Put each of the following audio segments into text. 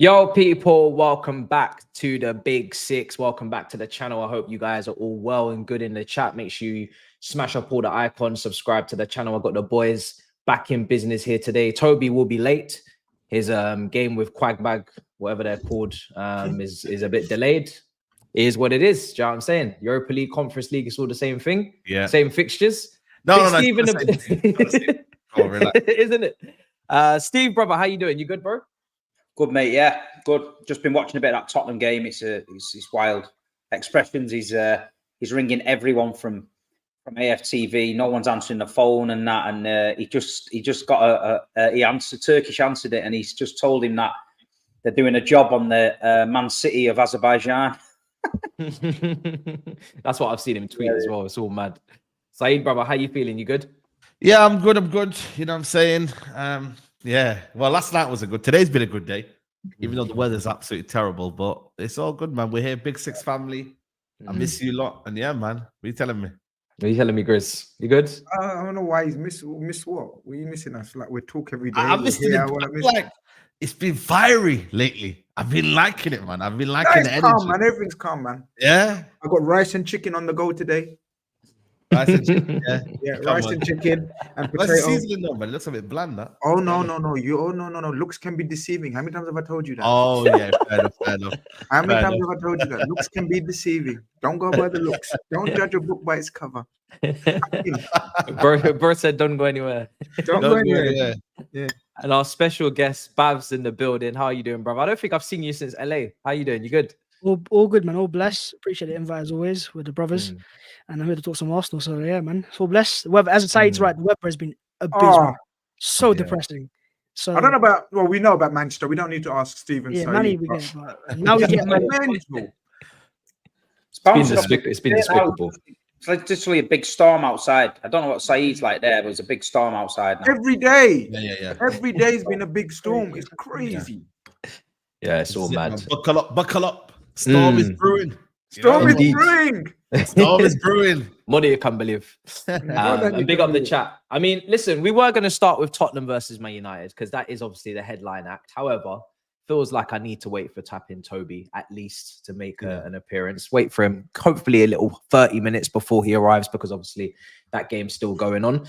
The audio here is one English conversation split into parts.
Yo, people, welcome back to the Big Six. Welcome back to the channel. I hope you guys are all well and good in the chat. Make sure you smash up all the icons, subscribe to the channel. I've got the boys back in business here today. Toby will be late. His game with Quagbag, whatever they're called, is a bit delayed. It is what it is. Do you know what I'm saying? Europa League, Conference League, it's all the same thing. Yeah. Same fixtures. No, Steve no, oh, relax. Isn't it? Steve, brother, how you doing? You good, bro? Good, mate. Yeah, good. Just been watching a bit of that Tottenham game. It's wild. Expressions. He's ringing everyone from AFTV. No one's answering the phone and that. And he just got he answered. Turkish answered it, and he's just told him that they're doing a job on the Man City of Azerbaijan. That's what I've seen him tweet as well. It's all mad. SAEED, brother, how you feeling? You good? Yeah, I'm good. You know what I'm saying? Yeah. Well, last night was today's been a good day, even though the weather's absolutely terrible, but it's all good, man. We're here, Big Six family. I miss you lot. And yeah, man, what are you telling me? What are you telling me, Grizz? You good? I don't know why he's miss what? What are you missing us? Like, we talk every day. I'm missing it. Like, it's been fiery lately. I've been liking it, man. I've been liking the energy. Calm, man. Everything's calm, man. Yeah. I got rice and chicken on the go today. Rice and chicken, yeah. Rice and chicken and potato. What's seasoning though, man? It looks a bit bland, that. Oh no. No. Looks can be deceiving. How many times have I told you that? Oh yeah, fair enough. How many times have I told you that? Looks can be deceiving. Don't go by the looks. Don't judge a book by its cover. Bro said don't go anywhere. Don't go anywhere. Yeah. And our special guest, BHAVS, in the building. How are you doing, brother? I don't think I've seen you since LA. How you doing? You good? All good, man. All blessed. Appreciate the invite as always with the brothers. And I'm here to talk some Arsenal. So yeah, man. It's all blessed. The weather, as it says, right, the weather has been abysmal. So depressing. So I don't know about. Well, we know about Manchester. We don't need to ask Stephen. Yeah, Manny we get. But now we get Manny. It's been despicable. It's like literally a big storm outside. I don't know what SAEED's like there, but it's a big storm outside now. Every day. Yeah. Every day's been a big storm. It's crazy. Yeah, it's all mad. Buckle up. Storm is brewing. Storm is brewing. Storm is brewing. Money you can't believe. And big up the chat. I mean, listen, we were going to start with Tottenham versus Man United because that is obviously the headline act. However, feels like I need to wait for Tapping Toby at least to make an appearance. Wait for him, hopefully a little 30 minutes before he arrives because obviously that game's still going on.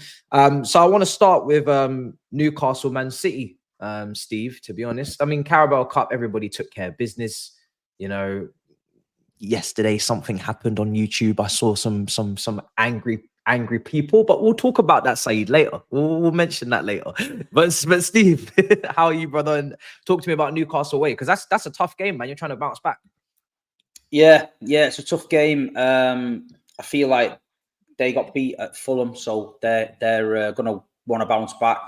So I want to start with Newcastle Man City, Steve, to be honest. I mean, Carabao Cup, everybody took care of business. You know, yesterday something happened on YouTube. I saw some angry people, but we'll talk about that, SAEED, later. We'll mention that later. But Steve, how are you, brother? And talk to me about Newcastle away, because that's a tough game, man. You're trying to bounce back. Yeah, it's a tough game. I feel like they got beat at Fulham, so they're gonna want to bounce back.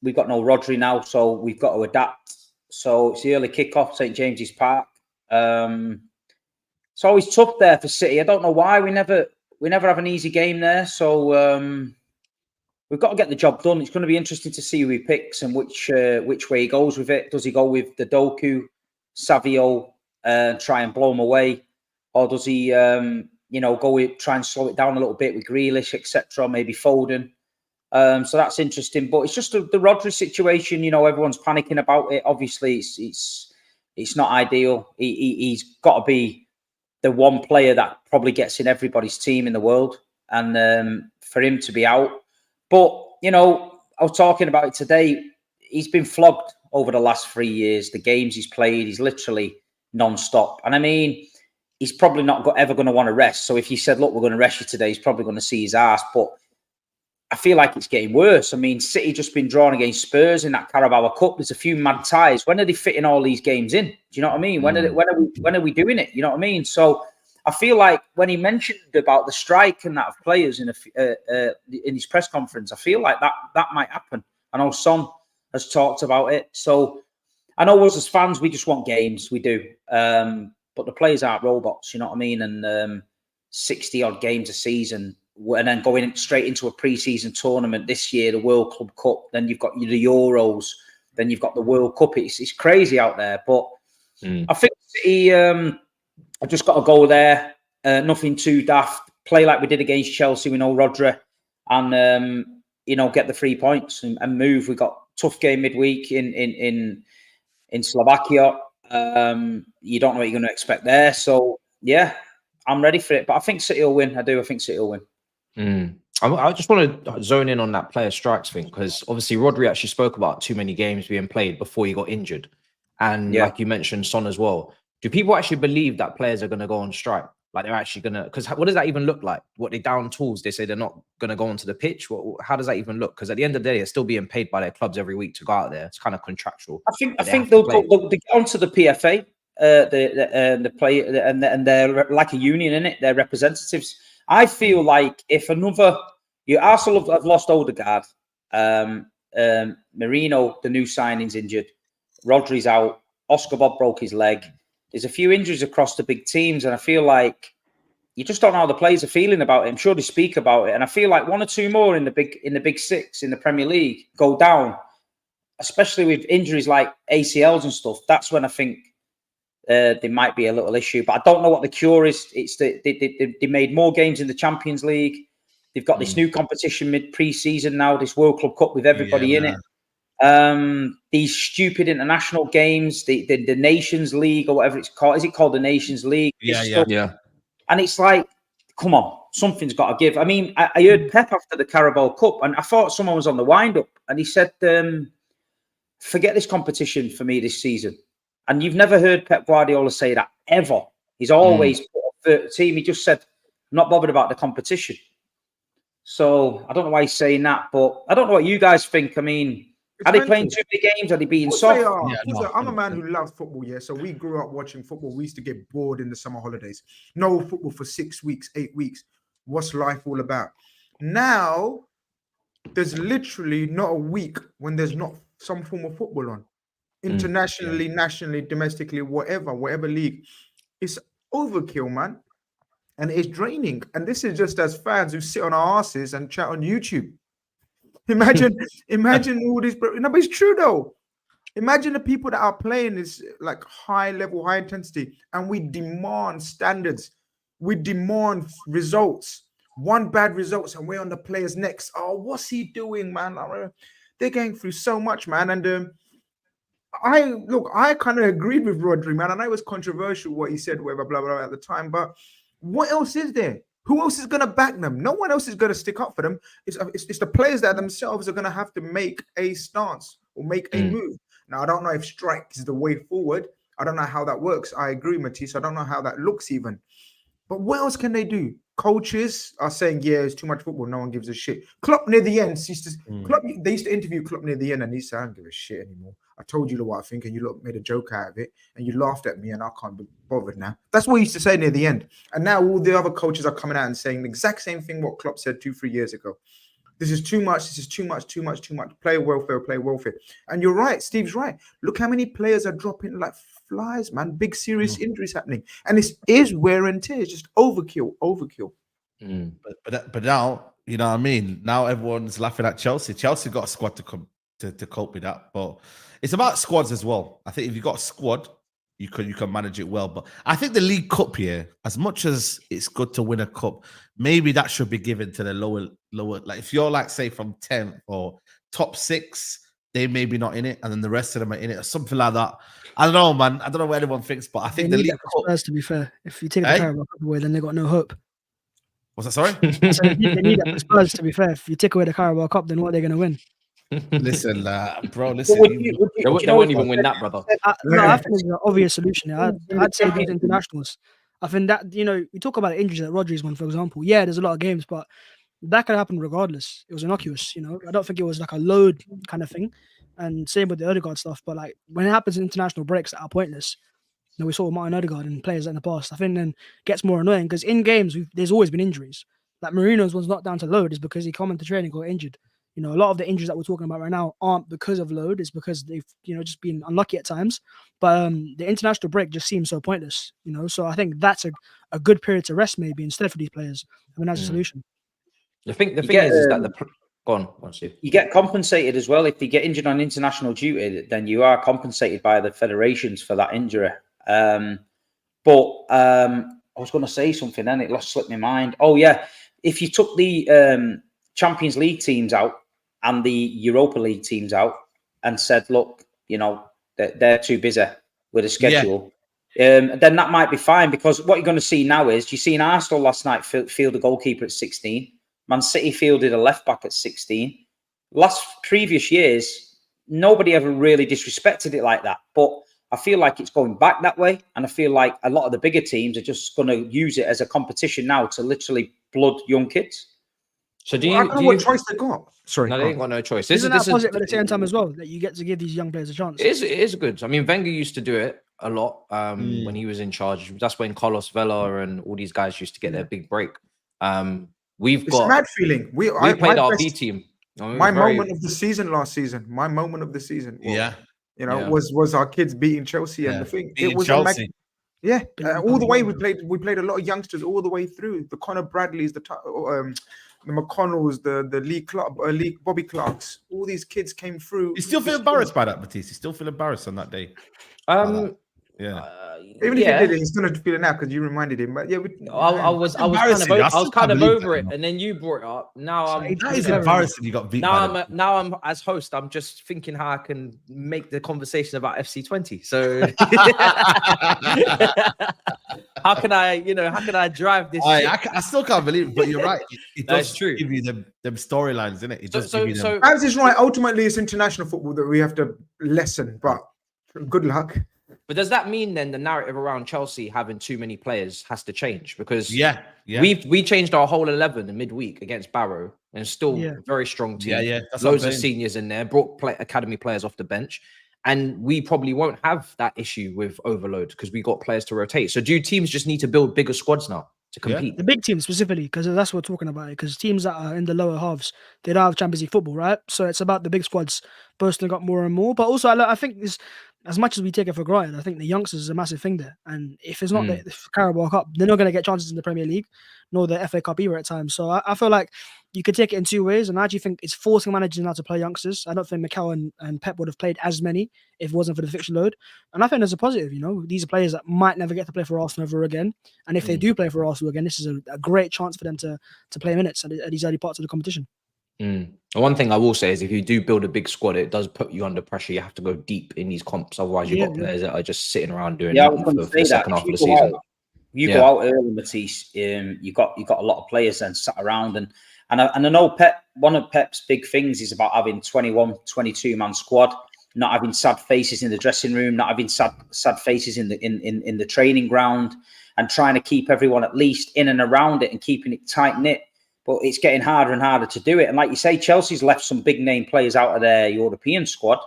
We've got no Rodri now, so we've got to adapt. So it's the early kickoff, St James's Park. It's always tough there for City. I don't know why. We never have an easy game there. So we've got to get the job done. It's going to be interesting to see who he picks and which way he goes with it. Does he go with the Doku, Savio, try and blow him away, or does he go with try and slow it down a little bit with Grealish, etc. Maybe Foden. So that's interesting. But it's just the Rodri situation. You know, everyone's panicking about it. Obviously, it's not ideal. He's got to be the one player that probably gets in everybody's team in the world, and for him to be out. But you know, I was talking about it today. He's been flogged over the last 3 years. The games he's played, he's literally non-stop. And I mean, he's probably not ever going to want to rest. So if you said, "Look, we're going to rest you today," he's probably going to see his ass. But I feel like it's getting worse. I mean, City just been drawn against Spurs in that Carabao Cup. There's a few mad ties. When are they fitting all these games in? Do you know what I mean? When are we doing it? You know what I mean? So I feel like when he mentioned about the strike and that of players in his press conference, I feel like that might happen. I know Son has talked about it. So I know us as fans, we just want games. We do. But the players aren't robots. You know what I mean? And 60 odd games a season. And then going straight into a pre-season tournament this year, the World Club Cup, then you've got the Euros, then you've got the World Cup. It's crazy out there. But I think City have just got to go there. Nothing too daft. Play like we did against Chelsea. We know Rodri. And, get the 3 points and move. We got tough game midweek in in Slovakia. You don't know what you're going to expect there. So, yeah, I'm ready for it. But I think City will win. I do. I think City will win. I just want to zone in on that player strikes thing, because obviously Rodri actually spoke about too many games being played before he got injured. And like you mentioned, Son as well. Do people actually believe that players are going to go on strike? Like they're actually going to, because what does that even look like? What, they down tools? They say they're not going to go onto the pitch. How does that even look? Because at the end of the day, they're still being paid by their clubs every week to go out there. It's kind of contractual. I think they'll get onto the PFA, the play, and they're like a union in it. They're representatives. I feel like if Arsenal have lost Odegaard, Merino, the new signing's injured, Rodri's out, Oscar Bob broke his leg. There's a few injuries across the big teams, and I feel like you just don't know how the players are feeling about it. I'm sure they speak about it, and I feel like one or two more in the big six in the Premier League go down, especially with injuries like ACLs and stuff. That's when I think there might be a little issue, but I don't know what the cure is. It's they made more games in the Champions League. They've got this new competition pre-season now, this World Club Cup with everybody in it. These stupid international games, the Nations League or whatever it's called. Is it called the Nations League? Yeah. And it's like, come on, something's got to give. I mean, I heard Pep after the Carabao Cup, and I thought someone was on the wind-up, and he said, forget this competition for me this season. And you've never heard Pep Guardiola say that ever. He's always put up the team. He just said, I'm not bothered about the competition. So I don't know why he's saying that, but I don't know what you guys think. I mean, are they playing too many games? Are they being soft? I'm a man who loves football, so we grew up watching football. We used to get bored in the summer holidays. No football for 6 weeks, 8 weeks. What's life all about? Now, there's literally not a week when there's not some form of football on. Internationally, nationally, domestically, whatever league. It's overkill, man. And it's draining. And this is just as fans who sit on our asses and chat on YouTube. Imagine all this. No, but it's true though. Imagine the people that are playing this like high level, high intensity, and we demand standards. We demand results. One bad results, and we're on the players' necks. Oh, what's he doing, man? They're going through so much, man. And I kind of agreed with Rodri, man. I know it was controversial what he said, whatever, blah, blah, blah, at the time, but what else is there? Who else is going to back them? No one else is going to stick up for them. It's the players that themselves are going to have to make a stance or make a move. Now, I don't know if strike is the way forward. I don't know how that works. I agree, Matisse. I don't know how that looks even. But what else can they do? Coaches are saying, yeah, it's too much football. No one gives a shit. Klopp near the end, they used to interview Klopp near the end, and he said, I don't give a shit anymore. I told you what I think, and you lot made a joke out of it, and you laughed at me, and I can't be bothered now. That's what he used to say near the end. And now all the other coaches are coming out and saying the exact same thing what Klopp said 2-3 years ago. This is too much. This is too much. Player welfare, player welfare. And you're right. Steve's right. Look how many players are dropping like flies, man. Big serious injuries happening. And it is wear and tear. It's just overkill. But now, you know what I mean? Now everyone's laughing at Chelsea. Chelsea got a squad to cope with that. But it's about squads as well. I think if you got a squad, you can manage it well. But I think the League Cup here, as much as it's good to win a cup, maybe that should be given to the lower. Like if you're like say from 10th or top 6, they may be not in it, and then the rest of them are in it or something like that. I don't know, man. I don't know what anyone thinks, but I think the League Cup. Spurs, to be fair, if you take the Carabao Cup away, then they got no hope. What's that? Sorry. They need that for Spurs. To be fair, if you take away the Carabao Cup, then what are they going to win? Listen, bro. Listen, they won't even win that, brother. No, I think it's an obvious solution. I'd say these internationals. I think that, we talk about the injuries that Rodri's won, for example. Yeah, there's a lot of games, but that could happen regardless. It was innocuous, I don't think it was like a load kind of thing. And same with the Odegaard stuff. But like when it happens in international breaks that are pointless, we saw Martin Odegaard and players in the past. I think then gets more annoying because in games there's always been injuries. Like Marino's one's not down to load, is because he came into training got injured. A lot of the injuries that we're talking about right now aren't because of load. It's because they've, just been unlucky at times. But the international break just seems so pointless, So I think that's a good period to rest maybe instead for these players. I mean, that's a solution. The thing is that go on, Steve. You get compensated as well. If you get injured on international duty, then you are compensated by the federations for that injury. But I was going to say something then, it slipped my mind. Oh, yeah. If you took the Champions League teams out and the Europa League teams out and said, look, They're too busy with a schedule. Then that might be fine, because what you're going to see now is, you seen Arsenal last night field a goalkeeper at 16. Man City fielded a left back at 16. Previous years, nobody ever really disrespected it like that. But I feel like it's going back that way, and I feel like a lot of the bigger teams are just going to use it as a competition now to literally blood young kids. So I don't know what choice they got. Sorry, no, they ain't got no choice. Isn't that positive at the same time as well, that you get to give these young players a chance? It is good. I mean, Wenger used to do it a lot when he was in charge. That's when Carlos Vela and all these guys used to get their big break. It's a mad feeling. We played our B team. My moment of the season last season. My moment of the season. Was our kids beating Chelsea, and the thing it was Chelsea. All the way we played a lot of youngsters all the way through. The Conor Bradleys, the McConnells, the Lee Bobby Clarks. All these kids came through. You still feel embarrassed by that, Matisse? You still feel embarrassed on that day? Even if he did it, he's gonna feel it now because you reminded him. But I was kind of over it, and then you brought it up. Now that is embarrassing. You got beat. Now I'm as host. I'm just thinking how I can make the conversation about FC20. So how can I drive this? I still can't believe it, but you're right. It That's does true. give you them storylines, isn't it? It does give you them. BHAVS is right. Ultimately, it's international football that we have to lessen. But good luck. But does that mean then the narrative around Chelsea having too many players has to change? Because we changed our whole 11 in midweek against Barrow, and still very strong team. That's loads of seniors in there, brought academy players off the bench, and we probably won't have that issue with overload because we got players to rotate. So do teams just need to build bigger squads now to compete? The big teams specifically, because that's what we're talking about. Because teams that are in the lower halves, they don't have Champions League football, right? So it's about the big squads boasting up more and more. But also, I think this. As much as we take it for granted, I think the youngsters is a massive thing there. And if it's not the Carabao Cup, they're not going to get chances in the Premier League, nor the FA Cup either at times. So I feel like you could take it in two ways. And I actually think it's forcing managers now to play youngsters. I don't think Mikel and Pep would have played as many if it wasn't for the fixture load. And I think there's a positive, These are players that might never get to play for Arsenal ever again. And if they do play for Arsenal again, this is a great chance for them to play minutes at these early parts of the competition. One thing I will say is if you do build a big squad, it does put you under pressure. You have to go deep in these comps. Otherwise, you've got players that are just sitting around doing nothing for the second half of the season. You go out early, Matisse. You got a lot of players then sat around, and I know Pep. One of Pep's big things is about having 21, 22-man squad, not having sad faces in the dressing room, not having sad faces in the training ground, and trying to keep everyone at least in and around it and keeping it tight knit. But it's getting harder and harder to do it. And like you say, Chelsea's left some big name players out of their European squad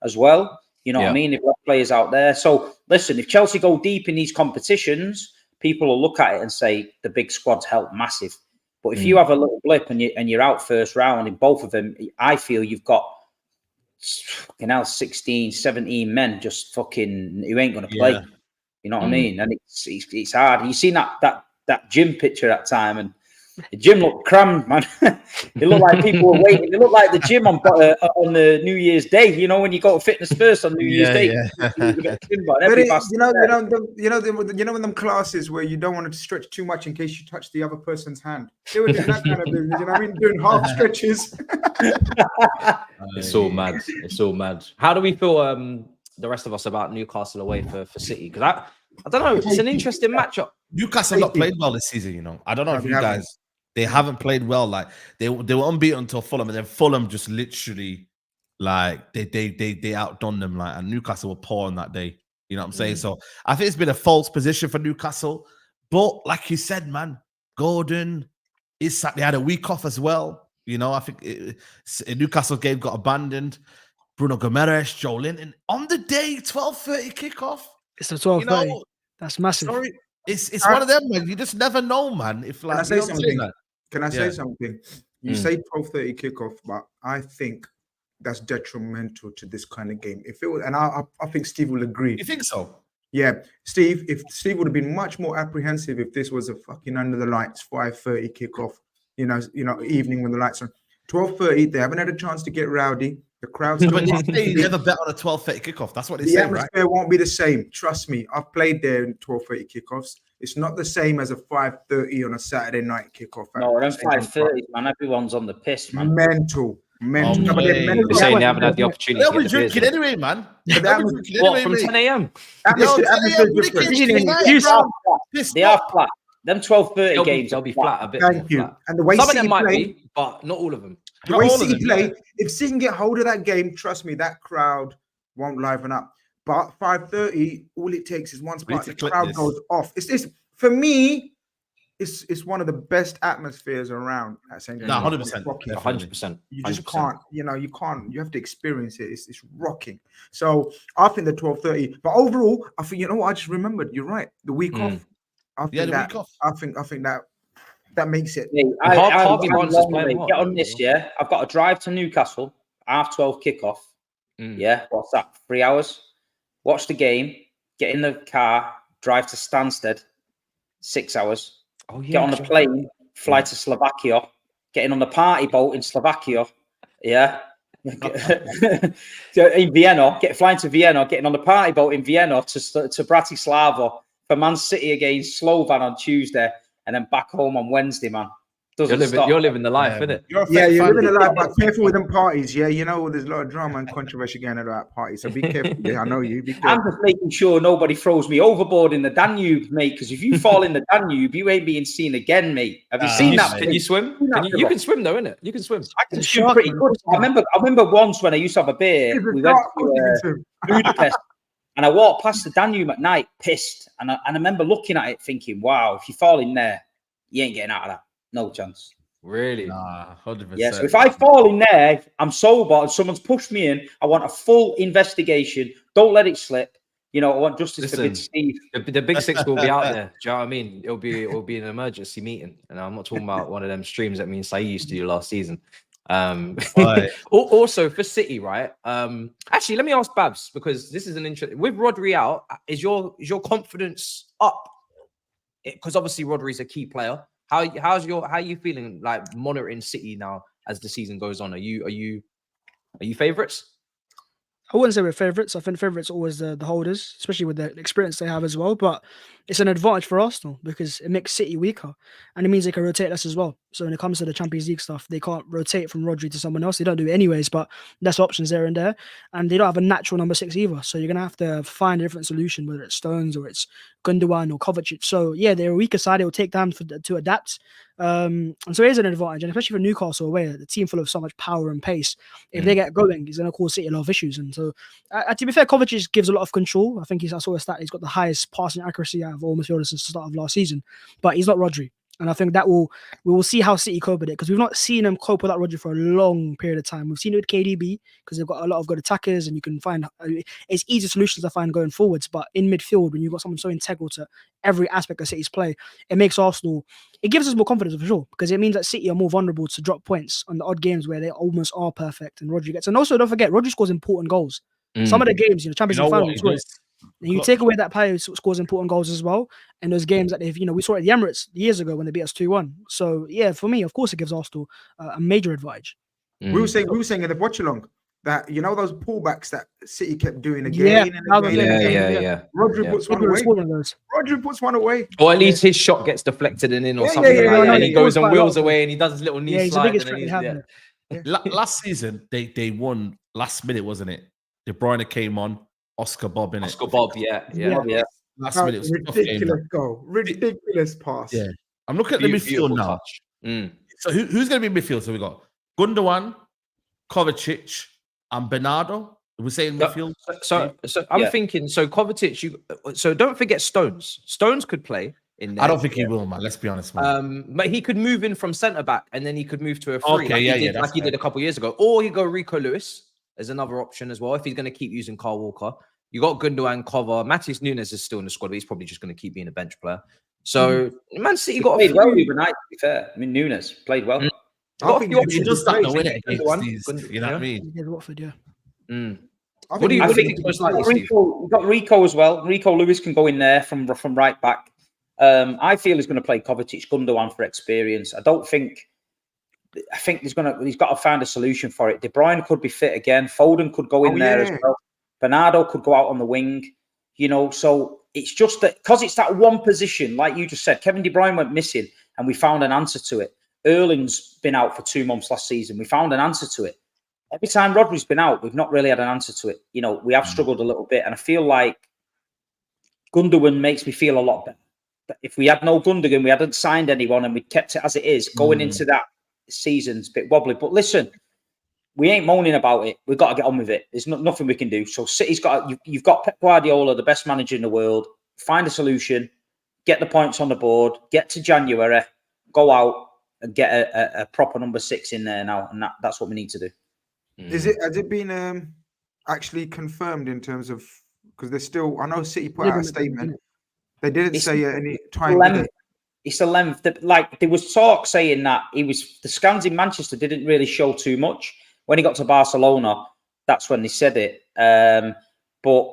as well. You know what I mean? They've left players out there. So listen, if Chelsea go deep in these competitions, people will look at it and say the big squads help massive. But if you have a little blip and you're out first round in both of them, I feel you've got 16, 17 men just fucking who ain't going to play. You know what I mean? And it's hard. You seen that gym picture that time, and the gym looked crammed, man. It looked like people were waiting. It looked like the gym on the New Year's Day. When you go to Fitness First on New Year's Day. You know when them classes where you don't want to stretch too much in case you touch the other person's hand. They were doing that kind of business. You know what I mean? Doing half stretches. It's all mad. It's all mad. How do we feel? The rest of us about Newcastle away for City? Because I don't know. It's an interesting matchup. Newcastle not played well this season. I don't know if you guys. They haven't played well. Like they were unbeaten until Fulham, and then Fulham just literally like they outdone them. Like, and Newcastle were poor on that day. You know what I'm saying? So I think it's been a false position for Newcastle. But like you said, man, Gordon, they had a week off as well. I think Newcastle game got abandoned. Bruno Gomes, Joe Linton on the day 12:30 kickoff. It's a 12:30. That's massive. Sorry, it's one of them, man. You just never know, man. If like, can I say something? Can I say something? You say 12:30 kickoff, but I think that's detrimental to this kind of game. If it was, and I think Steve will agree. You think so? Yeah, Steve. If Steve would have been much more apprehensive if this was a fucking under the lights 5:30 kickoff. Evening when the lights are 12:30. They haven't had a chance to get rowdy. The crowd's you never bet on a 12:30 kickoff. That's what they say, right? The atmosphere won't be the same. Trust me. I've played there in 12:30 kickoffs. It's not the same as a 5:30 on a Saturday night kickoff. No, them 5:30, man. Everyone's on the piss, man. Mental. Mental. Oh, No, but they're mate. mental. You're saying they haven't had the opportunity They'll to be get the beers drinking in. anyway, man. But They'll that be was- drinking What, anyway, from mate. 10 a.m.? Yo, Atmosphere 10 a.m. with the different. kids, Usually tonight, an excuse. bro. Pissed They are off. flat. Them 12:30 games. They'll be flat, a bit Thank more you. flat. And the way Some of City them might play, be, but not all of them. the Not way all of City them, play, yeah. if City can get hold of that game, trust me, that crowd won't liven up. But 5:30, all it takes is one We need spot. to The clip crowd this. goes off. It's for me. It's one of the best atmospheres around at St. Nah, James's. 100%. Rocking. 100%. You just 100%. can't, you can't, you have to experience it. It's rocking. So I think the 12:30, but overall, I think, you know what, I just remembered, you're right. The week off, I think Yeah, the that, week off. I think that makes it. Mate, Harvey Barnes is long, playing mate. hard, Get on man. this, yeah. I've got to drive to Newcastle, 12:30 kickoff. Mm. Yeah, what's that? 3 hours. Watch the game. Get in the car. Drive to Stansted. 6 hours. Oh, yeah. Get on the plane. Fly to Slovakia. Getting on the party boat in Slovakia. Yeah. In Vienna. Flying to Vienna. Getting on the party boat in Vienna to Bratislava for Man City against Slovan on Tuesday, and then back home on Wednesday, man. You're living the life, innit? You're a Yeah, fake you're fan. living a life, but careful with them parties. Yeah, you know, there's a lot of drama and controversy going on at parties. So be careful. Yeah, I know you. Be I'm careful. just making sure nobody throws me overboard in the Danube, mate. Because if you fall in the Danube, you ain't being seen again, mate. Have you seen that? Can you swim? You can swim, though, innit? You can swim. I can It's swim pretty shocking. good. I remember once when I used to have a beer, we went to Budapest, and I walked past the Danube at night, pissed, and I remember looking at it, thinking, "Wow, if you fall in there, you ain't getting out of that. No chance." Really? Nah, 100%. Yeah, so if I fall in there, I'm sober and someone's pushed me in, I want a full investigation. Don't let it slip. You know, I want justice for Big Steve. The big six will be out there. Do you know what I mean? It'll be an emergency meeting. And I'm not talking about one of them streams that me and SAEED used to do last season. Right. Also for City, right? Actually, let me ask BHAVS, because this is an interesting with Rodri out. Is your confidence up? Because obviously Rodri's a key player. How are you feeling like monitoring City now as the season goes on? Are you favourites? I wouldn't say we're favourites. I think favourites are always the holders, especially with the experience they have as well. But it's an advantage for Arsenal because it makes City weaker, and it means they can rotate less as well. So when it comes to the Champions League stuff, they can't rotate from Rodri to someone else. They don't do it anyways, but there's options there and there, and they don't have a natural number 6 either. So you're gonna have to find a different solution, whether it's Stones or it's Gundogan or Kovacic. So yeah, they're a weaker side. It will take time to adapt. And so it is an advantage, and especially for Newcastle away, the team full of so much power and pace. If they get going, it's going to cause City a lot of issues. And so, to be fair, Kovacic gives a lot of control. I think I saw a stat. He's got the highest passing accuracy out of all midfielders since the start of last season, but he's not Rodri. And I think we will see how City cope with it, because we've not seen them cope without Rodri for a long period of time. We've seen it with KDB because they've got a lot of good attackers, and you can find it's easy solutions to find going forwards. But in midfield, when you've got someone so integral to every aspect of City's play, it makes Arsenal. It gives us more confidence for sure, because it means that City are more vulnerable to drop points on the odd games where they almost are perfect and Rodri gets. And also, don't forget, Rodri scores important goals. Some of the games, Champions League finals, and you take away that player who scores important goals as well. And those games that they've, we saw at the Emirates years ago when they beat us 2-1. So yeah, for me, of course, it gives Arsenal a major advantage. We were saying in the watch along that those pullbacks that City kept doing again and again. Yeah. Rodri puts one away. Rodri puts one away. Or at least his shot gets deflected and in or Yeah, something yeah, like that. yeah, And he goes and wheels lot. away and he does his little knee He's the slide. biggest And threat then they have. Last season, they won last minute, wasn't it? De Bruyne came on, Oscar Bob in it. Oscar Bob, yeah. Last minute, it was a tough game, Ridiculous goal, ridiculous pass. Yeah, I'm looking at the midfield now. So who's going to be midfield? So we got Gundogan, Kovacic, and Bernardo. We're saying midfield. So I'm thinking. So Kovacic, so don't forget Stones. Stones could play in there. I don't think he will, man. Let's be honest, man. But he could move in from centre back and then he could move to a free, Okay, like he did a couple years ago. Or he go Rico Lewis as another option as well if he's going to keep using Kyle Walker. You got Gundogan, Cover. Matisse Nunes is still in the squad, but he's probably just going to keep being a bench player. So Man City got played well overnight. To be fair, I mean Nunes played well. I think he does that though, innit? You know what I mean? Yeah, Watford, yeah. What do you think most likely, Steve? We've got Rico as well. Rico Lewis can go in there from right back. I feel he's going to play Kovacic, Gundogan for experience. I think he's got to find a solution for it. De Bruyne could be fit again. Foden could go in there as well. Bernardo could go out on the wing. So it's just that because it's that one position, like you just said, Kevin De Bruyne went missing and we found an answer to it. Erling's been out for 2 months last season. We found an answer to it. every time Rodri's been out, we've not really had an answer to it. You know, we have struggled a little bit, and I feel like Gundogan makes me feel a lot better. But if we had no Gundogan, we hadn't signed anyone, and we kept it as it is, going into that season's a bit wobbly. But listen, we ain't moaning about it. We've got to get on with it. There's nothing we can do. So City's got, you've got Pep Guardiola, the best manager in the world. Find a solution, get the points on the board, get to January, go out and get a proper number 6 in there now. And that's what we need to do. Has it been actually confirmed in terms of, because there's still, I know City put out a statement. They didn't say any time. It's the length. Like, there was talk saying that the scans in Manchester didn't really show too much. When he got to Barcelona, that's when they said it. But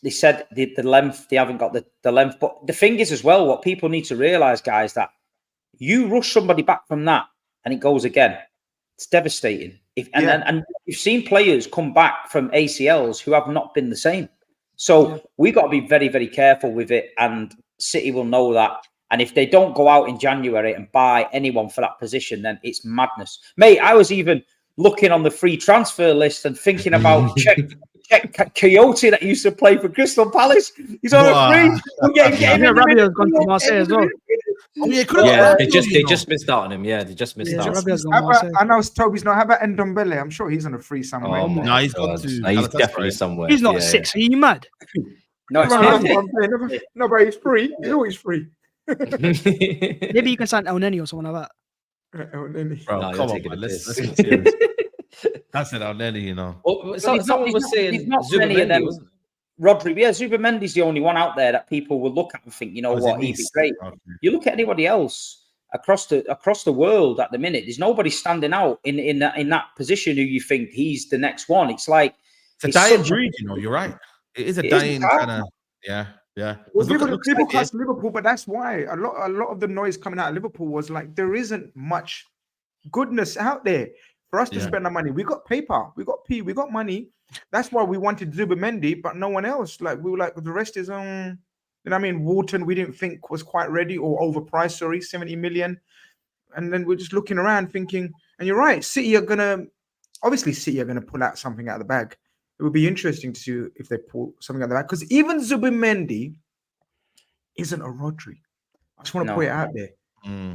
they said the length, they haven't got the length. But the thing is as well, what people need to realise, guys, that you rush somebody back from that and it goes again. It's devastating. And you've seen players come back from ACLs who have not been the same. So we got to be very, very careful with it. And City will know that. And if they don't go out in January and buy anyone for that position, then it's madness. Mate, I was even looking on the free transfer list and thinking about Czech Coyote that used to play for Crystal Palace. He's on a free. Rabiot's gone to Marseille as well. They just missed out on him. Yeah, they just missed out. I know Toby's not. How about Ndombele? I'm sure he's on a free somewhere. Oh, no, he's got to. No, he's definitely somewhere. He's not 6. Are you mad? No, no, but he's free. He's always free. Maybe you can sign El Neni or someone like that. Bro, come on, man. Let's get serious. That's it, El Neni, you know. Well, someone was saying Zubamendi. Rodri, Zubamendi's the only one out there that people will look at and think, you know what, he'd be great. Okay. You look at anybody else across the world at the minute, there's nobody standing out in that position who you think he's the next one. It's like it's a dying breed, you know. You're right. It is a dying kind of yeah. Well, people cast Liverpool, but that's why a lot of the noise coming out of Liverpool was like there isn't much goodness out there for us to spend our money. We got paper, we got we got money. That's why we wanted Zubamendi, but no one else. Like we were like, the rest is you know what I mean? Wharton, we didn't think was quite ready or overpriced. Sorry, 70 million. And then we're just looking around thinking, and you're right. City are gonna pull out something out of the bag. It would be interesting to see if they pull something out of the bag, because even Zubamendi isn't a Rodri. I just want to point it out there.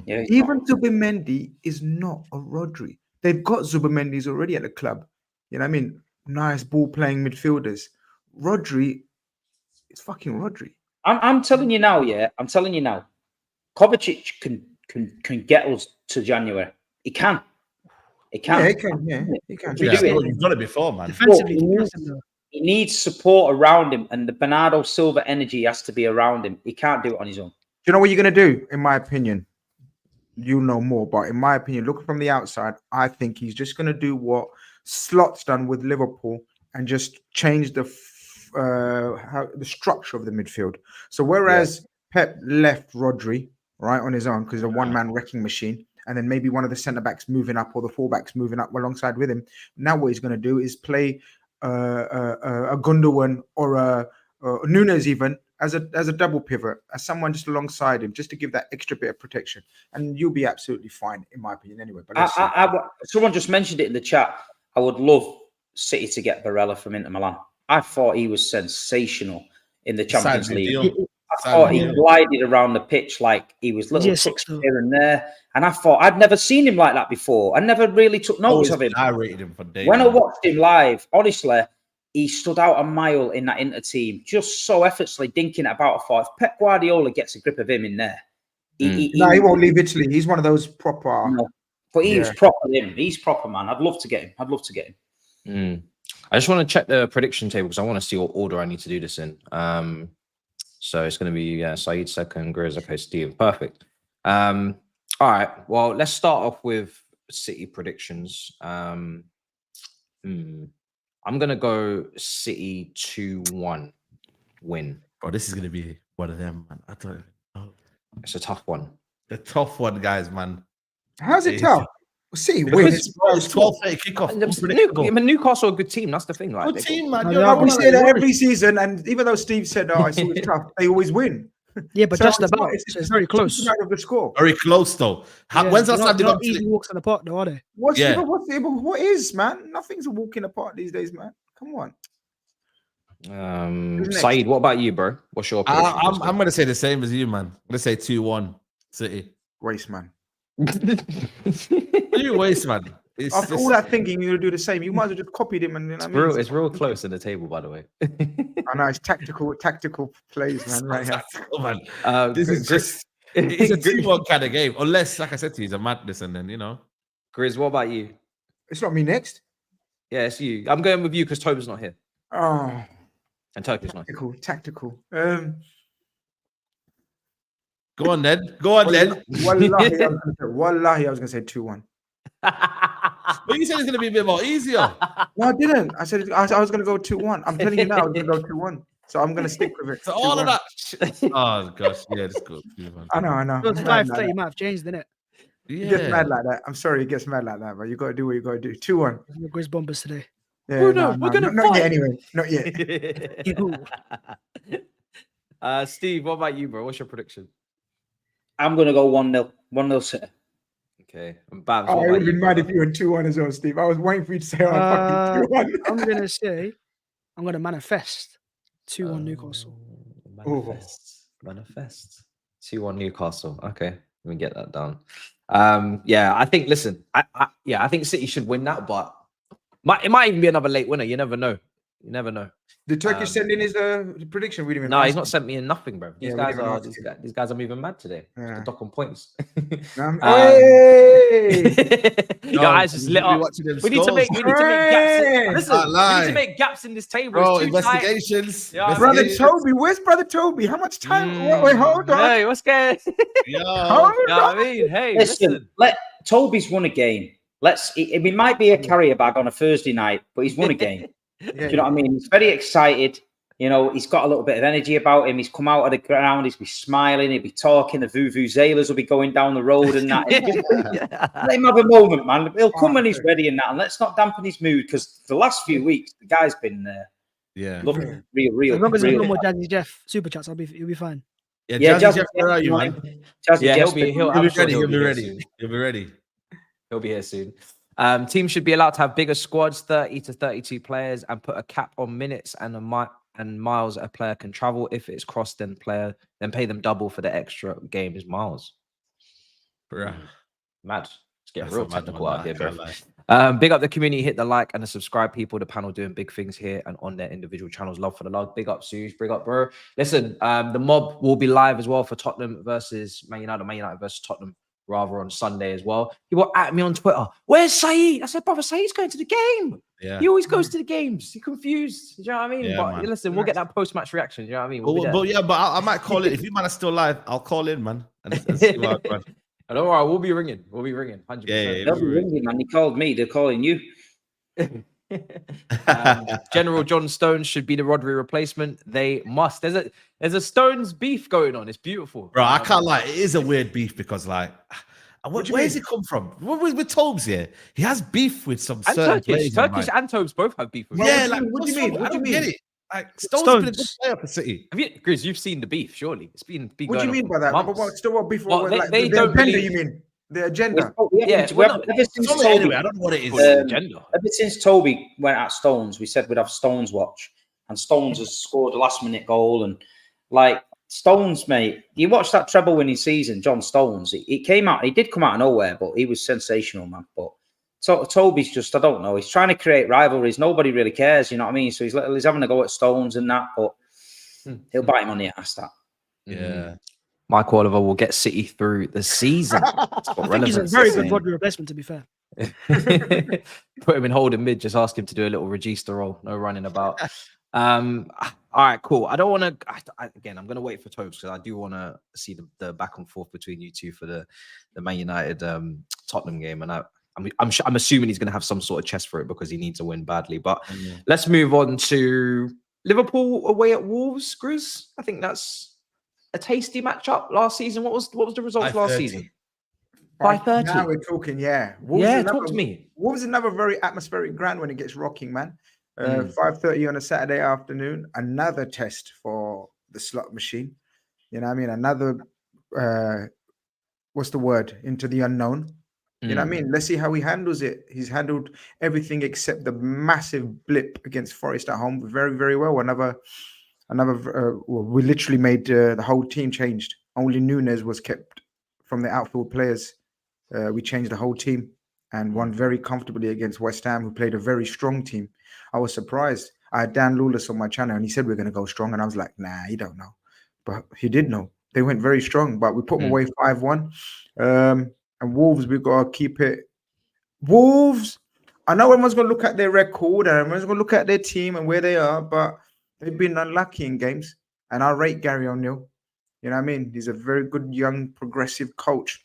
Yeah, even Zubamendi is not a Rodri. They've got Zubamendis already at the club. You know what I mean? Nice ball playing midfielders. Rodri is fucking Rodri. I'm telling you now, I'm telling you now. Kovacic can get us to January. He can. He can. Yeah, he can. Yeah, he can. He's done it before, man. He needs support around him, and the Bernardo Silva energy has to be around him. He can't do it on his own. Do you know what you're going to do? In my opinion, you know more, but in my opinion, looking from the outside, I think he's just going to do what Slot's done with Liverpool and just change the structure of the midfield. So whereas Pep left Rodri right on his own because he's a one-man wrecking machine, and then maybe one of the centre-backs moving up or the full-backs moving up alongside with him, now what he's going to do is play a Gundogan or a Nunes even as a double pivot, as someone just alongside him, just to give that extra bit of protection, and you'll be absolutely fine, in my opinion. Anyway, but someone just mentioned it in the chat. I would love City to get Barella from Inter Milan. I thought he was sensational in the Champions League. I thought he glided around the pitch like he was little here and there. And I thought I'd never seen him like that before. I never really took notice of him. I rated him for days. When I watched him live, honestly, he stood out a mile in that Inter team, just so effortlessly dinking it about. I thought if Pep Guardiola gets a grip of him in there, he won't leave Italy. He's one of those proper. No, but he was proper him. He's proper, man. I'd love to get him. I just want to check the prediction table because I want to see what order I need to do this in. So it's going to be SAEED second, GRIZZ, okay, Steve. Perfect. All right. Well, let's start off with City predictions. I'm going to go City 2-1 win. Oh, this is going to be one of them, man. I don't know. It's a tough one. The tough one, guys, man. How's it tough? City wins. It's 12:30 kickoff. Newcastle are a good team. That's the thing. Like, good team, man. We say that every season, and even though Steve said, "Oh, it's always tough," they always win. Yeah, but So just it's about. not- So it's very close. Out of the score. Very close though. Yeah, When's the last they're time they not got easy walks in the park, though, are they? Yeah. What is, man? Nothing's a walk in the park these days, man. Come on. Who's next? Saeed, what about you, bro? What's your prediction? I'm going to say the same as you, man. I'm going to say 2-1 City. Waste, man. What do you waste, man? After all that thinking, you're gonna do the same. You might as well just copied him, and you know what I mean? It's real close in the table, by the way. I know it's tactical plays, man. Right here. Tactical, man. This is just it's a 2-1 kind of game. Unless, like I said to you, he's a madness, and then Grizz, what about you? It's not me next. Yeah, it's you. I'm going with you because Toby's not here. Oh, And Turkey's not here. tactical. Go on, then. Wallahi, I was gonna say 2-1. But you said it's gonna be a bit more easier. No, I didn't. I said I was gonna go 2-1. I'm telling you now, I was gonna go 2-1. So I'm gonna stick with it. So all of 2-1. that. Oh gosh, yeah, it's good. I know. It was 5:30. You might have changed, didn't it? He gets mad like that. I'm sorry, he gets mad like that, but you gotta do what you gotta do. 2-1. Grizz bombers today. Yeah, Oh, no, we're gonna not fight. yet anyway. Not yet. Steve, what about you, bro? What's your prediction? I'm going to go 1-0. 1-0 City. Okay. And BHAVS, Oh, what I would about have you, been mad bro? if you went 2-1 as well, Steve. I was waiting for you to say, fucking 2-1. I'm gonna say I'm gonna manifest 2-1 Newcastle. Manifest. 2-1 Newcastle. Okay. Let me get that down. Yeah, I think, listen, I think City should win that, but it might even be another late winner. You never know. Did Turkish send in his prediction? We didn't even No, ask he's him. not sent me in nothing, bro. These Yeah, we guys didn't are ask him. these guys are moving mad today. Yeah. Just dock on points. Hey! Your eyes just lit up. We need to make gaps. Listen, we need to make gaps in this table. Bro, It's too tight. investigations. Yeah, Brother Toby, where's Brother Toby? How much time? Wait, hold on. Hey, what's going? Yo. Hold You know what on. I mean? Hey, Listen, Toby's won a game. It might be a carrier bag on a Thursday night, but he's won a game. Yeah, Do you know what I mean? He's very excited. You know, he's got a little bit of energy about him. He's come out of the ground. He's be smiling. He'll be talking. The vuvuzelas will be going down the road and that. Let him have a moment, man. He'll come when he's ready and that. And let's not dampen his mood because the last few weeks, the guy's been looking real. As long as there's no real. more Jazzy Jeff super chats, he'll be fine. Yeah, Jazzy Jeff, where are you, man? Yeah, he'll be ready. He'll be ready. He'll be ready. He'll be here soon. Teams should be allowed to have bigger squads, 30 to 32 players, and put a cap on minutes and miles a player can travel. If it's crossed, then pay them double for the extra game is miles. Bruh. Mad. Let's get That's real a mad technical one, out here, that, bro. I can't lie. Big up the community, hit the like and the subscribe people. The panel doing big things here and on their individual channels. Love for the love. Big up, Suze. Big up, bro. Listen, the mob will be live as well for Tottenham versus Man United. Man United versus Tottenham. Rather on Sunday as well. People at me on Twitter. Where's Saeed? I said, brother, Saeed's going to the game. Yeah. He always goes to the games. He's confused. You know what I mean? Yeah, but man. listen, we'll get that post-match reaction. You know what I mean? We'll be there. But I might call it. If you man are still live, I'll call in, man. And see what I Don't worry, we'll be ringing. 100%. Yeah. They'll be ringing, man. He called me. They're calling you. General John Stones should be the Rodri replacement. They must. There's a Stones beef going on. It's beautiful. Bro, I can't lie. It is a weird beef because, like, where's it come from? With TOBS here, he has beef with some and certain Turkish players, and TOBS both have beef with like, him. yeah, like, what do you mean? I don't get it. Like, Stones Stones. been a good player for City. Have you, Grizz, you've seen the beef, surely. It's been What do you mean by that? months. But still what beef? Well, Like, they the don't agenda, really- you mean? The agenda. Yeah, well, ever since Tell me Toby, anyway, I don't know what it is. Agenda. ever since Toby went at Stones, we said we'd have Stones watch, and Stones has scored a last-minute goal. And like Stones, mate, you watched that treble-winning season, John Stones. He came out. He did come out of nowhere, but he was sensational, man. But Toby's just, I don't know. He's trying to create rivalries. Nobody really cares. You know what I mean? So he's having a go at Stones and that, but he'll bite him on the ass. That. Yeah. Mike Oliver will get City through the season. I think he's a very good Rodri replacement, to be fair. Put him in holding mid, just ask him to do a little regista roll, no running about. All right, cool. I don't want to, again, I'm going to wait for TOBS because I do want to see the back and forth between you two for the Man United Tottenham game. And I'm assuming he's going to have some sort of chest for it because he needs to win badly. But let's move on to Liverpool away at Wolves, Grizz. I think that's a tasty matchup last season. What was the results last season? 5:30. Now we're talking, yeah. Talk to me. Wolves is another very atmospheric ground when it gets rocking, man. 5:30 on a Saturday afternoon. Another test for the slot machine. You know what I mean? Another, what's the word? Into the unknown. You know what I mean? Let's see how he handles it. He's handled everything except the massive blip against Forest at home very, very well. We literally made the whole team changed. Only Nunes was kept from the outfield players. We changed the whole team and won very comfortably against West Ham, who played a very strong team. I was surprised. I had Dan Lawless on my channel and he said we're going to go strong. And I was like, nah, he don't know. But he did know. They went very strong, but we put them away 5-1. And Wolves, we've got to keep it. Wolves, I know everyone's going to look at their record and everyone's going to look at their team and where they are, but they've been unlucky in games. And I rate Gary O'Neill. You know what I mean? He's a very good, young, progressive coach.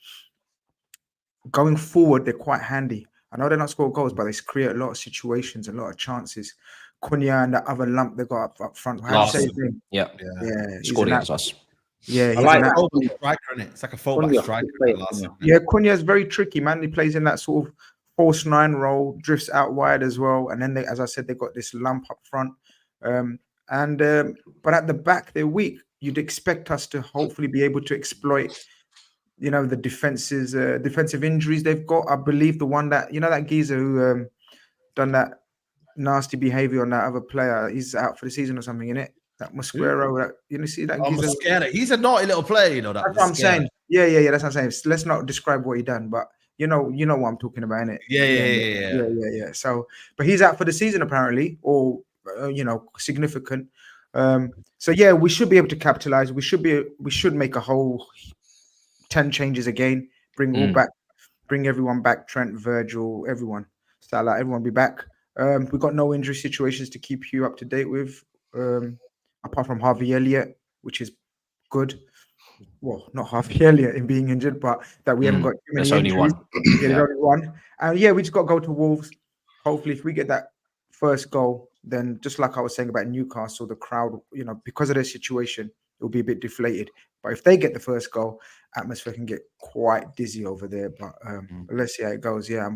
Going forward, they're quite handy. I know they're not score goals, but they create a lot of situations, a lot of chances. Cunha and the other lump they got up front. How do you say his name? Yeah. Scored against us. Yeah, he's like a fullback striker, isn't it? It's like a fullback striker. Yeah, Cunha is very tricky, man. He plays in that sort of false 9 role, drifts out wide as well. And then they, as I said, they got this lump up front. But at the back, they're weak. You'd expect us to hopefully be able to exploit, you know, the defensive injuries they've got. I believe the one that, you know, that geezer who done that nasty behavior on that other player, he's out for the season or something, innit? That Mosquero, you know, see that geezer? Mosquero. He's a naughty little player, you know. That's what I'm saying. Yeah. That's what I'm saying. Let's not describe what he done, but you know what I'm talking about, innit? Yeah. So, but he's out for the season apparently, or you know, significant. So yeah, we should be able to capitalize. We should make a whole 10 changes again. Bring everyone back. Trent, Virgil, everyone. Salah, everyone be back. We've got no injury situations to keep you up to date with. Apart from Harvey Elliott, which is good. Well, not Harvey Elliott in being injured, but that we haven't got too many injuries. There's only one. And yeah, we just got to go to Wolves. Hopefully, if we get that first goal, then just like I was saying about Newcastle, the crowd, you know, because of their situation, it will be a bit deflated. But if they get the first goal, atmosphere can get quite dizzy over there. But let's see how it goes. Yeah,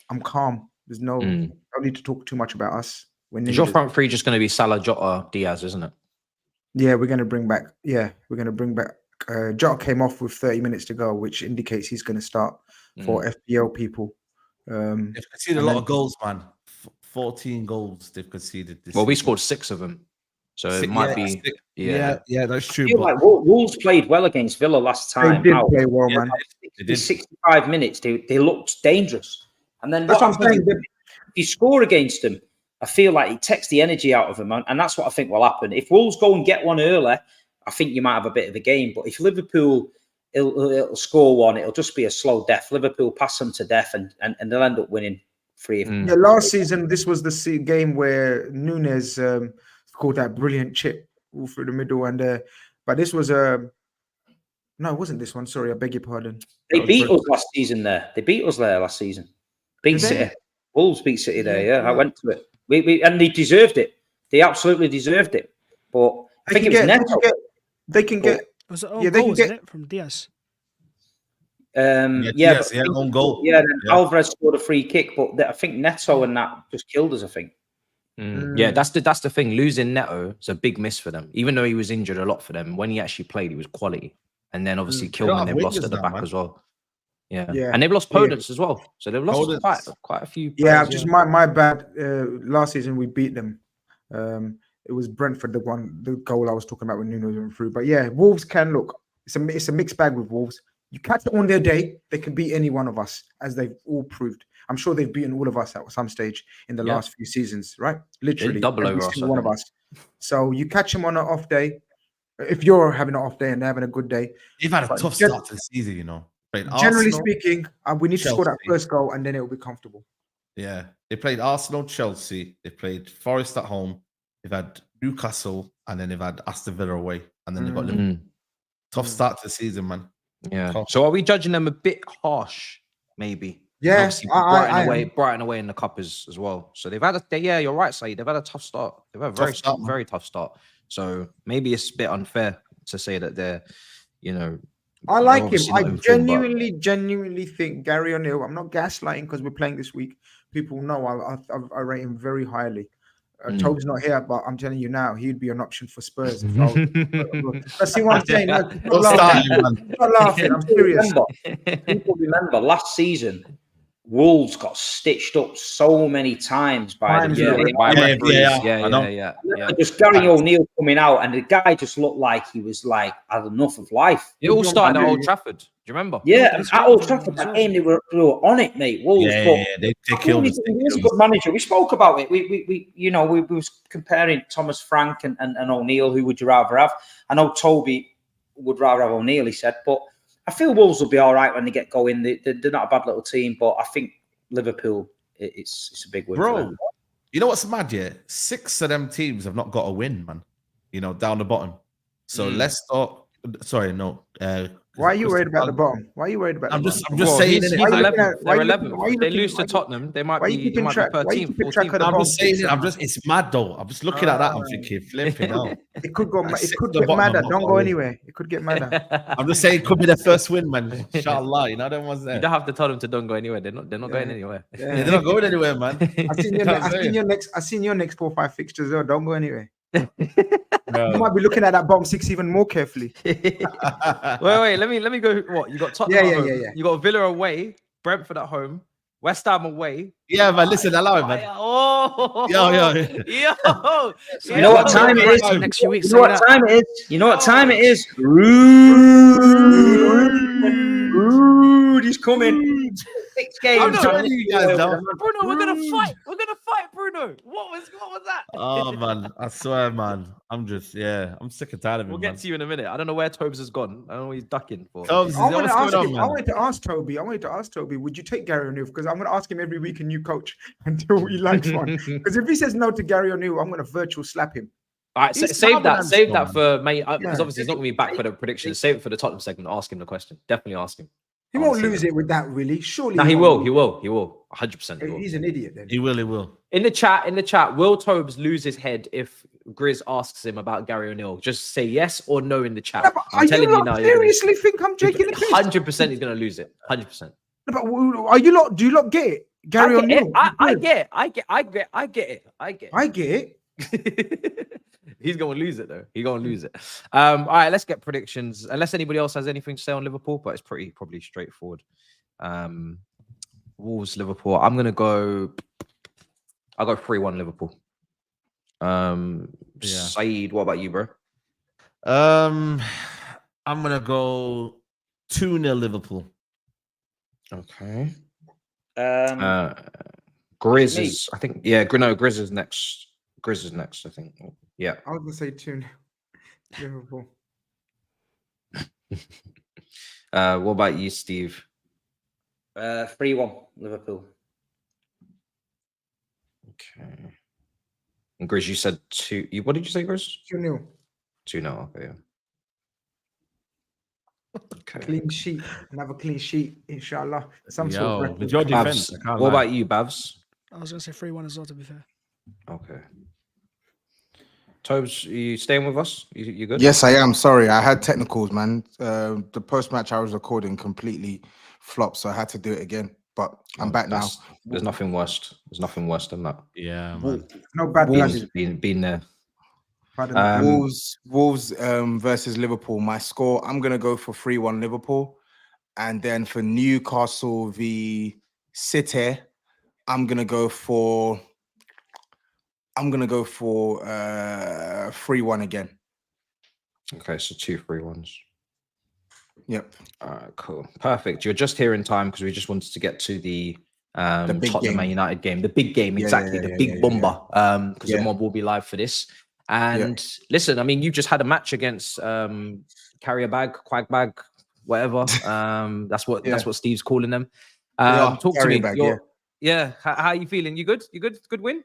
I'm calm. There's no need to talk too much about us. Is your front three just going to be Salah, Jota, Diaz, isn't it? Yeah, we're going to bring back. Jota came off with 30 minutes to go, which indicates he's going to start for FPL people. They've conceded a lot of goals, man. 14 goals they've conceded. Well, we scored 6 of them, so it might be. Yeah, that's true. I feel like Wolves played well against Villa last time. They did play well, man. They did 65 minutes. They looked dangerous, and then that's what I'm saying. If you score against them, I feel like it takes the energy out of them, and that's what I think will happen. If Wolves go and get one early, I think you might have a bit of a game. But if Liverpool, it'll score one, it'll just be a slow death. Liverpool pass them to death, and they'll end up winning 3 of them. Yeah, last season, this was the game where Nunes scored that brilliant chip all through the middle. But this was no, it wasn't this one. Sorry, I beg your pardon. They beat us last season there. They beat us there last season. Beat City. Wolves beat City there, yeah. I went to it. And they deserved it. They absolutely deserved it. But I think it was Neto. They can get. Was it goal, isn't it, from Diaz? Diaz, own goal. Yeah, then Alvarez scored a free kick, but I think Neto and that just killed us, I think. Yeah, that's the thing. Losing Neto is a big miss for them. Even though he was injured a lot for them, when he actually played, he was quality. And then obviously Kilman, they've lost at the back as well. Yeah, and they've lost Podence as well. So they've lost quite a few players. Yeah, just my bad. Last season we beat them. It was Brentford, the goal I was talking about when Nuno went through. But yeah, Wolves can look. It's a mixed bag with Wolves. You catch it on their day, they can beat any one of us, as they've all proved. I'm sure they've beaten all of us at some stage in the last few seasons, right? Literally, double over us, one of us. So you catch them on an off day. If you're having an off day and they're having a good day, they've had a tough start to the season, you know. Generally speaking, we need to score that first goal and then it will be comfortable. Yeah, they played Arsenal, Chelsea. They played Forest at home. They've had Newcastle, and then they've had Aston Villa away, and then they've got Liverpool. Tough start to the season, man. Yeah. So are we judging them a bit harsh? Maybe. Yeah. Brighton away in the cup as well. So they've had you're right, Saeed. They've had a tough start. They've had a very tough start. So maybe it's a bit unfair to say that they're, you know. I like him. I genuinely think Gary O'Neill. I'm not gaslighting because we're playing this week. People know I rate him very highly. Toby's not here, but I'm telling you now, he'd be an option for Spurs. If I was, see what I'm saying? Like, I'm not laughing. I'm serious. People remember last season, Wolves got stitched up so many times by referees. Just Gary O'Neill coming out, and the guy just looked like he was like had enough of life. It all started at Old Trafford. Do you remember? Yeah, and at Old Trafford, that game they were on it, mate. Wolves, they killed us. He was a good manager. We spoke about it. We was comparing Thomas Frank and O'Neill. Who would you rather have? I know Toby would rather have O'Neill. He said, but I feel Wolves will be all right when they get going. They're not a bad little team, but I think Liverpool, it's a big win. Bro, you know what's mad? Yeah, 6 of them teams have not got a win, man. You know, down the bottom. So Leicester. Sorry, no. Why are you worried about the bottom? Why are you worried about? I'm just saying. He's 11th. They're 11th. If they lose to Tottenham, they might be 13th, 14th. I'm just saying. It's mad though. I'm just looking at that. I'm thinking, flipping out. It could go. It could get madder. Don't go anywhere. It could get madder. I'm just saying, it could be their first win, man. Inshallah, you know them ones there. You don't have to tell them to don't go anywhere. They're not going anywhere. They're not going anywhere, man. I seen your next 4 or 5 fixtures. Though. Don't go anywhere. You might be looking at that bottom 6 even more carefully. wait. Let me go. What you got? Tottenham at home. You got Villa away, Brentford at home, West Ham away. Yeah, man. Listen, allow it, man. You know what time it is? Next few weeks. You know what time it is? You know what time it is? Rudy's coming. 6 games. I'm telling you guys, Bruno, we're gonna fight. We're gonna fight, Bruno. What was that? Oh man, I swear, man. I'm sick and tired of it. We'll get to you in a minute. I don't know where TOBS has gone. I don't know what he's ducking for. TOBS, I wanted to ask Toby, would you take Gary O'Neill? Because I'm going to ask him every week a new coach until he likes one. Because if he says no to Gary O'Neill, I'm going to virtual slap him. All right, save that for May. Because obviously he's not going to be back for the predictions. Save it for the Tottenham segment. Ask him the question. Definitely ask him. He won't lose it with that, really. Surely. No, he will. 100%. He's an idiot then. He will. In the chat, will TOBS lose his head if GRIZZ asks him about Gary O'Neill? Just say yes or no in the chat. No, I'm telling you now. Seriously think I'm taking the piss? 100% he's going to lose it. 100%. No, but are you lot? Do you lot get it? Gary O'Neill. I get it. He's going to lose it though. He's going to lose it. All right, let's get predictions. Unless anybody else has anything to say on Liverpool, but it's probably straightforward. Wolves, Liverpool. I'll go 3-1 Liverpool. SAEED, what about you, bro? I'm gonna go 2-0 Liverpool. Okay. GRIZZ is, I think. Yeah, GRIZZ is next. GRIZZ is next, I think. Yeah. I was gonna say 2-0 Liverpool. What about you, Steve? 3-1 Liverpool. Okay. And GRIZZ, you said 2. What did you say, GRIZZ? 2-0. 2-0. Okay. Yeah. Okay. Clean sheet. Another clean sheet, inshallah. With your defense. What about you, BHAVS? I was going to say 3-1 as well, to be fair. Okay. TOBS, you staying with us? You good? Yes, I am. Sorry, I had technicals, man. The post-match I was recording completely flopped, so I had to do it again. But I'm back now. There's nothing worse. There's nothing worse than that. Yeah, man. No bad blood. Been there. Wolves versus Liverpool. My score, I'm gonna go for 3-1 Liverpool, and then for Newcastle v City, I'm gonna go for 3-1 again. Okay, so 2 3-1s. Yep. All right, cool. Perfect. You're just here in time because we just wanted to get to the Tottenham Man United game. The big game, exactly. The big bomber. Because the mob will be live for this. And listen, I mean, you just had a match against Carrier Bag, Quag Bag, whatever. That's what Steve's calling them. Talk to me. Bag, how are you feeling? You good? Good win?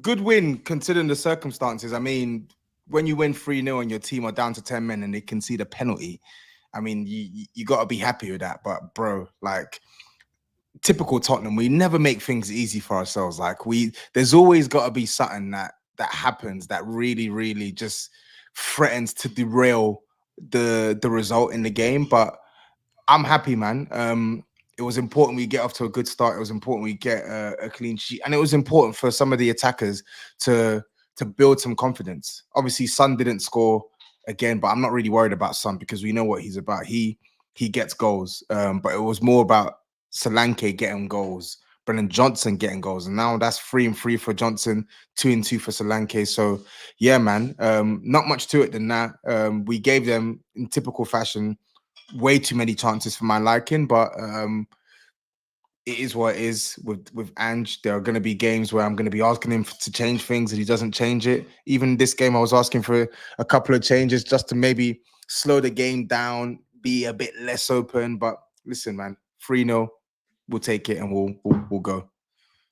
Good win considering the circumstances. I mean, when you win 3-0 and your team are down to 10 men and they concede a penalty, I mean, you got to be happy with that. But bro, like, typical Tottenham, we never make things easy for ourselves. Like, there's always got to be something that happens that really, really just threatens to derail the result in the game. But I'm happy, man. it was important we get off to a good start. It was important we get a clean sheet, and it was important for some of the attackers to build some confidence. Obviously, Son didn't score again, but I'm not really worried about Son because we know what he's about. He gets goals, but it was more about Solanke getting goals, Brennan Johnson getting goals, and now that's 3-3 for Johnson, 2-2 for Solanke. So yeah, man, not much to it than that. We gave them, in typical fashion, way too many chances for my liking, but it is what it is with Ange. There are going to be games where I'm going to be asking him to change things and he doesn't change it. Even this game, I was asking for a couple of changes just to maybe slow the game down, be a bit less open. But listen, man, 3-0, we'll take it and we'll go.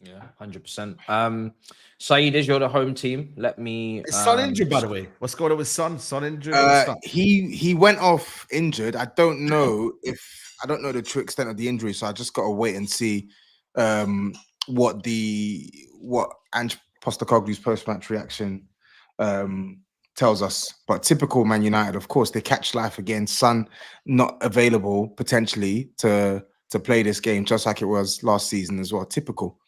Yeah, 100%. SAEED, is you're the home team. Let me. Is Son injured, by the way? What's going on with Son? Son injured? He went off injured. I don't know the true extent of the injury, so I just got to wait and see what Ange Postecoglou's post-match reaction tells us. But typical Man United, of course, they catch life again. Son not available potentially to play this game, just like it was last season as well. Typical.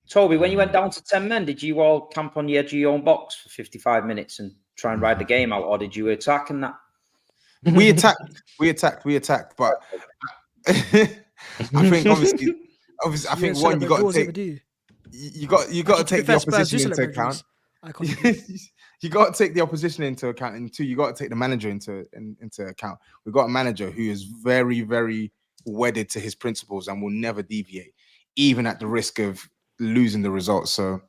Toby, when you went down to 10 men, did you all camp on the edge of your own box for 55 minutes and try and ride the game out, or did you attack and that? We attacked, but I think obviously I think one, you got to take the opposition into account. You got to take the opposition into account, and two, you got to take the manager into account. We've got a manager who is very, very wedded to his principles and will never deviate, even at the risk of losing the results. So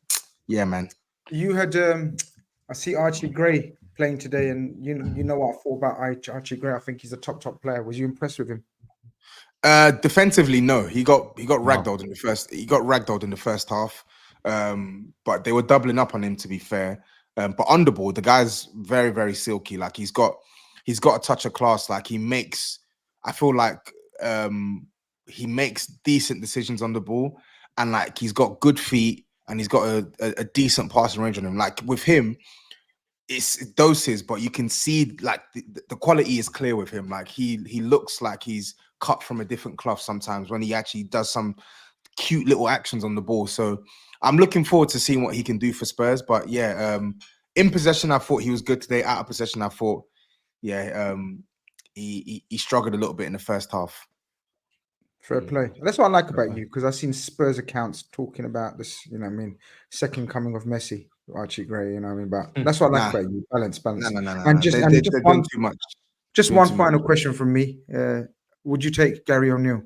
yeah, man. You had I see Archie Gray playing today, and you know what I thought about Archie Gray. I think he's a top player. Was you impressed with him? Defensively, no. He got ragdolled in the first. He got ragdolled in the first half. But they were doubling up on him, to be fair. But on the ball, the guy's very, very silky. Like he's got a touch of class. Like I feel like he makes decent decisions on the ball, and like he's got good feet and he's got a decent passing range on him. Like with him, it's doses, but you can see like the quality is clear with him. Like he looks like he's cut from a different cloth sometimes when he actually does some cute little actions on the ball. So I'm looking forward to seeing what he can do for Spurs. But yeah, in possession, I thought he was good today. Out of possession, I thought, yeah, he struggled a little bit in the first half. Fair play. That's what I like about you, because I've seen Spurs accounts talking about this, you know what I mean, second coming of Messi, Archie Gray, you know what I mean? But that's what I like about you. Balance. No. And just They're doing too much. Just one final question from me. Would you take Gary O'Neill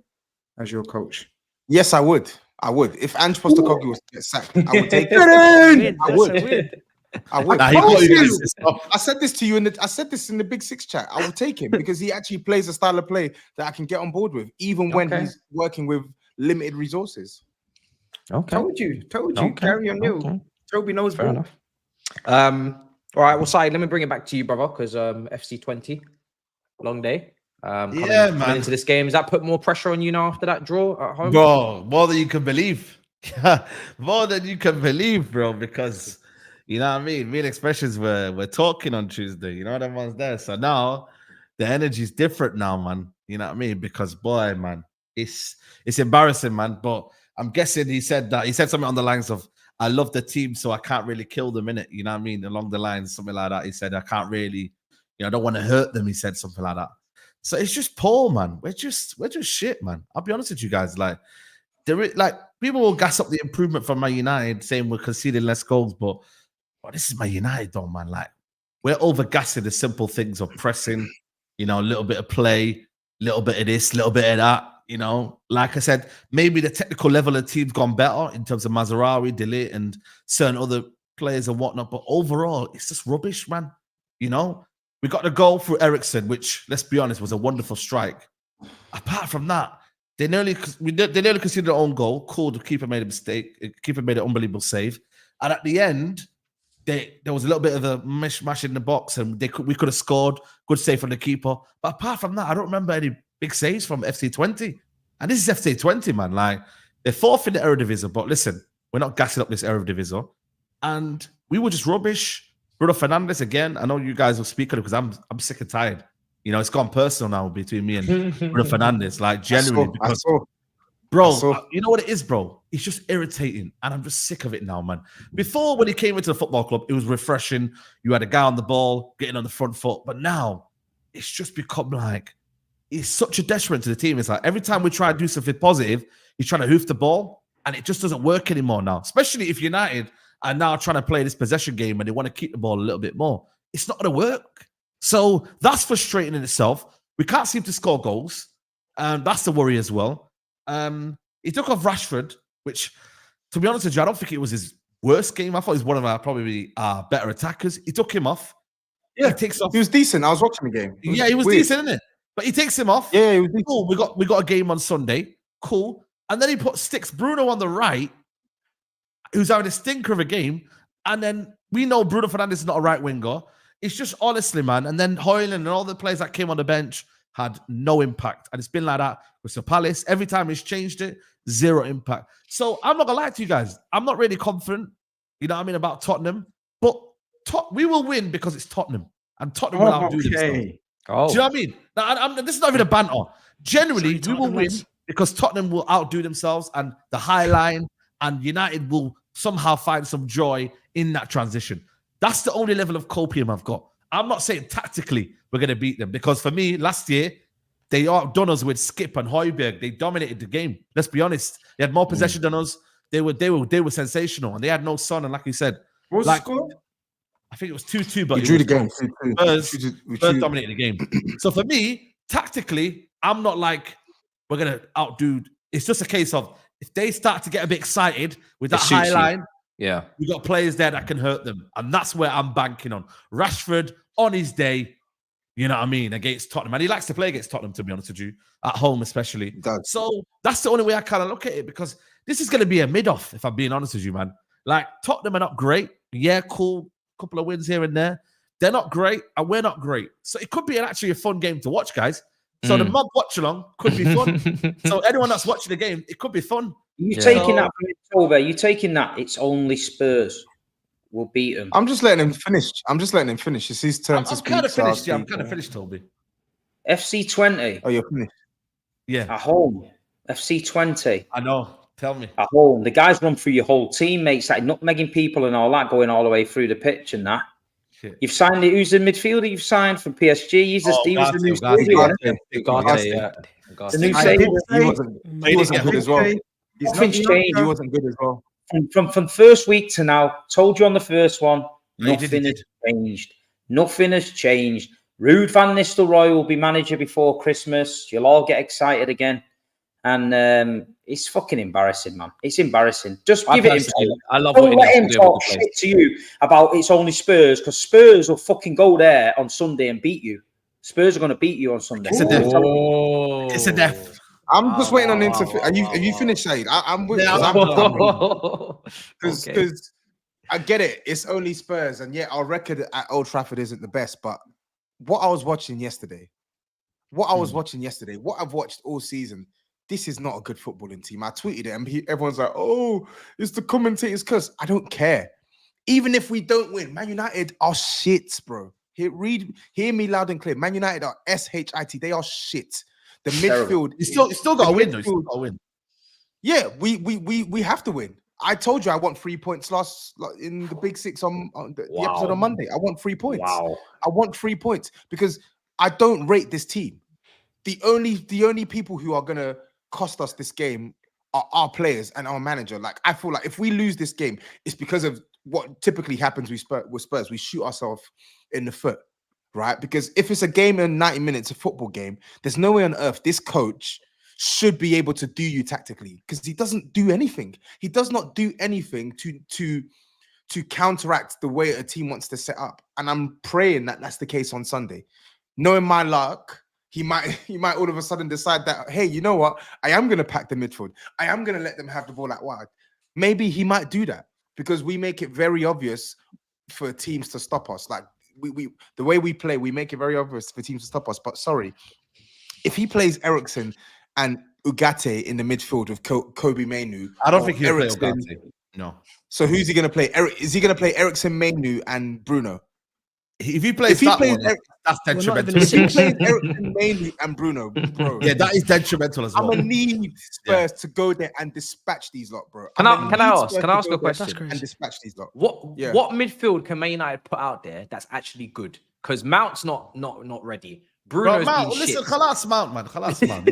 as your coach? Yes, I would. If Ange Postecoglou was to get sacked, I would take it. I would. I said this to you in the Big Six chat. I would take him because he actually plays a style of play that I can get on board with, even when he's working with limited resources. Okay. Told you. Gary O'Neill. Okay. Toby knows. Fair enough. All right. Well, Sai, let me bring it back to you, brother, because FC20, long day. Coming into this game, does that put more pressure on you now after that draw at home? Bro, more than you can believe. More than you can believe, bro, because you know what I mean? Real expressions we're talking on Tuesday. You know what everyone's there. So now the energy's different now, man. You know what I mean? Because boy, man, it's embarrassing, man. But I'm guessing he said something on the lines of, I love the team, so I can't really kill them in it. You know what I mean? Along the lines, something like that. He said, I can't really, I don't want to hurt them. He said something like that. So it's just poor, man. We're just shit, man. I'll be honest with you guys. Like people will gas up the improvement from Man United, saying we're conceding less goals, but this is Man United, though, man. Like we're overgassing the simple things of pressing, a little bit of play, little bit of this, little bit of that. Like I said, maybe the technical level of the team's gone better in terms of Mazraoui, Delay, and certain other players and whatnot. But overall, it's just rubbish, man. We got the goal through Eriksen, which, let's be honest, was a wonderful strike. Apart from that, they nearly conceded their own goal. Cool, the keeper made a mistake. The keeper made an unbelievable save. And at the end, there was a little bit of a mishmash in the box, and we could have scored. Good save from the keeper. But apart from that, I don't remember any big saves from FC20. And this is FC20, man. Like, they're fourth in the Eredivisie. But listen, we're not gassing up this Eredivisie. And we were just rubbish. Bruno Fernandes again. I know you guys will speak on it because I'm sick and tired. You know, it's gone personal now between me and Bruno Fernandes. Like, genuinely, because, I bro, saw. you know what it is, bro? It's just irritating, and I'm just sick of it now, man. Before, when he came into the football club, it was refreshing. You had a guy on the ball, getting on the front foot. But now, it's just become like, it's such a detriment to the team. It's like every time we try to do something positive, he's trying to hoof the ball, and it just doesn't work anymore now. Especially if United are now trying to play this possession game and they want to keep the ball a little bit more. It's not going to work. So that's frustrating in itself. We can't seem to score goals. That's the worry as well. He took off Rashford, which, to be honest with you, I don't think it was his worst game. I thought he was one of our probably better attackers. He took him off. Yeah, he takes off. He was decent. I was watching the game. He was weird. decent, isn't it? But he takes him off. Yeah, he was decent. Cool. We got a game on Sunday. Cool. And then he sticks Bruno on the right, who's having a stinker of a game. And then we know Bruno Fernandes is not a right winger. It's just honestly, man. And then Højlund and all the players that came on the bench had no impact. And it's been like that with Crystal Palace. Every time he's changed it, zero impact. So I'm not going to lie to you guys. I'm not really confident, you know what I mean, about Tottenham. But we will win because it's Tottenham. And Tottenham will outdo themselves. Oh. Do you know what I mean? Now, this is not even a banter. Generally, we will win because Tottenham will outdo themselves and the high line, and United will somehow find some joy in that transition. That's the only level of copium I've got. I'm not saying tactically we're going to beat them, because for me, last year, they outdone us with Skip and Højbjerg. They dominated the game. Let's be honest. They had more possession than us. They were sensational, and they had no Son. And like you said, What was the score? I think it was 2-2, but We drew the game. Spurs dominated the game. So for me, tactically, I'm not like we're going to outdo. It's just a case of if they start to get a bit excited with that high line, yeah, we got players there that can hurt them. And that's where I'm banking on. Rashford on his day, you know what I mean, against Tottenham. And he likes to play against Tottenham, to be honest with you, at home especially. So that's the only way I kind of look at it, because this is going to be a mid-off, if I'm being honest with you, man. Like, Tottenham are not great. Yeah, cool. Couple of wins here and there. They're not great, and we're not great. So it could be actually a fun game to watch, guys. So the mob watch-along could be fun. So anyone that's watching the game, it could be fun. You taking that from October? You taking that? It's only Spurs will beat them. I'm just letting him finish. It's his turn to speak. I'm kind of finished. Yeah, I'm kind of finished, Toby. FC 20. Oh, you're finished. Yeah. At home. FC 20. I know. Tell me. At home. The guys run through your whole team, mate. It's like nutmegging people and all that, going all the way through the pitch and that. Shit. You've signed it. Who's the midfielder you've signed from PSG? He was the new Ugarte. The new savior. He wasn't good as well. Nothing's changed. He wasn't good as well. From first week to now, told you on the first one, nothing has changed. Nothing has changed. Ruud van Nistelrooy will be manager before Christmas. You'll all get excited again. And it's fucking embarrassing, man. It's embarrassing. Just give it him. I love Don't let him talk shit to you about it's only Spurs, because Spurs will fucking go there on Sunday and beat you. Spurs are going to beat you on Sunday. It's a death. It's a death. I'm just waiting on him to. Have you finished, Saeed? I'm with because I get it. It's only Spurs, and yet our record at Old Trafford isn't the best. But what I was watching yesterday, what I've watched all season, this is not a good footballing team. I tweeted it, and everyone's like, "Oh, it's the commentators' curse." I don't care. Even if we don't win, Man United are shit, bro. Hear me loud and clear. Man United are shit. They are shit. The midfield, you still got to win. Though. You still got to win. Yeah, we have to win. I told you I want 3 points in the Big Six on the episode on Monday. I want 3 points. Wow. I want 3 points because I don't rate this team. The only people who are gonna cost us this game are our players and our manager. Like, I feel like if we lose this game, it's because of what typically happens with Spurs. We shoot ourselves in the foot. Right? Because if it's a game in 90 minutes, a football game, there's no way on earth this coach should be able to do you tactically, because he doesn't do anything. He does not do anything to counteract the way a team wants to set up. And I'm praying that that's the case on Sunday. Knowing my luck, he might all of a sudden decide that, hey, you know what? I am going to pack the midfield. I am going to let them have the ball out wide. Maybe he might do that because we make it very obvious for teams to stop us. Like, the way we play, we make it very obvious for teams to stop us. But sorry, if he plays Eriksen and Ugarte in the midfield with Kobe Mainoo, I don't think he'll play Ugarte. No. So who's he going to play? Is he going to play Eriksen, Mainoo, and Bruno? If he plays that one, that's We're not even detrimental. in If he six. plays Eriksen mainly and Bruno, bro. Yeah, that is detrimental as I'm well. gonna need Spurs to go there and dispatch these lot, bro. Can I'm I gonna need ask? Spurs Can I to ask go a there That's question? crazy. and dispatch these lot. What Yeah. what midfield can Man United put out there that's actually good? Because Mount's not ready. Bro, Bruno's Mount, been listen, shit. Khalas Mount, man. Khalas Mount.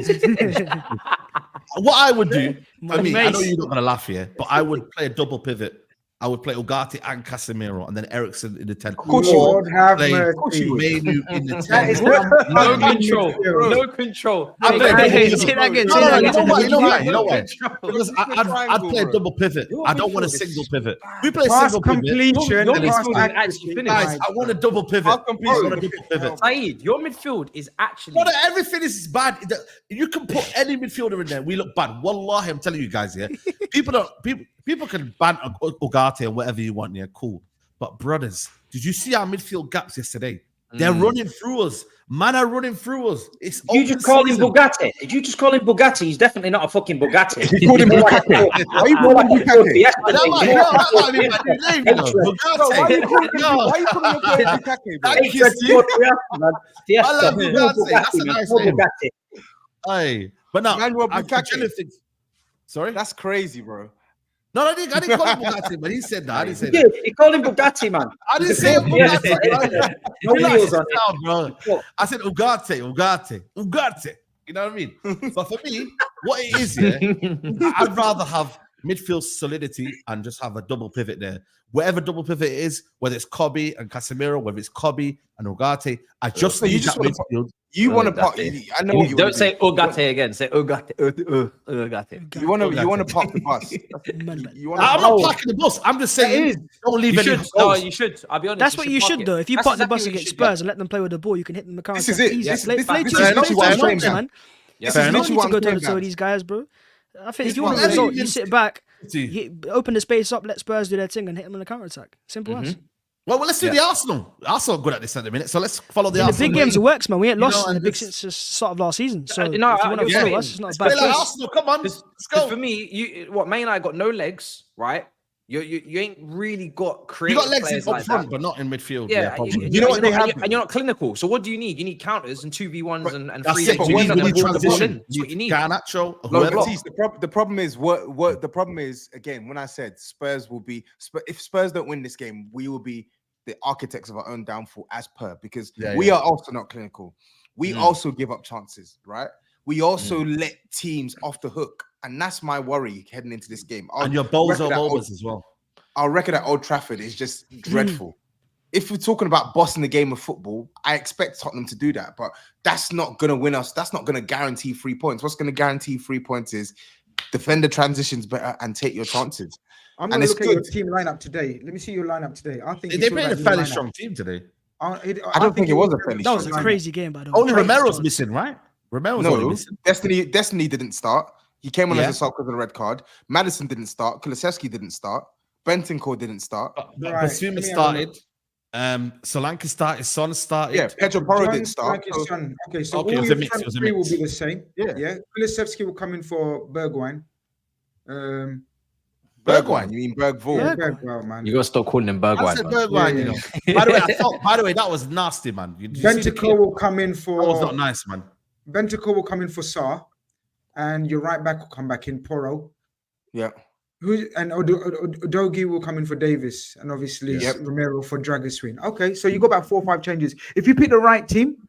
What I would do, I mean, I know you're not going to laugh here, but I would play a double pivot. I would play Ugarte and Casemiro, and then Eriksen in the 10. Of course you Lord would. have Play mercy. Menu in the That 10. is No complete control. midfield. No control. I play Hey, double say pivot. that again. No, Say no, that you again. know what? You know No what? You know what? control. Because Look at the I'd triangle, play a bro. double pivot. Your I don't want a midfield is single pivot. We play Pass single pivot. completion. Your pass midfield is accuracy. actually finished. Guys, I want a double pivot. Pass I completion. want a double pivot. Saeed, your midfield is actually. Brother, everything is bad. You can put any midfielder in there. We look bad. Wallahi, I'm telling you guys, yeah. People can ban Ugarte and whatever you want, yeah, cool. But brothers, did you see our midfield gaps yesterday? They're running through us. Man are running through us. It's Did you just call him Bugatti? Did you just call him Bugatti? He's definitely not a fucking Bugatti. He called him Bugatti. Why you calling him Bugatti? That's my new name, you know. No, why you calling him No. Why you calling your player Bugatti, bro? Thank you, Steve. Fiesta. I love Bugatti. That's a nice name. Bugatti. Aye. But now, Manuel I Bugatti. genuinely think. Sorry? That's crazy, bro. No, I didn't call him Bugatti, but he said that. I didn't say Yeah, that. he called him Bugatti, man. I didn't say Yeah. Bugatti. No Relax wheels on yourself, bro. I said Ugarte. You know what I mean? But for me, what it is, yeah, I'd rather have midfield solidity and just have a double pivot there. Whatever double pivot it is, whether it's Kobe and Casemiro, whether it's Kobe and Ugarte, I just So you need just that wanna midfield. You want to Ugarte. pop? I know what you Don't wanna say do. Ugarte again. Say Ugarte. Ugarte. You want to pop the bus. You want I'm not parking the bus. I'm just saying, don't leave You any should. No, holes. you should. I'll be honest. That's what you park should it. do. If you That's put the exactly bus what you against should do. Spurs and let them play with the ball, you can hit them the counter. This is it. Easy. This Play is two literally what I'm strokes, saying, man. This You is don't literally need what to I'm go toe saying, to toe with guys. these guys, bro. I think This if you is want what a I'm result, saying. you sit back, open the space up, let Spurs do their thing, and hit them in the counter attack. Simple as. Well, let's do the Arsenal. Arsenal are good at this at the minute, so let's follow the In the Arsenal. big games, it works, man. We ain't You lost know, in the and big this- since the start of last season. So No, if you want to you're follow saying- us, it's not a Let's bad play like choice. Arsenal. Come on, let's Because go. for me, Man United got no legs, right? You ain't really got You creative got legs players up like front, that. but not in midfield. Yeah, probably. You know what they have and you're not clinical. So what do you need? You need counters and 2v1s and That's 3 it. but We when need, you we need ball the ball transition. in. That's what you need. Garnacho, No, whoever. Matisse, the problem is what the problem is again. When I said Spurs will be, if Spurs don't win this game, we will be the architects of our own downfall, as per, because we are also not clinical. We also give up chances, right? We also let teams off the hook, and that's my worry heading into this game. And your bozo moments as well. Our record at Old Trafford is just dreadful. If we're talking about bossing the game of football, I expect Tottenham to do that, but that's not going to win us. That's not going to guarantee 3 points. What's going to guarantee 3 points is defend the transitions better and take your chances. I'm And going to it's look at your good. team lineup today. Let me see your lineup today. I think They played a fairly strong team today. I don't think it was a fairly That was a strong crazy game, by the way. Only Crazy Romero's chance. missing, right? Romero's only No, missing. Destiny didn't start. He came on Yeah. as a sub because of the red card. Madison didn't start. Kulusevski didn't start. Bentancur didn't start. Right, Basuma let me have a started. Solanke started. Son started. Yeah, Pedro Porro John didn't start. Frank is son. Okay, so Okay, it all was your a mix, front it was a three will mix. be the same. Yeah. Yeah. Kulusevski will come in for Bergwijn. Bergwijn, you mean Bergvall? Yeah. Bergwijn, man. You gotta stop calling him I Bergwijn. said man. Bergwijn, you know. By the way, that was nasty, man. Did you see the Bentancur clip? will come in That was not for nice, man. Bentancur will come in for Sarr, and your right back will come back in Porro. Yeah. Udogie will come in for Davis, and obviously Yep. Romero for Dragiswin. Okay, so you got about 4 or 5 changes. If you pick the right team,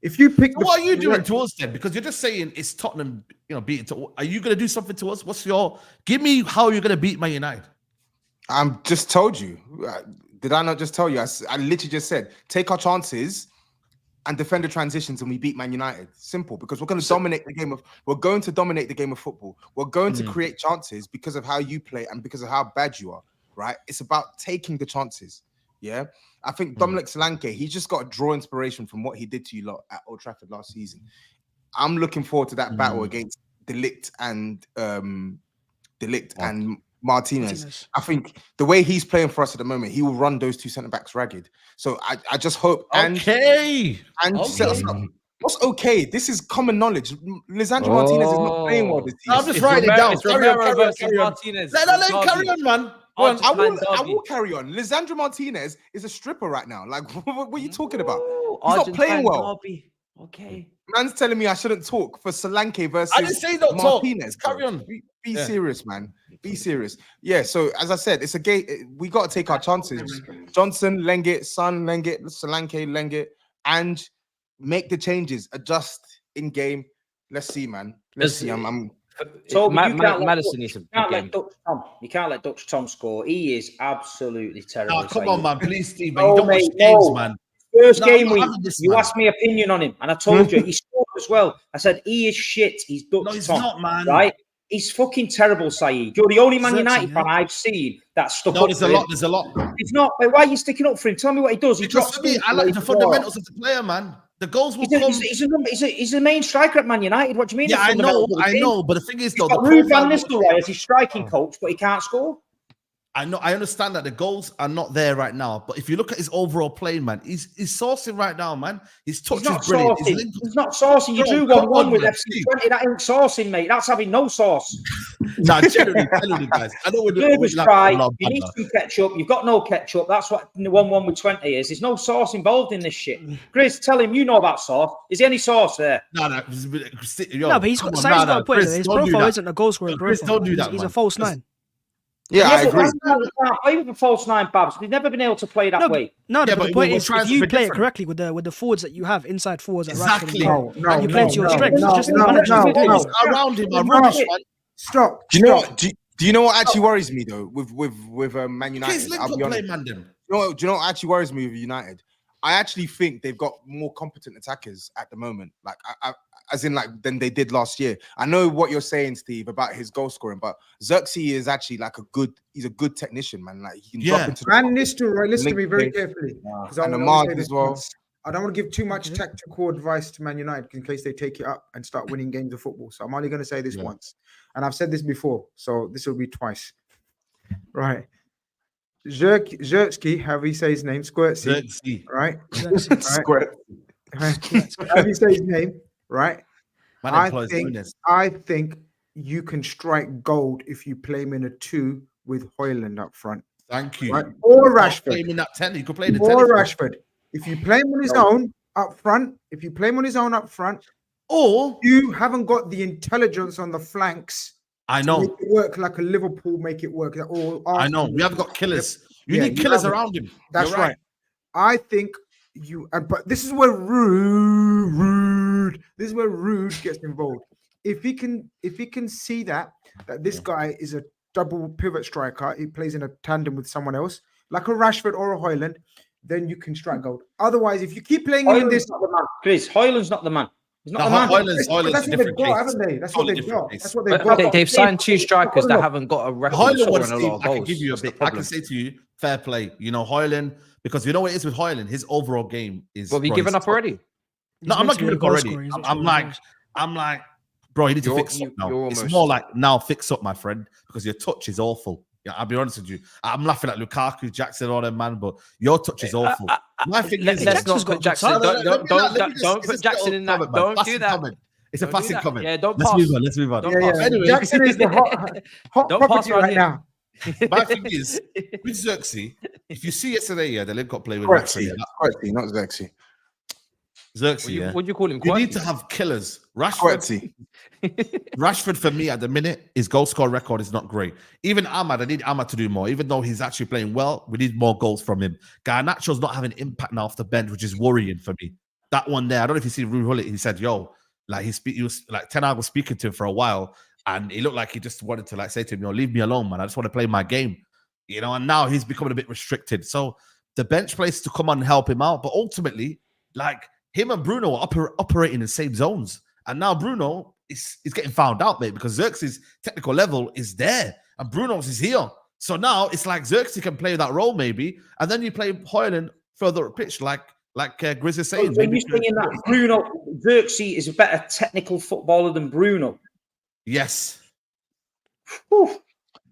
if you pick, So what are you doing to us then? Because you're just saying it's Tottenham, beating. Are you going to do something to us? Give me how you're going to beat Man United. I'm just told you. Did I not just tell you? I literally just said, take our chances and defend the transitions, and we beat Man United. Simple, because we're going to dominate the game of. We're going to dominate the game of football. We're going to create chances because of how you play and because of how bad you are. Right? It's about taking the chances. Yeah. I think Dominic Solanke, he's just got to draw inspiration from what he did to you lot at Old Trafford last season. I'm looking forward to that battle against Delict and Martinez. I think the way he's playing for us at the moment, he will run those two centre backs ragged. So I just hope and set us up. What's okay? This is common knowledge. Lisandro Martinez is not playing well this season. I'm just writing it down. It's Romero versus Carry on. Martinez. Let him carry on, man. Well, I Argentine will carry on. Lisandro Martinez is a stripper right now. Like, what are you talking about? Ooh, He's not playing Argentine well. derby. Okay. Man's telling me I shouldn't talk for Solanke versus I didn't say don't talk. Martinez. Carry on. Be serious, man. Be serious. Yeah, so as I said, it's a game. We got to take our chances. Johnson, Lengit, Son, Lengit, Solanke, Lengit, and make the changes. Adjust in game. Let's see, man. Let's see. So Maddison needs you can't let Dutch Tom score. He is absolutely terrible. Oh, come on, man. Please, Steve. No, You don't watch mate, games, no. man. First No, game I'm not week, having this, you man. asked me opinion on him, and I told you he scored as well. I said he is shit. He's Dutch No, he's Tom, not, man. right? He's fucking terrible, Saeed. You're the only Man Xerxes, United yeah. fan I've seen that stuck No, up there's for a him. lot. There's a lot. He's not. Why are you sticking up for him? Tell me what he does. He Because drops for me, people I like like the he fundamentals of the player, man. The goals will come. He's the main striker at Man United. What do you mean? Yeah, the I know, fundamentals of the I game? know. But the thing is, He's though, the got Ruud van profile. Nistelrooy as his striking coach, but he can't score. I know, I understand that the goals are not there right now, but if you look at his overall play, man, he's sourcing right now, man. His touch He's not is brilliant. saucing. He's not saucing. You Bro, drew come 1-1 on, with man. FC20. That ain't saucing, mate. That's having no sauce. Nah, generally, guys. I know Nervous cry. You need some ketchup. You've got no ketchup. That's what 1-1 with 20 is. There's no sauce involved in this shit. Chris, tell him you know about sauce. Is there any sauce there? No, No, but he's got a point. His profile isn't a goal scoring Chris, profile. don't do that, He's a man. false nine. Yeah, I but agree. he can't play with a false nine, Babs. He's never been able to play that way. No, Yeah, but but the point we're is, trying if to you be play it different. correctly with the forwards that you have, inside forwards, Exactly. and you play to your strengths. no, It's just the no, manager's no, doing no. it. Around him, I'm rubbish, man. Stop. Do you know what? Do you know what actually worries me though with Man United? His link I'll up be play, honest. man, them. Do you know what actually worries me with United? I actually think they've got more competent attackers at the moment, like as in like than they did last year. I know what you're saying, Steve, about his goal scoring, but Xerxes is actually like he's a good technician, man. Like he can drop into And Nistelrooy, listen to me very link carefully. and Ahmad as well. I don't want to give too much tactical advice to Man United in case they take it up and start winning games of football. So I'm only going to say this once. And I've said this before, so this will be twice. Right. Xerxes, however you say his name, Squirtsy, right? Squirt. However you say his name, right? Man I employs think, Nunes. I think you can strike gold if you play him in a 2 with Højlund up front. Thank you. Right? Or Play Rashford. him in that 10. You could play the 10. Or Rashford. If you play him on his own up front, Or you haven't got the intelligence on the flanks. I to know. make it work like a Liverpool make it work. Or I know. We haven't got killers. You Yeah, need you killers haven't. around him. That's You're right. I think but this is where Ruud gets involved. If he can see that this guy is a double pivot striker, he plays in a tandem with someone else, like a Rashford or a Højlund, then you can strike gold. Otherwise, if you keep playing him in this, not the man. Chris, Højlund's not the man. He's not No, the man. Højlund's that's a what different they've got, case. haven't they? That's Totally what they've different got. case. That's what they've got. They've signed 2 strikers that haven't got a record of Højlund scoring was a lot of I can goals. give you a That's the bit. I problem. can say to you, fair play. You know, Højlund, because you know what it is with Højlund, his overall game is. Well, have you bro, given he's up already? No, I'm not giving up already. I'm like, bro, you need to fix up now. It's more like now fix up, my friend, because your touch is awful. Yeah, I'll be honest with you. I'm laughing at Lukaku, Jackson, all them, man, but your touch is awful. My thing is, Let's not put Jackson. Don't put Jackson in that. Don't do that. It's a passing comment. Yeah, don't Let's pass. Let's move on. Don't pass. Anyway, Jackson is the hot Don't pass property around right here. now. my thing is with Xerxes. If you see yesterday, the link up play with Xerxes, Rashford. not Xerxes. Xerxes, What do you call him? you need to have killers. Rashford for me at the minute, his goal score record is not great. Even Ahmad, I need Ahmad to do more. Even though he's actually playing well, we need more goals from him. Garnacho's not having impact now off the bench, which is worrying for me. That one there, I don't know if you see Ruud Gullit, he said, yo, like he was like Ten Hag was speaking to him for a while, and he looked like he just wanted to like say to him, yo, leave me alone, man. I just want to play my game. You know, and now he's becoming a bit restricted. So the bench plays to come on and help him out. But ultimately, like him and Bruno are operating in the same zones. And now Bruno is getting found out, mate, because Xerxes' technical level is there and Bruno's is here. So now it's like Xerxes can play that role maybe, and then you play Højlund further up pitch, like GRIZZ is saying. When you're saying that Xerxes is a better technical footballer than Bruno. Yes. Whew.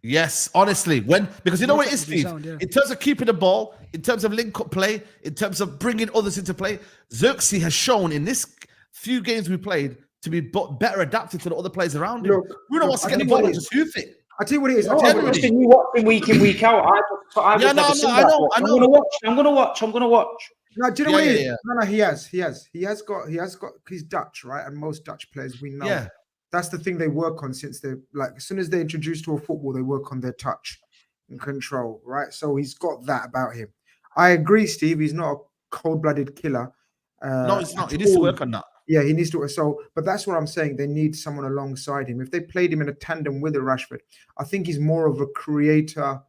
Yes, honestly, because you know what it is, Steve. In terms of keeping the ball, in terms of link-up play, in terms of bringing others into play, Xerxes has shown in this few games we played to be better adapted to the other players around him. Bruno wants to get the ball and just hoof it. I tell you what it is. No, I'm listening. You watch him week in, week out. I would never see that. I'm gonna watch. No, do you know what it is? No, he has got. He's Dutch, right? And most Dutch players we know. Yeah. That's the thing they work on since they're like, as soon as they're introduced to a football, they work on their touch and control, right? So he's got that about him. I agree, Steve. He's not a cold-blooded killer. No, it's not. He needs to work on that. Yeah, he needs to. So, but that's what I'm saying. They need someone alongside him. If they played him in a tandem with a Rashford, I think he's more of a creator.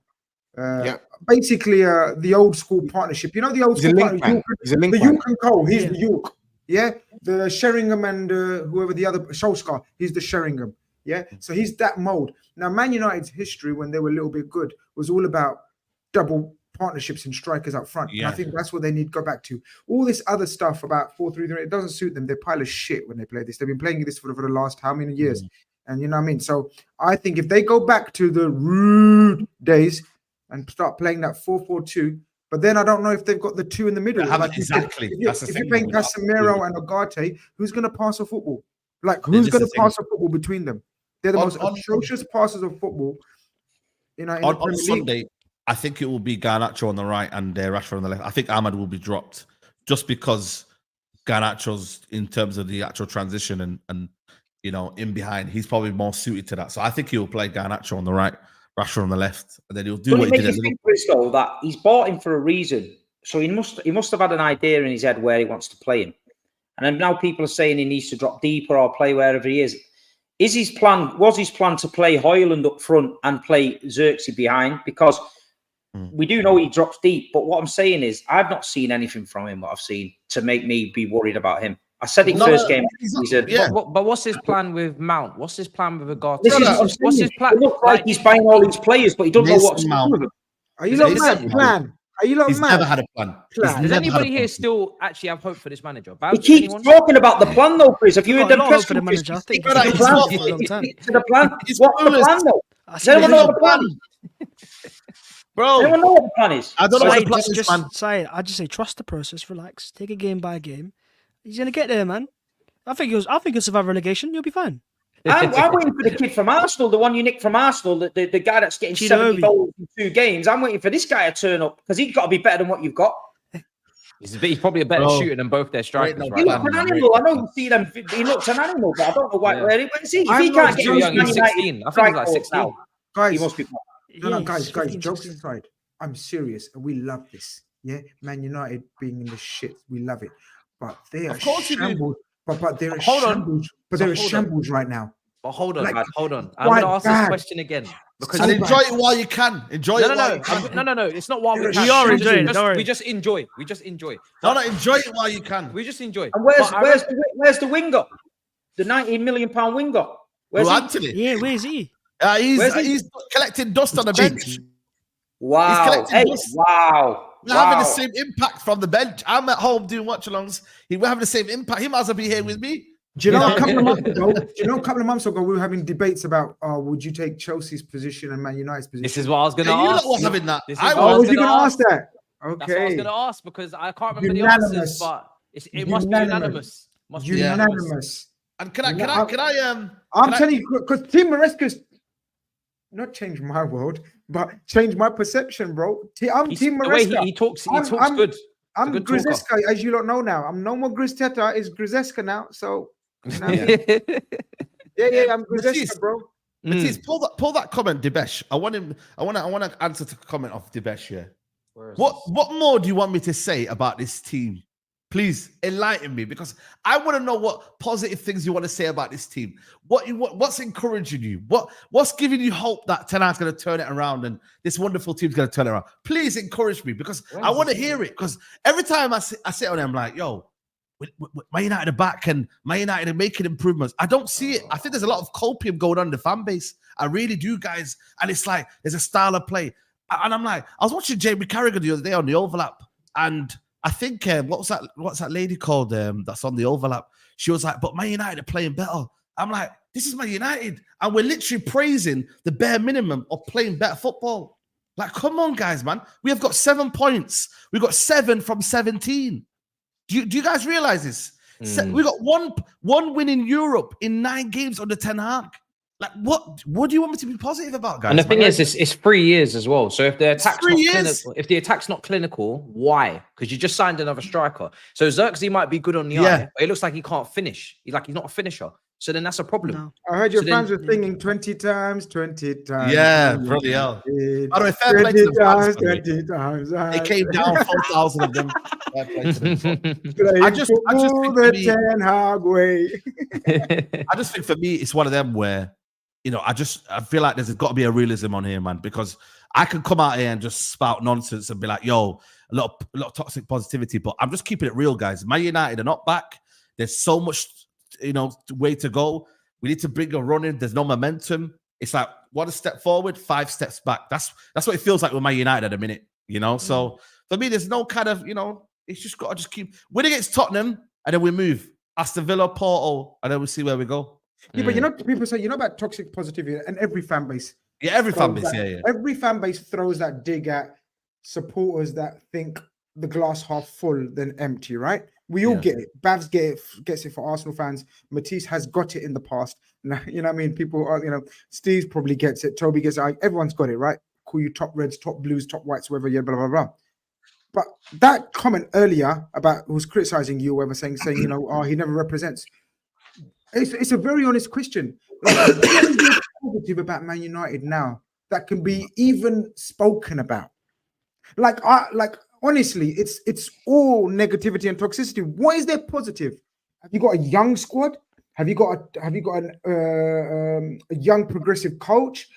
Basically, the old school partnership. You know, the old school partnership. He's a link the man. York and Cole. He's the York. Yeah, the Sheringham and whoever the other Solskjaer. He's the Sheringham. Yeah, so he's that mold. Now, Man United's history when they were a little bit good was all about double partnerships and strikers up front. Yeah. And I think that's what they need to go back to. All this other stuff about 4-3-3, it doesn't suit them. They're a pile of shit when they play this. They've been playing this for the last how many years? And you know what I mean? So I think if they go back to the rude days and start playing that 4-4-2, but then I don't know if they've got the two in the middle. Exactly. If you're playing Casemiro and Ugarte, who's going to pass a football? Like, who's going to pass a football between them? They're the most atrocious passers of football. You know, on Sunday, I think it will be Garnacho on the right and Rashford on the left. I think Ahmad will be dropped just because Garnacho's, in terms of the actual transition and you know, in behind, he's probably more suited to that. So I think he'll play Garnacho on the right, Rashford on the left, and then he'll do what he did. Though that he's bought him for a reason, so he must have had an idea in his head where he wants to play him, and then now people are saying he needs to drop deeper or play wherever he is. Was his plan to play Højlund up front and play Xerxes behind? Because we do know he drops deep, but what I'm saying is I've not seen anything from him what I've seen to make me be worried about him. I said it first game. He said, but what's his plan with Mount? What's his plan with Ugarte? What's his plan? It looks like he's buying all these players, but he doesn't know what to do with them. Are you not mad? Plan? Are you not He's mad? never had a plan. Does anybody here still actually have hope for this manager? He keeps talking about the plan, though, Chris. Have you heard the press for the manager? I think What's the plan, though? Does anyone know what the plan is? Bro, anyone know what the plan is? I don't know what the plan is, man. I just say trust the process, relax, take a game by game. He's gonna get there, man. I think he'll survive relegation. You'll be fine. I'm waiting for the kid from Arsenal, the one you nicked from Arsenal, the guy that's getting 70 goals in 2 games. I'm waiting for this guy to turn up because he's got to be better than what you've got. He's probably a better shooter than both their strikers. He looks an animal. I know you see them. He looks an animal, but I don't know why. Where is he? If he can't get young, he's 16. I think he's like 16 now. Guys, he must be. Guys. Jokes aside, I'm serious, and we love this. Yeah, Man United being in the shit, we love it. But they are shambles. But they're shambles. But they're shambles right now. But hold on, hold on. I'm going to ask this question again. Because enjoy it while you can. Enjoy it. No. It's not while we can. We are enjoying it. We just enjoy. No, enjoy it while you can. We just enjoy. And where's the winger? The £19 million winger. Where's Anthony? Yeah, where's he? He's collecting dust on the bench. Wow. Wow. We're having the same impact from the bench. I'm at home doing watch-alongs. We're having the same impact. He might as well be here with me. Do you know a couple of months ago we were having debates about would you take Chelsea's position and Man United's position? This is what I was going to ask. You lot were having that. Was you going to ask that? Okay. That's what I was going to ask because I can't remember the answers, but it must be unanimous. Unanimous. And can I I'm telling you, because Team Maresca's not changed my world, but changed my perception, bro. I'm Team Maresca. He talks good. I'm Grizeska, as you don't know now. I'm no more Grizzetta. It's Grizeska now. So, you know I'm Grizeska, bro. Matisse, pull that comment, Dibesh. I want to answer the comment of Dibesh here. What more do you want me to say about this team? Please enlighten me, because I want to know what positive things you want to say about this team. What's encouraging you? What's giving you hope that Ten Hag's going to turn it around and this wonderful team's going to turn it around? Please encourage me, because I want to hear it. Because every time I sit on it, I'm like, yo, Man United are back and Man United are making improvements. I don't see it. I think there's a lot of copium going on in the fan base. I really do, guys. And it's like there's a style of play. And I'm like, I was watching Jamie Carragher the other day on the overlap, and I think what's that lady called that's on the overlap? She was like, but Man United are playing better. I'm like, this is Man United, and we're literally praising the bare minimum of playing better football. Like, come on, guys, man. We have got 7 points. We got 7 from 17. Do you guys realize this? We got one win in Europe in 9 games under Ten Hag. Like, what do you want me to be positive about, guys? And the thing is, it's 3 years as well. So if the attack's not 3 years. clinical, if the attack's not clinical, why? Because you just signed another striker. So Xerxes might be good on the eye, but it looks like he can't finish. He's not a finisher. So then that's a problem. No. I heard your So fans then- were singing 20 times. Yeah, bloody hell. By the way, fair play 20 to the fans, times, by the way. 20 times. They came down 4,000 of them. Fair play to them. I just think think the for me- Ten Hag way. I just think for me, it's one of them where, you know, I feel like there's got to be a realism on here, man, because I can come out here and just spout nonsense and be like, yo, a lot of toxic positivity, but I'm just keeping it real, guys. Man United are not back. There's so much, you know, way to go. We need to bring a run in. There's no momentum. It's like 1 step forward, 5 steps back. That's what it feels like with Man United at the minute, you know? So for me, there's no kind of, you know, it's just got to just keep winning against Tottenham and then we move. Aston Villa, Porto, and then we see where we go. Yeah, but you know, people say, you know about toxic positivity, and every fan base. Yeah, every fan throws base, that- Every fan base throws that dig at supporters that think the glass half full than empty, right? We all get it. BHAVS gets it for Arsenal fans. Matisse has got it in the past. Now, you know what I mean? People are, you know, Steve probably gets it. Toby gets it. Everyone's got it, right? Call you top reds, top blues, top whites, whatever, yeah, blah, blah, blah. But that comment earlier about who's criticizing you, or whatever, saying, you know, oh, he never represents. It's a very honest question. Like, what is positive about Man United now that can be even spoken about? Like honestly, it's all negativity and toxicity. What is there positive? Have you got a young squad? Have you got a young progressive coach?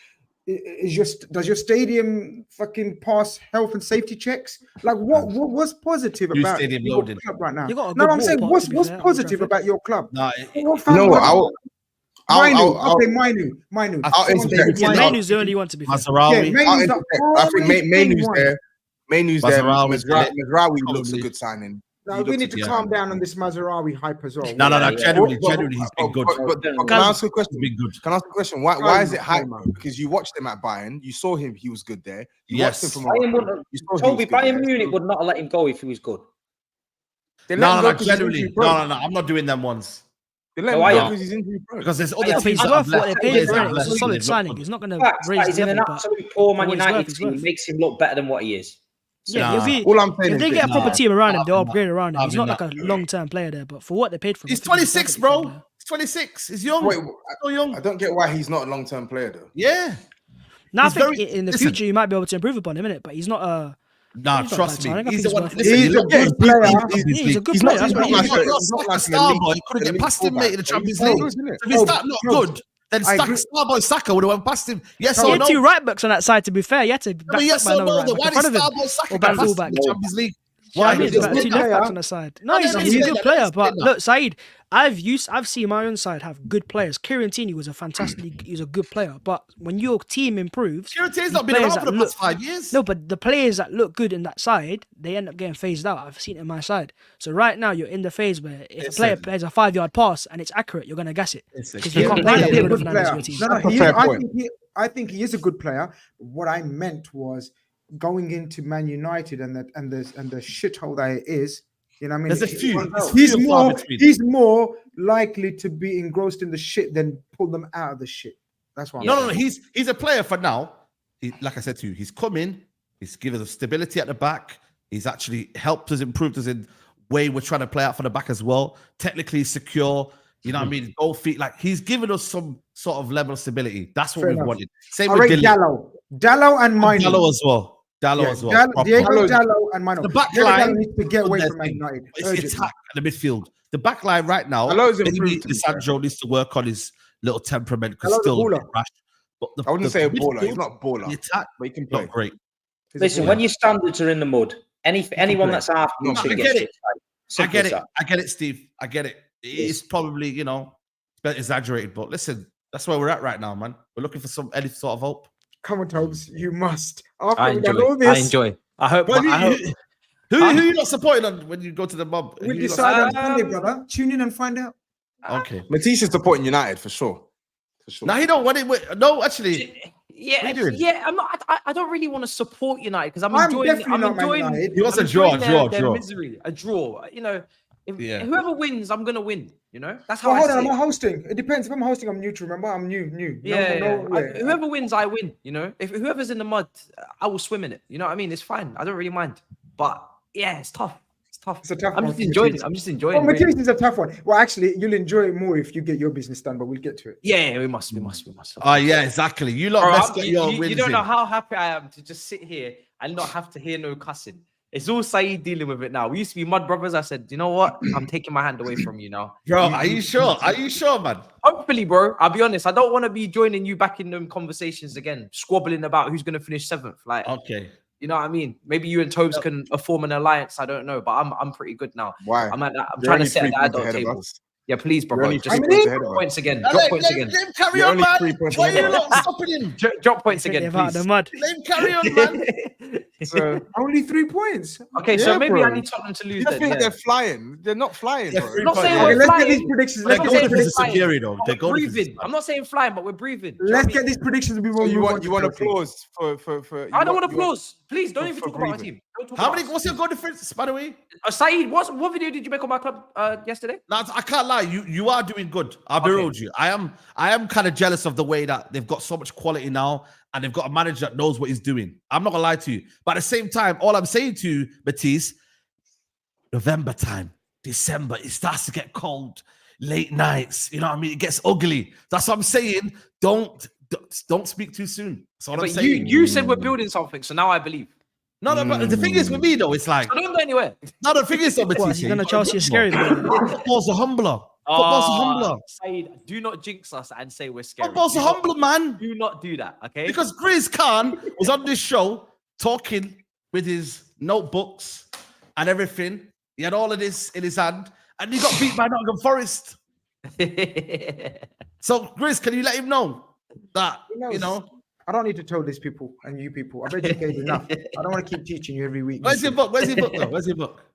Does your stadium fucking pass health and safety checks? Like what's positive New about stadium your loaded. club right now? You got a No, good I'm saying ballpark, what's to be fair, Old positive Trafford. about your club? No, Mainu. Mainu's the only one to be fair. Mazraoui. I think Mainu's there. Mainu's there. Mazraoui's Mazraoui looks a probably. good signing. Now, we need to calm down on this Mazraoui hype as well. No, Yeah. genuinely, he's been good. But can I ask you a question? He's been good. Can I ask a question? Why is it hype? Because you watched him at Bayern, you saw him, he was good there. You watched him from Toby, Bayern Munich would not have let him go if he was good. No, genuinely. No, I'm not doing them ones. They let him go because he's injury prone. Because there's Yeah, other but teams he's that worth have what they left. paid for it. Left. It's a solid He's signing. not He's not going to Facts, raise he's the in an level, but absolute poor Man for what he's United worth, he's team. worth. Makes him look better than what he is. yeah, Nah. All I'm saying if is they this, get a proper team around him, they'll upgrade around him. I He's mean, not like a long-term player there, but for what they paid for him, He's I think a 26, perfectly bro. fine player. He's 26. He's young. Wait, So young. I don't get why he's not a long-term player though. Yeah. Now I He's think very- in the listen. future you might be able to improve upon him, innit? But he's not a. Nah, He's not trust bad me. signing. I He's think the one. he's Listen, He's you a look good at player. He's a good He's player. not- That's what he's he not is. like- He's not like like Starboy. He couldn't elite get past him, mate, in the Champions fullback. League. He's not, If he's that not good, then I agree. Starboy Saka would have went past him. Yes He or had no? two right backs on that side. To be fair, he had to I back mean, yes by or another no? right Then back why in did front of him. Starboy Saka Or get back past him fullback. in the Champions League? Why Why I mean, did he's he got two do that? left backs on the side. No, he's a he's good not player. saying But that. look, Saeed, I've seen my own side have good players. Kieran was a fantastic. He's a good player. But when your team improves, Kieran Tierney's these not been players around for that the look- past 5 years. No, but the players that look good in that side, they end up getting phased out. I've seen it in my side. So right now you're in the phase where if a player plays a 5-yard pass and it's accurate, you're gonna guess it. Because you can't play that way with Fernandes in your team. No, That's a he is, fair point. I think he is a good player. What I meant was going into Man United and the shithole that it is. You know what I mean? There's a few. It's He's few and far more. between. He's more likely to be engrossed in the shit than pull them out of the shit. That's why. No. He's a player for now. Like I said to you, he's come in. He's given us stability at the back. He's actually helped us, improved us in way we're trying to play out for the back as well. Technically secure. You know what I mean? Goal feet. Like he's given us some sort of level of stability. That's what Fair we enough. wanted. Same I with rate Dilly. Dallo and Mainu. Dallo as well. Dallo as well. Proper. Diego Dallo and Mainu. The back Diego line Dallo needs to get away on from their Man thing. United. It's urgently. attack at the midfield. The back line right now. Dallo's Maybe improved, to be fair. Lisandro needs to work on his little temperament because Dallo's a still a baller. bit rash. But I wouldn't say a baller. midfield, He's not a baller, The attack, but he can play. not great. Listen, when your standards are in the mud, anyone that's half No, decent I gets get it. Simple I get as it. that. I get it, Steve. I get it. It's probably, you know, it's a bit exaggerated, but listen, that's where we're at right now, man. We're looking for any sort of hope. Come on, Tobes, you must. After I we've done all enjoy. I this, enjoy. I hope. Well, I hope. Who are you not supporting on when you go to the mob? we'll Who you decide on not- Sunday, brother. Tune in and find out. Okay. Matisse is supporting United for sure. For sure. Now he don't want it. No, actually, Yeah, What are you doing? yeah. I'm not. I don't really want to support United because I'm I'm enjoying. definitely I'm not Man enjoying. United. He wants I'm a draw, enjoying their draw. misery. A draw. You know, Whoever wins, I'm gonna win. You know, that's how Well, I hold see on, I'm it. not hosting. It depends. If I'm hosting, I'm neutral. Remember, I'm new. Yeah, No, Whoever wins, I win. You know, if whoever's in the mud, I will swim in it. You know what I mean? It's fine. I don't really mind. But yeah, it's tough. It's tough. It's a tough I'm one just for enjoying Matisse. it. I'm just Oh, enjoying it. Matisse is a tough one. Well, actually, you'll enjoy it more if you get your business done, but we'll get to it. Yeah, we must. Oh yeah, exactly. You lot Bro, best get your you wins don't know in. how happy I am to just sit here and not have to hear no cussing. It's all SAEED dealing with it now. We used to be mud brothers. I said, you know what? I'm taking my hand away from you now. Bro, are you sure? Are you sure, man? Hopefully, bro. I'll be honest. I don't want to be joining you back in them conversations again, squabbling about who's going to finish 7th. Like, Okay. you know what I mean? Maybe you and TOBS can form an alliance. I don't know, but I'm pretty good now. Why? I'm You're trying to only sit 3 at the points adult ahead of table. us. Yeah, please, You're bro. only Just 3 points ahead of us. points again. Now, Drop points again. Let him carry You're on, only man. 3 points Why are ahead you of not stopping him? Drop points Take again, them out of please. the mud. Let him carry on, man. So Only 3 points. Okay, so Yeah, maybe bro. I need Tottenham to lose you then. think Yeah. they're flying? They're not flying, Yeah, bro. 3 I'm not points. saying Okay, we're let's get flying. these predictions. They're I'm not going saying for we're the flying. security, though. But They're we're going for breathing. I'm not saying flying, but we're breathing. Do you know Let's what I get mean? these predictions before So we you move want on. you to want Chelsea. applause for I don't want you applause. Please don't even for talk about my breathing. team. Don't talk How about many? us. What's your goal difference, by the way? SAEED, what video did you make on my club yesterday? Now, I can't lie. You are doing good. I'll be Okay. real with you. I am kind of jealous of the way that they've got so much quality now, and they've got a manager that knows what he's doing. I'm not gonna lie to you, but at the same time, all I'm saying to you, Matisse, November time, December, it starts to get cold. Late nights, you know what I mean? It gets ugly. That's what I'm saying. Don't speak too soon. That's all I'm But saying. you said we're building something, so now I believe. No, but the thing is with me though, it's like So don't go anywhere. no. The thing is, though, What, Matisse, you're gonna you gotta Chelsea is remember, scary, bro. Football's a humbler. Football's a humbler. SAEED, do not jinx us and say we're scary. Football's a humbler, man. Do not do that, okay? Because GRIZZ Khan was on this show talking with his notebooks and everything. He had all of this in his hand, and he got beat by Nottingham Forest. So, GRIZZ, can you let him know that, knows? you know? I don't need to tell these people and you people. I've educated enough. I don't want to keep teaching you every week. Where's your book? Where's your book, though? Where's your book?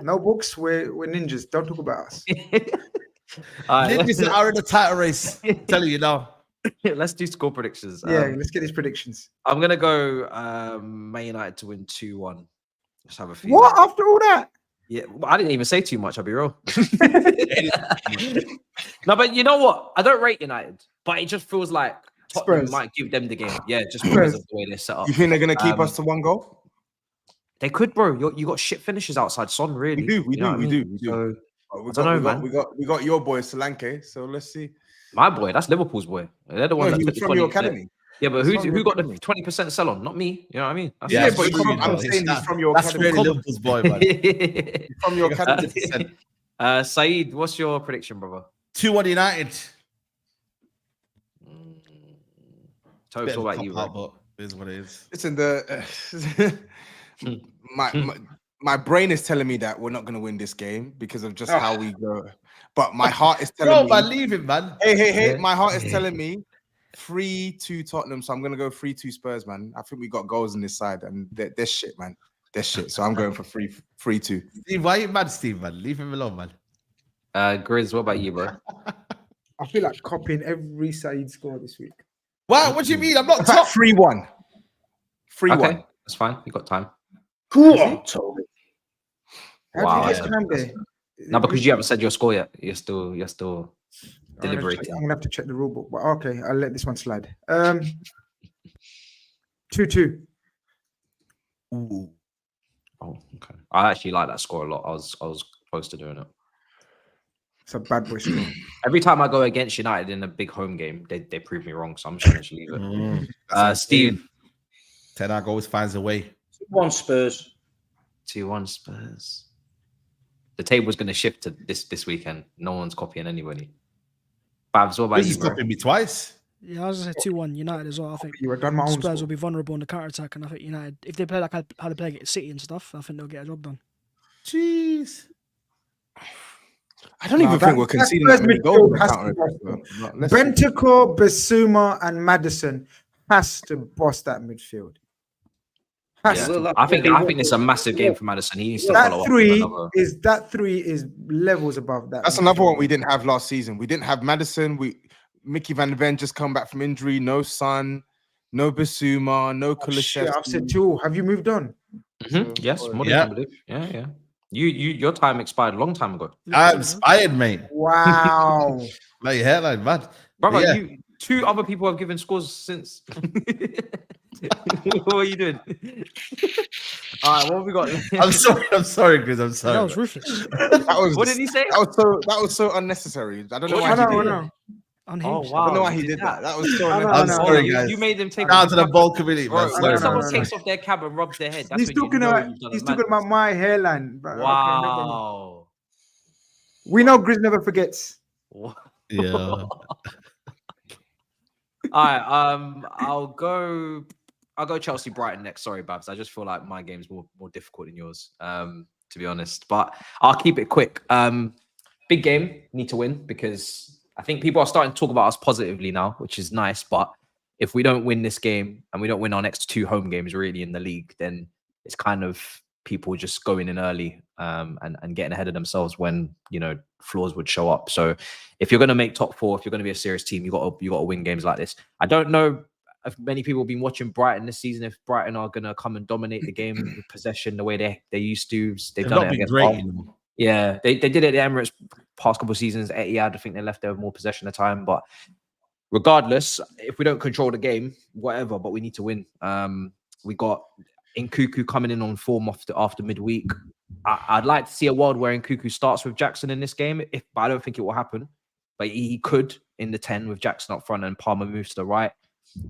No books. We're ninjas. Don't talk about us. All right, Ninjas are in the title race. Telling you now. let's do score predictions. Yeah, let's get these predictions. I'm gonna go Man United to win 2-1. Let's have a few. What after all that? Yeah, well, I didn't even say too much. I'll be real. No, but you know what? I don't rate United, but it just feels like Tottenham Spurs. might give them the game. Yeah, just Spurs. because of the way they're set up. You think they're gonna keep us to 1 goal? They could, bro. You got shit finishes outside Son, really. We do, we You know do, what I we mean? do. So, We I don't know, man. we got your boy Solanke, so let's see. my boy, that's Liverpool's boy. They're the one No, that he took was the from 20. your academy. Yeah, but He's from who your got the academy. 20% sell on? Not me. You know what I mean? That's Yeah, that's but true, I'm though. saying he's from your That's academy. really Liverpool's boy, man. it. From your academy. SAEED, what's your prediction, brother? 2-1 United. Tobes, Bit of what a about you, cop-out, bro? but it is what it is. Listen, my brain is telling me that we're not going to win this game because of just how we go. But my heart is telling Bro, me, man, leave him, man. hey, Yeah. my heart is telling me 3-2 Tottenham. So I'm going to go 3-2 Spurs, man. I think we got goals on this side and they're shit, man. They're shit. So I'm going for 3-2. Steve, why are you mad, Steve, man? Leave him alone, man. GRIZZ, what about you, bro? I feel like copying every SAEED score this week. Why? What do you mean? I'm not In fact, top. 3-1. 3-1. Okay, that's fine. You got time. Cool on, Toby. How Wow, do you yeah. get time there? No, because you haven't said your score yet. You're still I'm deliberating. gonna have to check the rule book, but okay, I'll let this one slide. 2-2. Ooh. Oh, okay. I actually like that score a lot. I was close to doing it. It's a bad boy score. Every time I go against United in a big home game, they prove me wrong. So I'm just going to leave it. Steve. Ten Hag always finds a way. 1 Spurs. 2-1 Spurs. The table's going to shift to this weekend. No one's copying anybody. BHAVS, what about This you, is bro? copying me twice. Yeah, I was gonna say 2-1 United as well. I think You have done my own Spurs score. will be vulnerable in the counter attack, and I think United, if they play like how they play against City and stuff, I think they'll get a job done. Jeez. I don't even think we're conceding that many goals. midfield has to be Bentancur, Basuma, and Maddison has to boss that midfield. Has Yeah. to. I think it's a massive game for Madison. He needs to follow That up. three with another. is levels above that. That's another one we didn't have last season. We didn't have Maddison. Mickey Van de Ven just come back from injury. No Son, no Basuma, no Shit, I've said Kulusevski. 2. Have you moved on? Yes, more than I believe. Yeah. Your time expired a long time ago. I'm inspired, mate. Wow. Like your hairline, mad. Brother, Yeah. Two other people have given scores since. What are you doing? All right, what have we got? I'm sorry, Grizz. I'm sorry. That was ruthless. What did he say? That was so unnecessary. I don't know why he did that. Unhinged. Oh wow! I don't know why you he did that. that. That was so I know, unnecessary. I'm sorry, You guys. made them take Down to the ball committee, Bro, man. when Sorry, someone man. takes off their cap and rubs their head, that's He's when talking you know about you've done he's a talking madness. about my hairline. But okay, no problem. Wow. We know Grizz never forgets. Yeah. All right. I'll go Chelsea Brighton next. Sorry, Babs. I just feel like my game's more difficult than yours. To be honest. But I'll keep it quick. Big game, need to win because I think people are starting to talk about us positively now, which is nice. But if we don't win this game and we don't win our next 2 home games really in the league, then it's kind of people just going in early and getting ahead of themselves when, you know, flaws would show up. So if you're going to make top 4, if you're going to be a serious team, you got to win games like this. I don't know if many people have been watching Brighton this season, if Brighton are going to come and dominate the game with possession the way they used to. They've done not it been against great. Arsenal. Yeah, they did it at the Emirates past couple of seasons. Etihad, I think they left there with more possession of time. But regardless, if we don't control the game, whatever, but we need to win. We got Nkuku coming in on form after midweek. I'd like to see a world where Nkuku starts with Jackson in this game, but I don't think it will happen. But he could in the 10 with Jackson up front and Palmer moves to the right.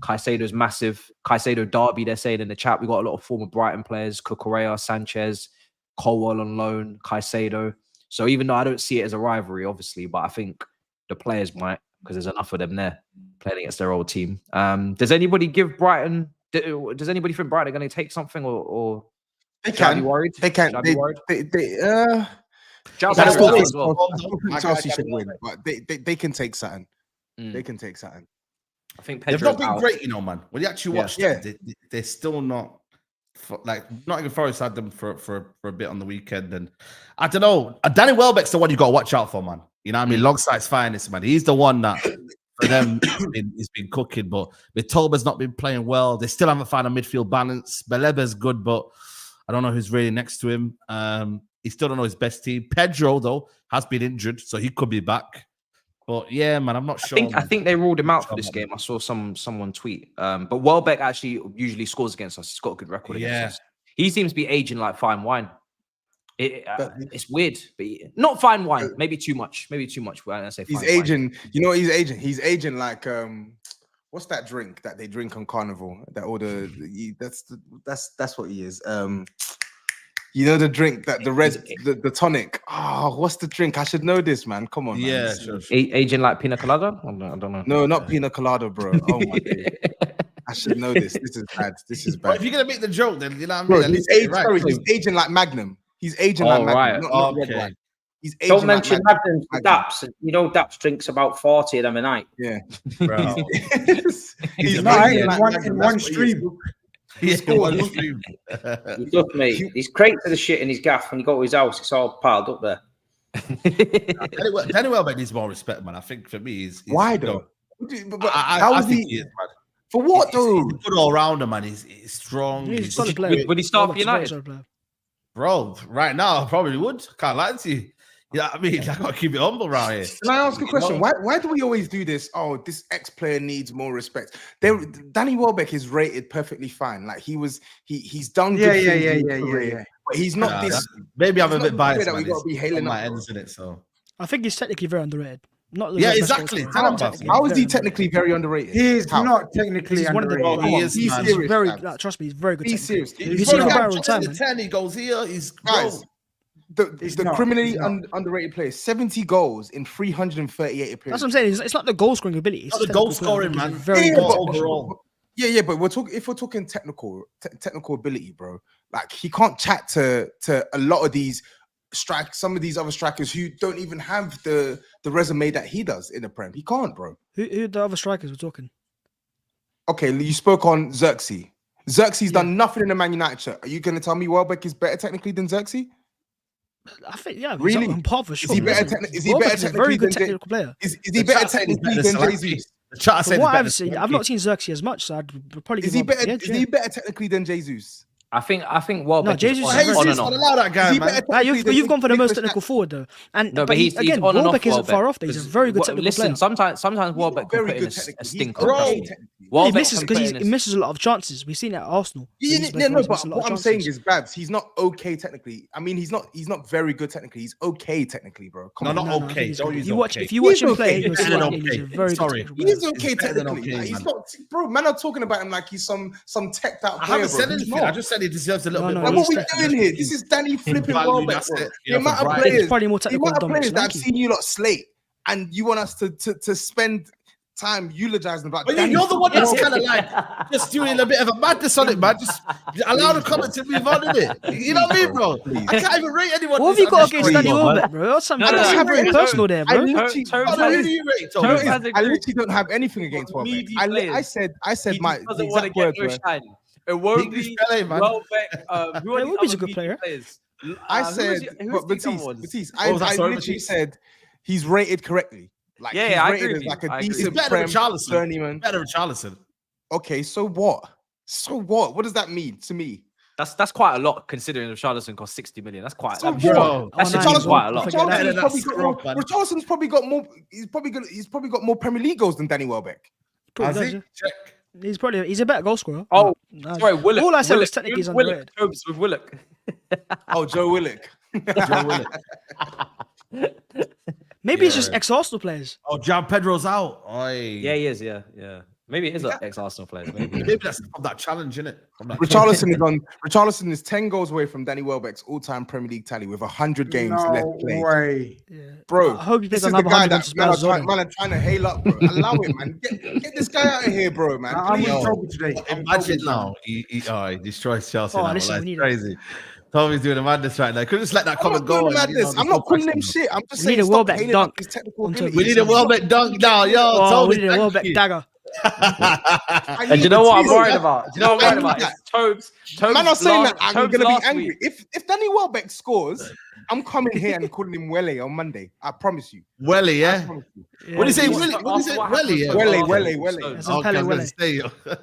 Caicedo's massive. Caicedo derby, they're saying in the chat. We got a lot of former Brighton players, Cucurella, Sanchez, Colwell on loan, Caicedo. So even though I don't see it as a rivalry, obviously, but I think the players might, because there's enough of them there playing against their old team. Does anybody give Brighton? Does anybody think Brighton are going to take something, or They should I can be worried? They can. Should I be worried? Chelsea should win, but they can take something. They can take something. I think They've Pedro's not been out. great, you know, man. When you actually watch them, they're still not. Like Nottingham Forest had them for a bit on the weekend, and I don't know. Danny Welbeck's the one you got to watch out for, man. You know what I mean? Longside's finest, man. He's the one that for them he's been cooking, but TOBS not been playing well. They still haven't found a midfield balance. Beleba's good, but I don't know who's really next to him. He still don't know his best team. Pedro though has been injured, so he could be back. But yeah, man, I'm not sure. I think they ruled him out for this game. I saw someone tweet. But Welbeck actually usually scores against us. He's got a good record against us. He seems to be aging like fine wine. It's weird, but not fine wine. Maybe too much. When I say he's fine aging. wine. You know what he's aging? He's aging like what's that drink that they drink on Carnival? That's what he is. You know the drink that the tonic. Oh, what's the drink? I should know this, man. Come on, man. Yeah, sure. Aging like pina colada? I don't know. No, not pina colada, bro. Oh my god. I should know this. This is bad. This is But bad. if you're gonna make the joke, then you know what I Bro, mean. he's aging like Magnum. He's aging like Magnum. Right. Not red wine. He's aging Don't mention like Magnum. Daps. You know, Daps drinks about 40 of them a night. Yeah. Bro. He's Right, aging like in Magnum. one That's what he is. stream. He's one stream. He does, mate. He's crazy for the shit in his gaff. When you go to his house, it's all piled up there. Danny Welbeck needs more respect, man. I think for me, he's Why though? How is he? is, man. For what though? He's a good all rounder, man. He's strong. He's a He's solid player. Would he start for Welbeck's a United? very solid player. bro. Right now, I probably would. Can't lie to you. You know what I mean? I gotta keep it humble around here. Can I ask a question? Why do we always do this? Oh, this ex-player needs more respect. Danny Welbeck is rated perfectly fine. Like he's done good things in his career, but he's not this. Maybe I'm a bit biased. That we got to be hailing my up, ends in it. So I think he's technically very underrated. Not the yeah, best exactly. goal Tell him scorer. about it. How is he technically very underrated? He is How? not technically He's one of the underrated. He is, He's man. serious, very. man. Like, trust me, he's very good. He's technically. serious. He's Bro, seen him guys, viral time, man. 10, he goes here. He's Guys, He's the not. criminally He's not. underrated player, 70 goals in 338 That's appearances. what I'm saying. It's not the goal scoring ability. It's Not the technical goal scoring, player. man. He's very Yeah, good. but- overall. Yeah, but if we're talking technical ability, bro, like he can't chat to a lot of these some of these other strikers who don't even have the resume that he does in the Prem. He can't, bro. Who are the other strikers we're talking? Okay, you spoke on Xerxes. Xerxes done nothing in the Man United shirt. Are you going to tell me Welbeck is better technically than Xerxes? I think yeah. Really? On par for sure. Is he better? Is he Welbeck's better a very technically good than technical player. Is he better technically than Jesus? The chat From said what he's I've better seen, than I've not seen Xerxes as much, so I'd probably. Is give he him better? yeah, Is he better technically than Jesus? I think Welbeck Jesus is is Hey, on on Jesus, and don't off. allow that guy, Is he man. better Like, technically you've than gone for the most Nicolas technical forward though, and No, but but he's again, on and off Welbeck isn't Welbeck. far off. Though. He's a very good technical Listen, player. sometimes He's Welbeck not can very put in good a technically. He's stinker. Bro. okay trust me. technically. He Welbeck misses can because put in he misses a lot of chances. We've seen it at Arsenal. Yeah, He's no, misses but a lot what of I'm saying chances. is, Babs, he's not okay technically. I mean, he's not very good technically. He's okay technically, bro. Come on. Not I think okay. he's Don't good. use If you watch He's him play, okay. you'll see Better what I than mean. He's a okay. very Sorry. good technical player. He's okay He's better than technically. okay, Like, he's man. not, bro. Man, are talking about him like he's some teched out I player, haven't bro. said He's anything. not. I just said he deserves a little No, bit no, Like, more. what we he's doing here? This is Danny flipping value, Welbeck, that's bro. it. The Yeah, amount for of Brighton. He's players, probably more the technical amount than of players Dominic that I've Solanke. seen you lot slate, and you want us to spend time eulogizing about. But Danny you're the one that's flipping kind of like just doing a bit of a madness on it, man. Just allow the comments to move on, innit? You know what I mean, bro? Please. I can't even rate anyone. What have you got against Danny Welbeck, bro? That's something No, no, very personal there, I bro. literally, Toby Who has- do you rate, Toby Toby? has I agreed. literally don't have anything against Welbeck. Meaty I players. said He my just the doesn't want to exact get words no were. shine. It won't English be Pele, man. Welbeck. Who are Yeah, the Welbeck's a other good meaty player. players? I Who's said, the but other ones? Batiste, What was that, I sorry, literally Batiste? said he's rated correctly. Like, Yeah, he's I rated agree as with you. like a I agree. He's decent better than Prem Charlison. journeyman. Better than Charlison. Okay, so what? So what? What does that mean to me? That's quite a lot considering if Charlison cost 60 million. That's quite. So That's, what? Bro, that's Oh, just nice. quite a Don't lot. forget that. Charleson's That's probably got more. scrub, man. Well, Charleson's probably got more. He's probably got more Premier League goals than Danny Welbeck. Probably Has does, he? yeah. Check. He's a better goal scorer. Oh, No, sorry, Willock. All I said was Willock. technically he's Willock. underrated. Tobes with Willock. Oh, Joe Willock. Joe Willock. Maybe it's just Yeah. ex-Arsenal players. Oh, John Pedro's out. Oi. Yeah, he is. Yeah. Maybe it is an ex-Arsenal player. Maybe. Maybe that's from that challenge, innit? From that Richarlison is 10 goals away from Danny Welbeck's all-time Premier League tally with 100 games No left played. way. Yeah. Bro, I hope he this plays is the another guy 100 that against man are, Spurs. trying, man are trying to hail up, bro. Allow him, man. Get this guy out of here, bro, man. I'm Please. in trouble today. I'm Imagine troubled, now. He destroys Chelsea. Oh, now. listen, Like, we need it's crazy. Tommy's doing a madness right now. Couldn't just let that I'm comment not go. doing and, you know, madness. I'm there's not no calling him question, shit. I'm just We saying need a stop Welbeck hailing dunk up his technical on ability. Toby. We need a Welbeck dunk now, yo. Oh, Toby, we need a thank Welbeck you. dagger. I And need you know the what I'm team. worried about? Do you know what I'm worried about? It's Tobes. Man are saying that I'm Tobes gonna be last angry. week. If Danny Welbeck scores, I'm coming here and calling him Wele on Monday. I promise you. Welly, I yeah. promise you. Yeah. What do you say, After Willy? What do you say, what happened Welly? with Yeah. Tobes Wele, last Wele, week, Wele. so- That's Okay, I was Pele gonna Wele. say, yo.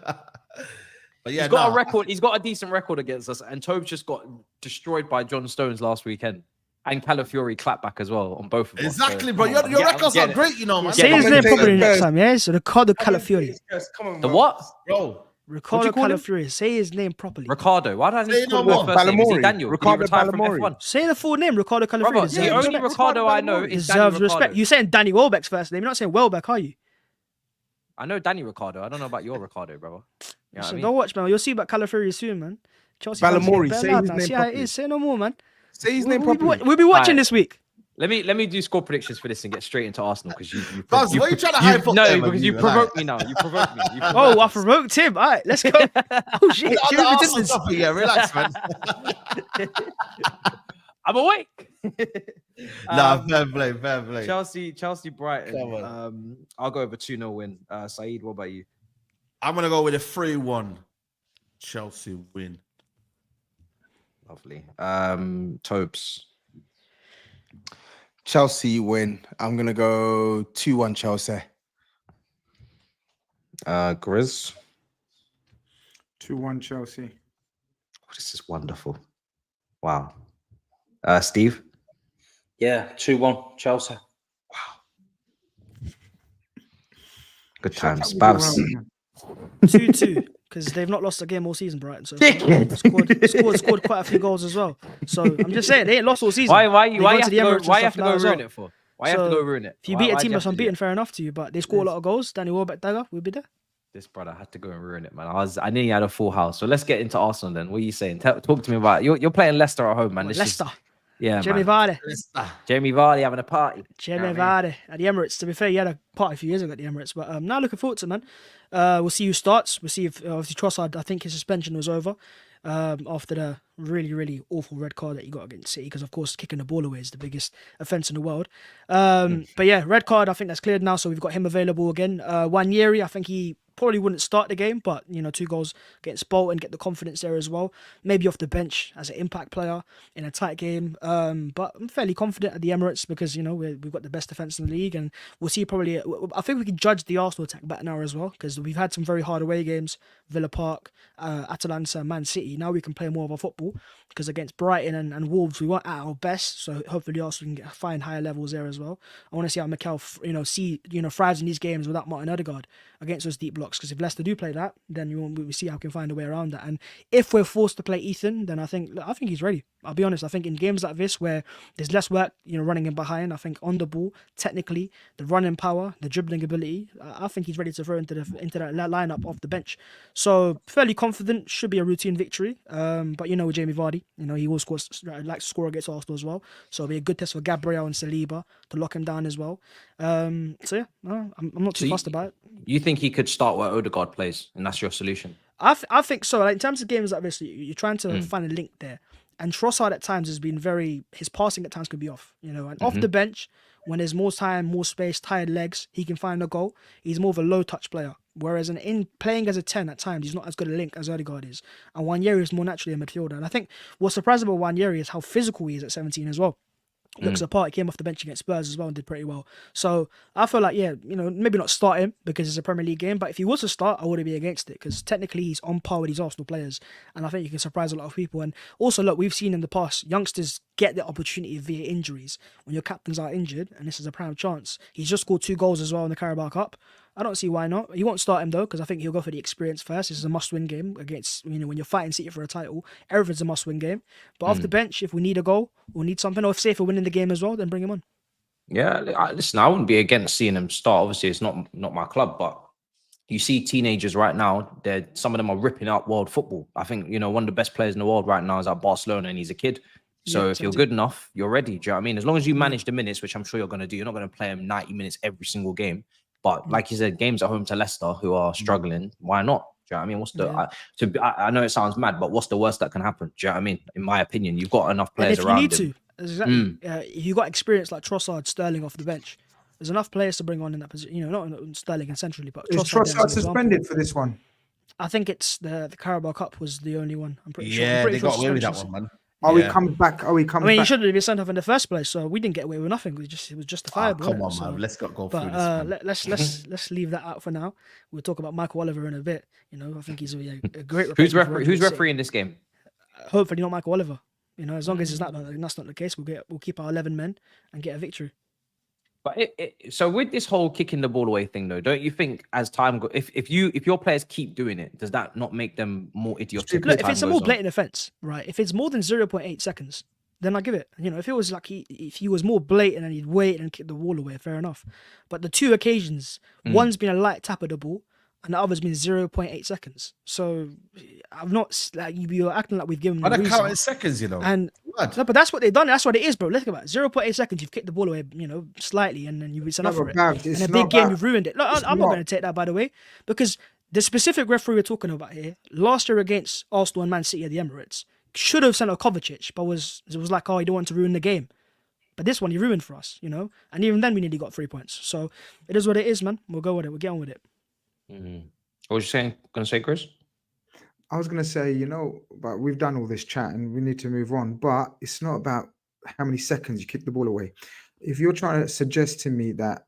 But yeah, He's got nah. a record. He's got a decent record against us, and Tobes just got destroyed by John Stones last weekend, and Calafiori clapback as well on both of us. Exactly, So, bro. come Your on, your get- records get are it. great, you know, man. Say his name commentator properly next first. time, yeah? So Ricardo Calafiori. Come on, The what? Bro, Ricardo you call him? Calafiori. Say his name properly. Ricardo. Why don't I Say need to call no him more. by first name? Is he Balamori. Daniel? Ricardo Did he retire from Balamori. F1? Say the full name, Ricardo Calafiori. Brother, Deserves the only respect. Ricardo I know is Danny Deserves Ricardo. respect. You're saying Danny Welbeck's first name. You're not saying Welbeck, are you? I know Danny Ricardo. I don't know about your Ricardo, brother. You know what I So mean? don't watch, man. You'll see about Calafiori soon, man. Chelsea fans Balamori, get better say now, his man. name See how it properly. is. Say no more, man. Say his name We'll properly. be watching Alright. this week. Let me do score predictions for this and get straight into Arsenal because you Buzz, what are you trying to hype up no, there, man? because you You provoked me now. You provoked me. You Oh, provoked I us. provoked him. All right, let's go. Oh shit! On the Jimmy Arsenal Dimples. topic, yeah, relax, man. I'm awake. Nah, fair play, fair play. Chelsea, Come Brighton. I'll go over 2-0 win. SAEED, what about you? I'm gonna go with a 3-1 Chelsea win. Lovely. Tobes. Chelsea win. I'm gonna go 2-1 Chelsea. GRIZZ. 2-1 Chelsea. Oh, this is wonderful. Wow. Steve. Yeah, 2-1 Chelsea. Good times. Shut up Babs. with your 2-2 because they've not lost a game all season, Brighton. So Dickhead. scored quite a few goals as well. So I'm just saying they ain't lost all season. Why They you gone have to to the go? Emirates and Why you have stuff to go now as ruin well. it for? Why you have to So, go ruin it? If you Why- beat a why'd team you that's have to do unbeaten, that? fair enough to you. But they score a lot of goals. Danny Welbeck dagger, we'll be there. This brother had to go and ruin it, man. I nearly had a full house. So let's get into Arsenal then. What are you saying? Talk to me about you're playing Leicester at home, man. This is- Leicester, yeah, Jamie man. Vardy, Jamie Vardy having a party. Jamie You know what I Vardy at the Emirates. To be fair, he had a party a few years ago at the Emirates, but now looking forward to it, man. We'll see who starts. We'll see if obviously Trossard. I think his suspension was over after the really awful red card that he got against City, because of course kicking the ball away is the biggest offence in the world. But yeah, red card. I think that's cleared now, so we've got him available again. Wanyeri, I think he probably wouldn't start the game, but 2 goals against Bolton, get the confidence there as well. Maybe off the bench as an impact player in a tight game. But I'm fairly confident at the Emirates because we've got the best defense in the league, and we'll see probably. I think we can judge the Arsenal attack better now as well because we've had some very hard away games, Villa Park, Atalanta, Man City. Now we can play more of our football because against Brighton and Wolves we weren't at our best. So hopefully Arsenal can find higher levels there as well. I want to see how Mikel, thrives in these games without Martin Odegaard against those deep blocks. Because if Leicester do play that, then we see how we can find a way around that. And if we're forced to play Ethan, then I think he's ready. I'll be honest. I think in games like this where there's less work, running in behind, I think on the ball, technically, the running power, the dribbling ability, I think he's ready to throw into that lineup off the bench. So fairly confident, should be a routine victory. But with Jamie Vardy, he will likes to score against Arsenal as well. So it'll be a good test for Gabriel and Saliba to lock him down as well. I'm not too fussed about it. You think he could start where Odegaard plays, and that's your solution? I think so. Like, in terms of games like this, you're trying to find a link there. And Trossard at times has been his passing at times could be off, and off the bench, when there's more time, more space, tired legs, he can find a goal. He's more of a low touch player. Whereas in playing as a 10 at times, he's not as good a link as Odegaard is. And Nwaneri is more naturally a midfielder. And I think what's surprising about Nwaneri is how physical he is at 17 as well. Looks apart. He came off the bench against Spurs as well and did pretty well. So I feel like, maybe not start him because it's a Premier League game, but if he was to start, I wouldn't be against it because technically he's on par with these Arsenal players. And I think he can surprise a lot of people. And also, look, we've seen in the past, youngsters get the opportunity via injuries. When your captains are injured, and this is a prime chance. He's just scored 2 goals as well in the Carabao Cup. I don't see why not. You won't start him though, because I think he'll go for the experience first. This is a must-win game against, when you're fighting City for a title, everything's a must-win game. But off the bench, if we need a goal, we'll need something, or if we're winning the game as well, then bring him on. Yeah, listen, I wouldn't be against seeing him start. Obviously, it's not my club, but you see teenagers right now, some of them are ripping out world football. I think, one of the best players in the world right now is at Barcelona, and he's a kid. So if you're good enough, you're ready. Do you know what I mean? As long as you manage the minutes, which I'm sure you're going to do, you're not going to play him 90 minutes every single game. But like you said, games at home to Leicester, who are struggling, why not? Do you know what I mean? What's the? I know it sounds mad, but what's the worst that can happen? Do you know what I mean? In my opinion, you've got enough players around. And if you need to, exactly. If you got experience like Trossard, Sterling off the bench, there's enough players to bring on in that position. Not Sterling and centrally, but is Trossard suspended for this one? I think it's the Carabao Cup was the only one. I'm pretty sure. Yeah, they got away with that one, man. He coming back? He shouldn't have been sent off in the first place, so we didn't get away with nothing. It was justifiable. Come on, man. Let's go through this. Let's leave that out for now. We'll talk about Michael Oliver in a bit. I think he's a great. Who's refereeing this game? Hopefully not Michael Oliver. As long as that's not the case, we'll keep our 11 men and get a victory. But so with this whole kicking the ball away thing, though, don't you think as time goes, if your players keep doing it, does that not make them more idiotic? Look, if it's a more blatant offence, right? If it's more than 0.8 seconds, then I give it. If it was like if he was more blatant and he'd wait and kick the ball away, fair enough. But the 2 occasions, one's been a light tap of the ball, and the other's been 0.8 seconds. So I've not you're acting like we've given them. I don't count in seconds, And no, but that's what they've done. That's what it is, bro. Let's think about it. 0.8 seconds, you've kicked the ball away, slightly, and then you've enough for it. And a big game, you've ruined it. Look, I'm not going to take that, by the way, because the specific referee we're talking about here, last year against Arsenal and Man City at the Emirates, should have sent a Kovacic, but it was like, he don't want to ruin the game. But this one, he ruined for us, And even then, we nearly got 3 points. So it is what it is, man. We'll go with it. We'll get on with it. What was you saying? Going to say, Chris? I was going to say, but we've done all this chat and we need to move on. But it's not about how many seconds you kick the ball away. If you're trying to suggest to me that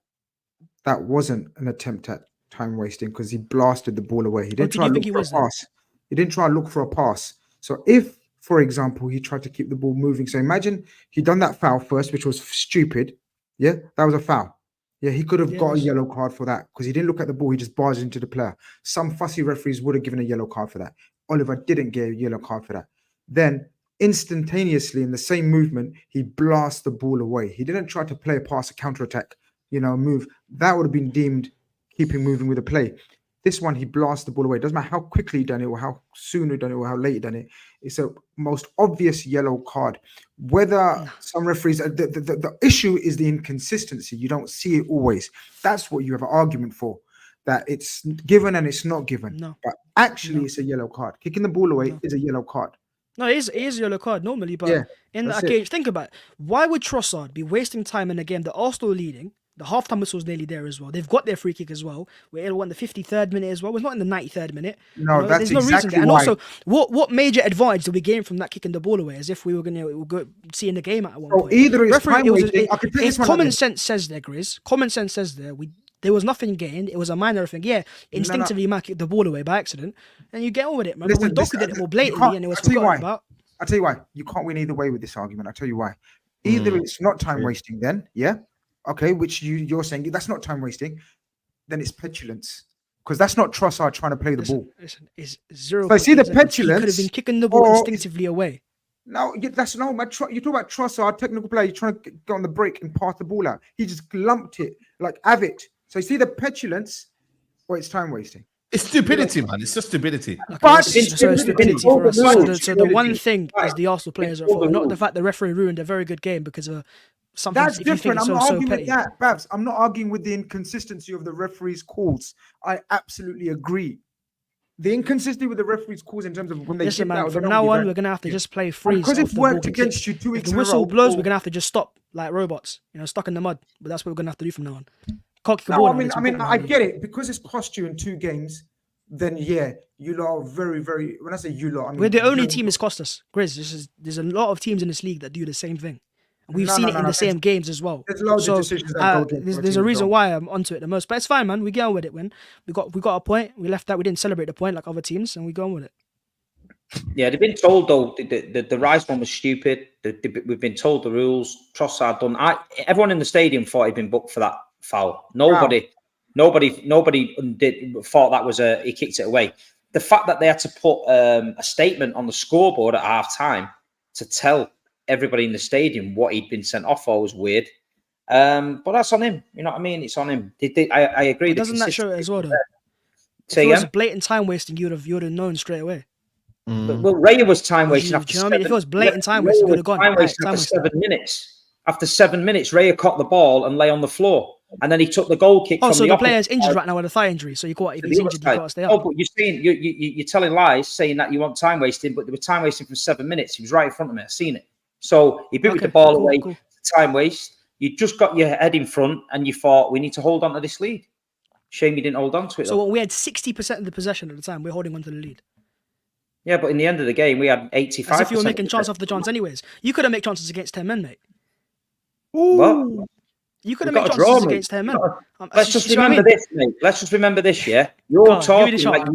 wasn't an attempt at time wasting because he blasted the ball away, he didn't try to look for a pass. He didn't try to look for a pass. So if, for example, he tried to keep the ball moving, so imagine he'd done that foul first, which was stupid. Yeah, that was a foul. Yeah, he could have got a yellow card for that because he didn't look at the ball. He just barged into the player. Some fussy referees would have given a yellow card for that. Oliver didn't get a yellow card for that. Then instantaneously in the same movement, he blasts the ball away. He didn't try to play a pass, a counter-attack, move. That would have been deemed keeping moving with the play. This one, he blasts the ball away. It doesn't matter how quickly he done it or how soon he done it or how late he done it. It's a most obvious yellow card. Whether some referees, the issue is the inconsistency. You don't see it always. That's what you have an argument for, that it's given and it's not given. No. But actually, it's a yellow card. Kicking the ball away is a yellow card. No, it is a yellow card normally, but in that occasion, think about it. Why would Trossard be wasting time in a game that Arsenal are leading, The halftime whistle was nearly there as well. They've got their free kick as well. We're in the 53rd minute as well. It's not in the 93rd minute. No, that's there's no reason exactly there. And why. also, what major advantage did we gain from that kicking the ball away? As if we were going to go seeing the game at one So point. either it's Referee, time wasting. I can take this one. common sense says there, Grizz. Common sense says there. There was nothing gained. It was a minor thing. Yeah, instinctively you might kick the ball away by accident, and you get on with it, man. Listen, but when Doku did it more blatantly, and it was I'll tell you forgotten why. about. I'll tell you why. You can't win either way with this argument. I'll tell you why. Either it's not time wasting then, yeah? Okay, which you're saying that's not time wasting, then it's petulance. Because that's not Trossard trying to play the ball. Listen, it's zero. So I see the He could have petulance. been kicking the ball or- instinctively away. No, that's no, man. You talk about Trossard, technical player, you're trying to get on the break and pass the ball out. He just lumped it like Avid. So you see the petulance, or it's time wasting. It's stupidity, man. It's just stupidity. But So it's stupidity for us. So the one thing Right. is the Arsenal players are All the for, not the rules. fact the referee ruined a very good game because of something. That's if you think different. it's I'm not so arguing petty. with that, Babs. I'm not arguing with the inconsistency of the referee's calls. I absolutely agree. The inconsistency with the referee's calls in terms of when they Listen, kick man. out, they From don't now give on, out. we're gonna have to just play freeze. because off it's the ball worked kick. against you 2 If weeks the in a whistle row. blows, we're gonna have to just stop like robots, stuck in the mud. But that's what we're gonna have to do from now on. Can't kick a No, ball. I now, mean, it's I mean, football I now. get it because it's cost you in 2 games. Then yeah, you lot are very, very. When I say you lot, I mean We're the only very- team it's cost us. Grizz, there's a lot of teams in this league that do the same thing. And we've No, seen no, it no, in no, the same games as well. There's loads So of decisions that go against there's my a team, reason though. why I'm onto it the most. But it's fine, man. We get on with it when we got a point. We left that. We didn't celebrate the point like other teams, and we go on with it. Yeah, they've been told though the Rice one was stupid. We've been told the rules. Trossard done. Everyone in the stadium thought he'd been booked for that foul. Nobody thought that was he kicked it away. The fact that they had to put a statement on the scoreboard at half time to tell everybody in the stadium what he'd been sent off for was weird. But that's on him. You know what I mean? It's on him. I agree. But doesn't that show it as well, though? If Say it was again? blatant time wasting, you'd have known straight away. Well, Raya was time wasting Do after you know what I mean? If it was 7 blatant time wasting, Raya you'd have was gone. time Right, wasting time after wasting. 7 minutes. After 7 minutes, Raya caught the ball and lay on the floor. And then he took the goal kick Oh, from so the the player's opposite injured side right now with a thigh injury. So you can't, if to he's the other injured, you side. can't stay Oh, up. but you're telling lies, saying that you want time wasting, but they were time wasting for 7 minutes. He was right in front of me. I seen it. So he booted Okay, the ball cool, away. cool. Time waste. You just got your head in front, and you thought we need to hold on to this lead. Shame you didn't hold on to it. So though. we had 60% of the possession at the time. We're holding on to the lead. Yeah, but in the end of the game, we had 85%. As if you were making chance off the chance anyways. You could have made chances against 10 men, mate. What? You could have We've made got a chances draw, mate. against 10 men. Let's just see what I remember mean? this, mate. Let's just remember this, yeah? Go on, give me the shot.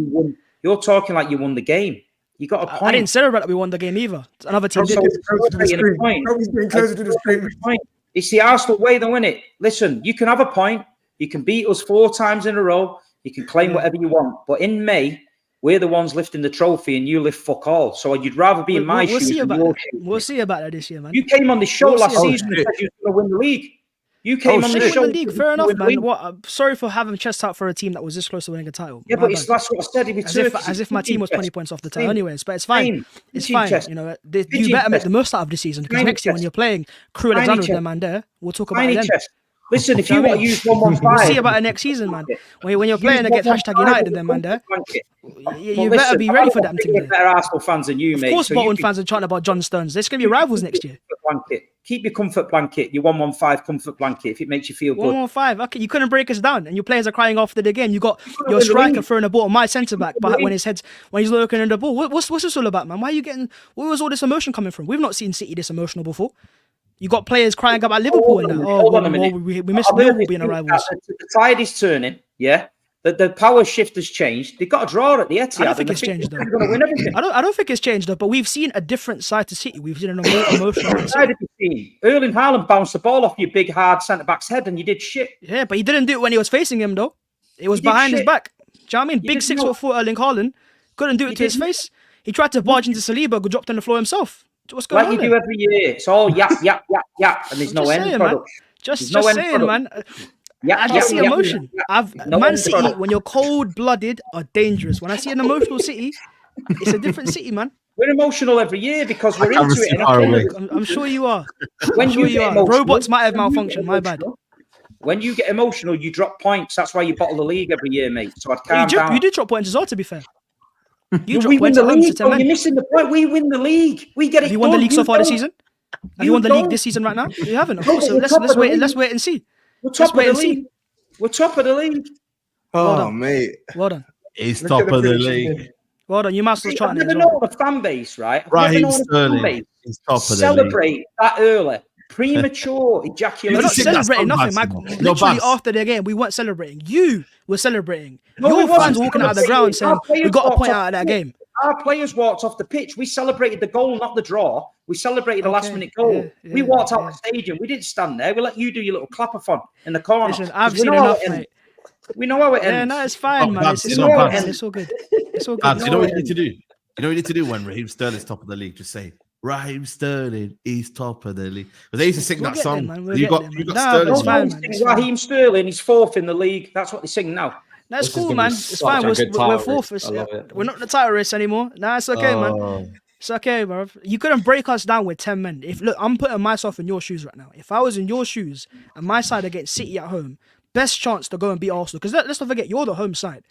You're talking like you won the game. You got a point. I didn't celebrate that we won the game either. Another team did. So- Closer to the Getting a screen. point. Toby's getting closer to the screen. Point. It's the Arsenal way, though, isn't it? Listen, you can have a point. You can beat us 4 times in a row. You can claim whatever you want. But in May, we're the ones lifting the trophy and you lift fuck all. So you'd rather be in my We'll shoes see than about your that. shoes. We'll see about that this year, man. You came on the show We'll last see. season and said you were going to win the league. You came on the Win show. the league, fair enough, Win the man. league. What? I'm sorry for having chest out for a team that was this close to winning a title. Yeah, My but bad. that's what I said. As if my team was 20 points off the title, Same. anyways. But it's fine. Same. It's Pigeon fine. chest. You know, you Pigeon better make chest. the most out of the season because Tiny next year when chest. you're playing Crew Tiny Alexander with chest. them, man, there we'll talk about Tiny it then. chest. Listen, if Do you you know want what to I use mean? 115, We'll see about it next season, man. When you're playing against #United and them, man, there, you better be ready for that team. There. Better Arsenal fans than you, Of mate. course, So Bolton you fans are chatting about John Stones. There's going to be rivals next year. keep your comfort blanket, your 115 comfort blanket, if it makes you feel good. 115. Okay, you couldn't break us down, and your players are crying after the game. You got your win the striker league. throwing the ball at my centre back, but win. when he's looking at the ball, what's this all about, man? Why are you getting? Where was all this emotion coming from? We've not seen City this emotional before. You got players crying about Liverpool and that. Hold on a minute. We missed I've heard Liverpool this being a thing rivals. that The tide is turning, yeah? The power shift has changed. They've got a draw at the Etihad. I don't think and it's changed, though. they're going to win everything. I don't think it's changed though, but we've seen a different side to City. We've seen a more emotional Side City. of the team. Erling Haaland bounced the ball off your big, hard centre-back's head and you did shit. Yeah, but he didn't do it when he was facing him though. It was He did behind his shit. back. Do you know what I mean? He Big did not. 6'4" Erling Haaland couldn't do it He to his did not. face. He tried to barge into Saliba, got dropped on the floor himself. What's going Like on you there? do every year. It's all yap, and there's I'm no just end saying, product. Just no end saying, man. product. Yap, I just see yap, emotion. yap. No Man end City, product. when you're cold-blooded, are dangerous. When I see an emotional City, it's a different City, man. We're emotional every year because we're can't into see it. far away. I'm sure you are. When I'm sure you get are. emotional- Robots might have when you malfunctioned. get My bad. emotional- When you get emotional, you drop points. That's why you bottle the league every year, mate. So I'd calm down. You did drop points as well, to be fair. You dropped we win points the at home to league. 10 Oh, men. you're missing the point. We win the league. We get it. Have you won the done. league so far this don't. season? Have you You won the league don't. this season right now? You haven't. No, So but let's you're top of the wait. league. Let's wait and see. We're top of wait the and see. league. We're top of the league. Oh, done. mate. Well done. He's Look top at the of the prediction league. then. Well done. You must have I've trying it never as well. known a fan base, right? I've never Raheem known a fan Sterling. base He's top of the league. celebrate that early. Premature We're ejaculation. not sing that celebrating song, nothing, Babs, Michael. you know. Literally Babs. after the game, we weren't celebrating. You were celebrating. No, Your we wasn't fans were walking out of the ground saying, Our players we got a walked point off out of that the game. pitch. Our players walked off the pitch. We celebrated the goal, not the draw. We celebrated the last minute goal. yeah, we walked out yeah. the stadium. We didn't stand there. We let you do your little clapathon in the corner. Listen, I've 'Cause we seen know how enough, it ends. mate. We know how it Yeah, ends. no, it's fine, Oh, man. Babs, It's you all know, good, Babs. man. It's all good. It's all good. Babs, you know what you No, need to do? You know what you need to do when Raheem Sterling's top of the league? Just say, Raheem Sterling, he's top of the league. Because they used to sing We'll that get there, song. man. We'll you get got, there, you man. got Nah, Sterling. it's fine, man. It's fine. Raheem Sterling, he's fourth in the league. That's what they sing now. That's This is cool, gonna be man. It's such fine. a We're, good we're title fourth. race. I love it. We're not the title race anymore. Nah, it's okay, man. Oh. It's okay, bro. You couldn't break us down with 10 men. Look, I'm putting myself in your shoes right now. If I was in your shoes and my side against City at home, best chance to go and beat Arsenal. Because let's not forget, you're the home side.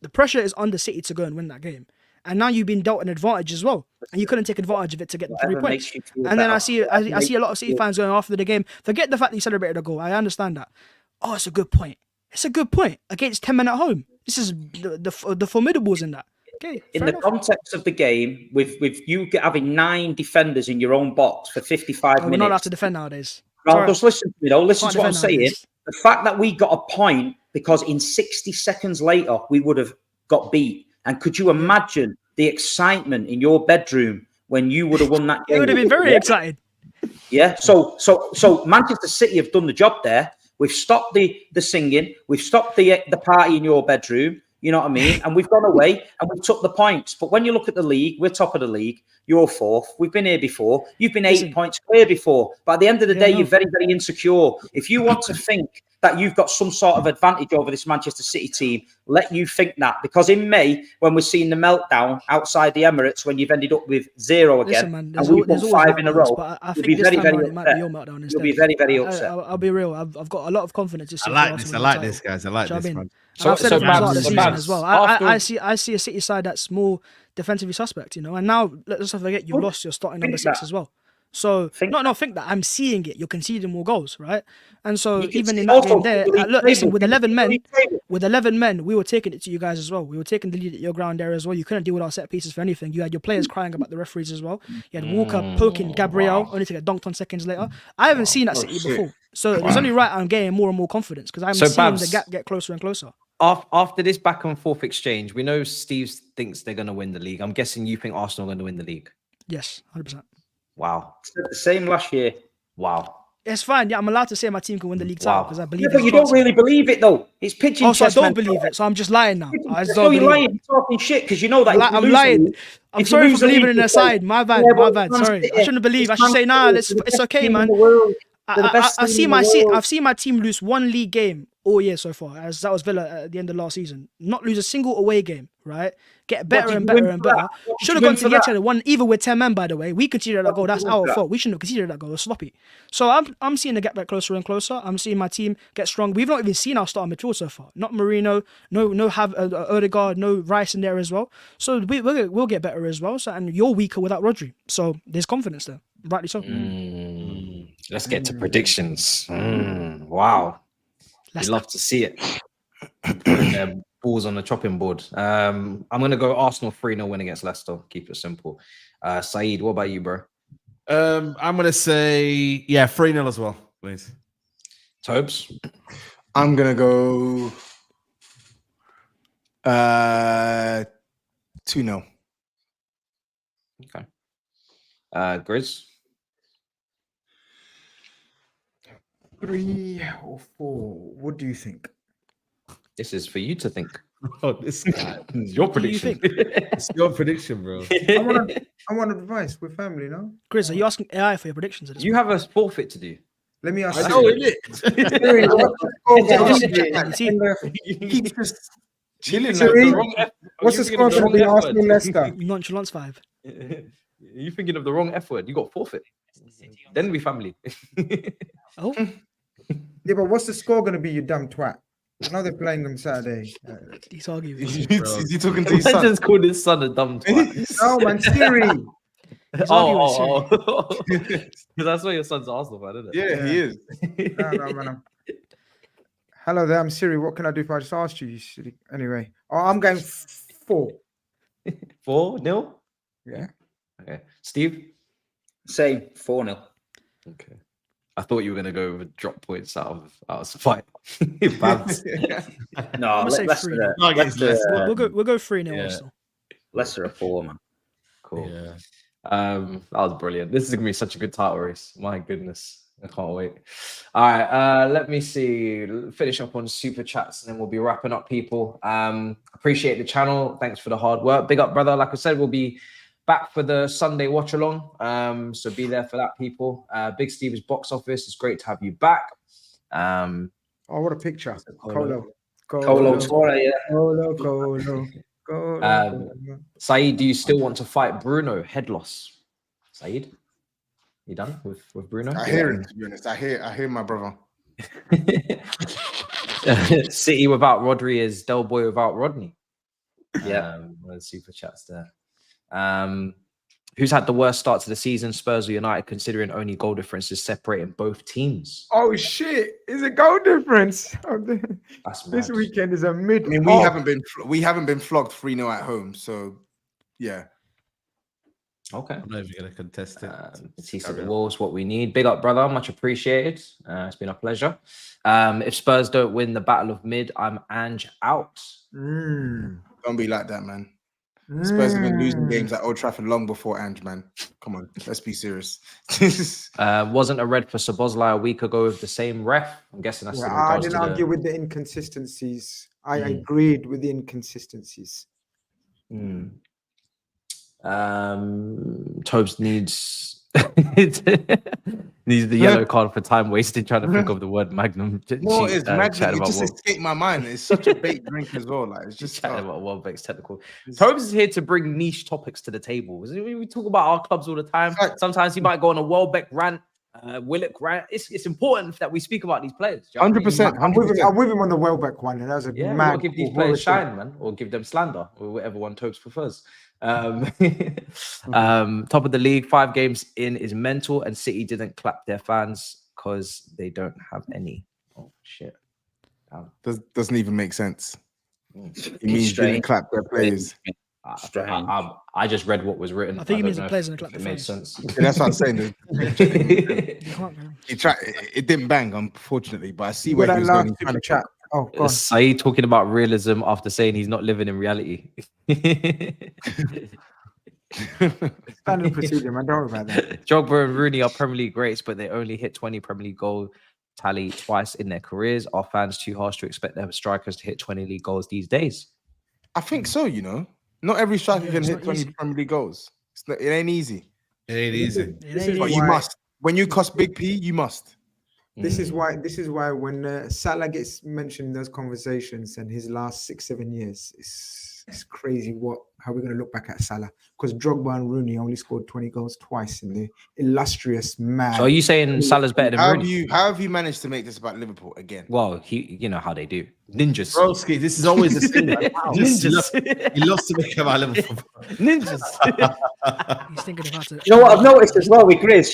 The pressure is on the City to go and win that game. And now you've been dealt an advantage as well. And you couldn't take advantage of it to get the 3 Whatever points. makes you feel And then I better. see a lot of City fans going after the game. Forget the fact that you celebrated a goal. I understand that. Oh, it's a good point. It's a good point against 10 men at home. This is the formidables in that. Okay, In fair the enough. context of the game, with you having 9 defenders in your own box for 55 We're not allowed minutes. to defend nowadays. Well, Sorry. just listen to me though. Listen Can't to what I'm defend saying. nowadays. The fact that we got a point because in 60 seconds later we would have got beat. And could you imagine the excitement in your bedroom when you would have won that game? You would have been very excited. Yeah. So Manchester City have done the job there. We've stopped the singing. We've stopped the party in your bedroom. You know what I mean? And we've gone away and we've took the points. But when you look at the league, we're top of the league. You're fourth. We've been here before. You've been 8 points clear before. But at the end of the day, you're very, very insecure. If you want to think that you've got some sort of advantage over this Manchester City team, let you think that. Because in May, when we're seeing the meltdown outside the Emirates, when you've ended up with 0 again, Listen, man, and we've won 5 in a row, but I you'll think be this very, time very around it might be upset. your meltdown You'll instead. be very, very upset. I'll be real. I've got a lot of confidence. I like this. I like this, guys. I like Do you know this, what I mean? man. And I've said it from the start of the season Babs, as well. after- I see a City side that's more defensively suspect, you know. And now let's not forget you've lost your starting number 6 as well. So think that I'm seeing it. You're conceding more goals, right? And so even in that game there, look, listen, with 11 men, we were taking it to you guys as well. We were taking the lead at your ground there as well. You couldn't deal with our set pieces for anything. You had your players crying about the referees as well. You had Walker poking Gabriel, only to get dunked on seconds later. I haven't seen that City before. So it's only right I'm getting more and more confidence because I'm seeing Babs, the gap get closer and closer. After this back and forth exchange, we know Steve thinks they're going to win the league. I'm guessing you think Arsenal are going to win the league. Yes, 100%. Wow. It's the same last year. Wow. It's fine. Yeah, I'm allowed to say my team can win the league title because I believe. Yeah, but you don't really believe it though. It's pitching. Also, I chess don't mentality. believe it, so I'm just lying now. I just So don't you're believe lying. it. You're talking shit because you know that. if you I'm lose lying. the league- I'm if you sorry lose for the believing league, in their you say, side. My bad. yeah, My but bad. Man Sorry. City- I shouldn't believe. I it's should say, Man nah, City, it's the okay, best team in man. the world. They're the best I've team seen in my the team. world. I've seen my team lose 1 league game all year so far, as that was Villa at the end of last season. Not lose a single away game, right? Get better did and you better win and for better. that? What did Should have you gone win to for the that? edge of one, even with 10 men, by the way. We conceded that What goal. did That's you win for our that? fault. We shouldn't have conceded that goal. It was sloppy. So I'm seeing the gap get closer and closer. I'm seeing my team get strong. We've not even seen our starting midfield so far. Not Marino, no Odegaard, no Rice in there as well. So we'll get better as well. So and you're weaker without Rodri. So there's confidence there. Rightly so. Let's get to predictions. Wow. Let's We'd love to see it. Putting their balls on the chopping board. I'm going to go Arsenal 3-0 win against Leicester. Keep it simple. Saeed, what about you, bro? I'm going to say, 3-0 as well, please. Tobes? I'm gonna go 2-0. Okay. GRIZZ? 3 or 4. What do you think? This is for you to think. Oh, this guy. This is your What do you prediction. It's your prediction, bro. I want advice. We're family, no? Chris, are you asking AI for your predictions at this You have a forfeit to do. Let me ask I you. know, innit? Siri, what's the score point? gonna Just be? check on the team. Keep just- Chilling like Siri, the wrong What's the score going to be? Arsenal Leicester. Nonchalance 5. You're thinking of the wrong F word. You got forfeit. Then we family. Oh, Yeah, but what's the score going to be, you dumb twat? I know they're playing them Saturday. he's arguing. Is he talking to his son? Just called his son a dumb twat. No, man, Siri. He's arguing with Because that's why your son's Arsenal fan, isn't it? Yeah, he is. No, man. Hello there, I'm Siri. What can I do if I just asked you? You silly. Anyway, I'm going 4. 4-0. Yeah. Okay. Steve? Same 4-0. Okay. I thought you were going to go with drop points out of spite. BHAVS. No, I'm gonna say Leicester. 3-0. No, against Leicester. We'll go 3-0 Yeah. also. Leicester are 4, man. Cool. Yeah. That was brilliant. This is gonna be such a good title race. My goodness, I can't wait. All right, let me see. Finish up on super chats, and then we'll be wrapping up. People, appreciate the channel. Thanks for the hard work. Big up, brother. Like I said, we'll be back for the Sunday watch along. So be there for that, people. Big Steve's box office. It's great to have you back. Oh, what a picture. Colo. Colo Torre, yeah. Colo. SAEED, do you still want to fight Bruno? Head loss. SAEED, you done with Bruno? I hear it, to be honest. I hear my brother. City without Rodri is Del Boy without Rodney. Yeah. Super chats there. Who's had the worst start to the season? Spurs or United, considering only goal differences separating both teams? Oh shit! Is a goal difference. That's This mad. weekend is a mid. I mean, we haven't been flogged 3-0 at home, so yeah. Okay. I'm not even going to contest it. Matisse at the Wolves, what we need. Big up, brother. Much appreciated. It's been a pleasure. If Spurs don't win the battle of mid, I'm Ange out. Don't be like that, man. Spurs have been losing games at Old Trafford long before Ange, man. Come on, let's be serious. Wasn't a red for Szoboszlai a week ago with the same ref? I'm guessing that's in I regards didn't to argue with the inconsistencies. I agreed with the inconsistencies. TOBS needs the yellow card for time wasted trying to think of the word magnum. No, it's Magnum. It just Wolves. escaped my mind. It's such a bait drink as well. Like it's just Chatting about Welbeck's technical. TOBS is here to bring niche topics to the table. We talk about our clubs all the time. Sometimes he might go on a Welbeck rant, Willock rant. It's important that we speak about these players. 100%. I'm with him on the Welbeck one. And that was a Yeah, mad. we'll give these players shine, man, or give them slander, or whatever one TOBS prefers. Top of the league, 5 games in is mental, and City didn't clap their fans because they don't have any. Oh shit! Doesn't even make sense. It It's means strange. didn't clap their players. Strange. I just read what was written. I think it means don't the know players if didn't clap it their made fans. sense. Yeah, that's what I'm saying. You can't, man. He tried. It didn't bang, unfortunately. But I see You where got he that was last going. super chat. Oh, go on. Saeed talking about realism after saying he's not living in reality. Standard procedure, man. Don't worry about that. Drogba and Rooney are Premier League greats, but they only hit 20 Premier League goal tally twice in their careers. Are fans too harsh to expect their strikers to hit 20 league goals these days? I think so. Not every striker can it's hit not 20 easy. Premier League goals. It ain't easy. It ain't easy. It ain't But easy. you must. When you cost Big P, you must. This is why when Salah gets mentioned in those conversations and his last 6-7 years, it's crazy how we're going to look back at Salah, because Drogba and Rooney only scored 20 goals twice in the illustrious mad. So are you saying Salah's better than Rooney? How have you managed to make this about Liverpool again? Well, you know how they do. Ninjas. Broski, this is always the thing. Man. Ninjas. He loves to make him out of football. Ninjas. He's thinking about it. You know what I've noticed as well with GRIZZ?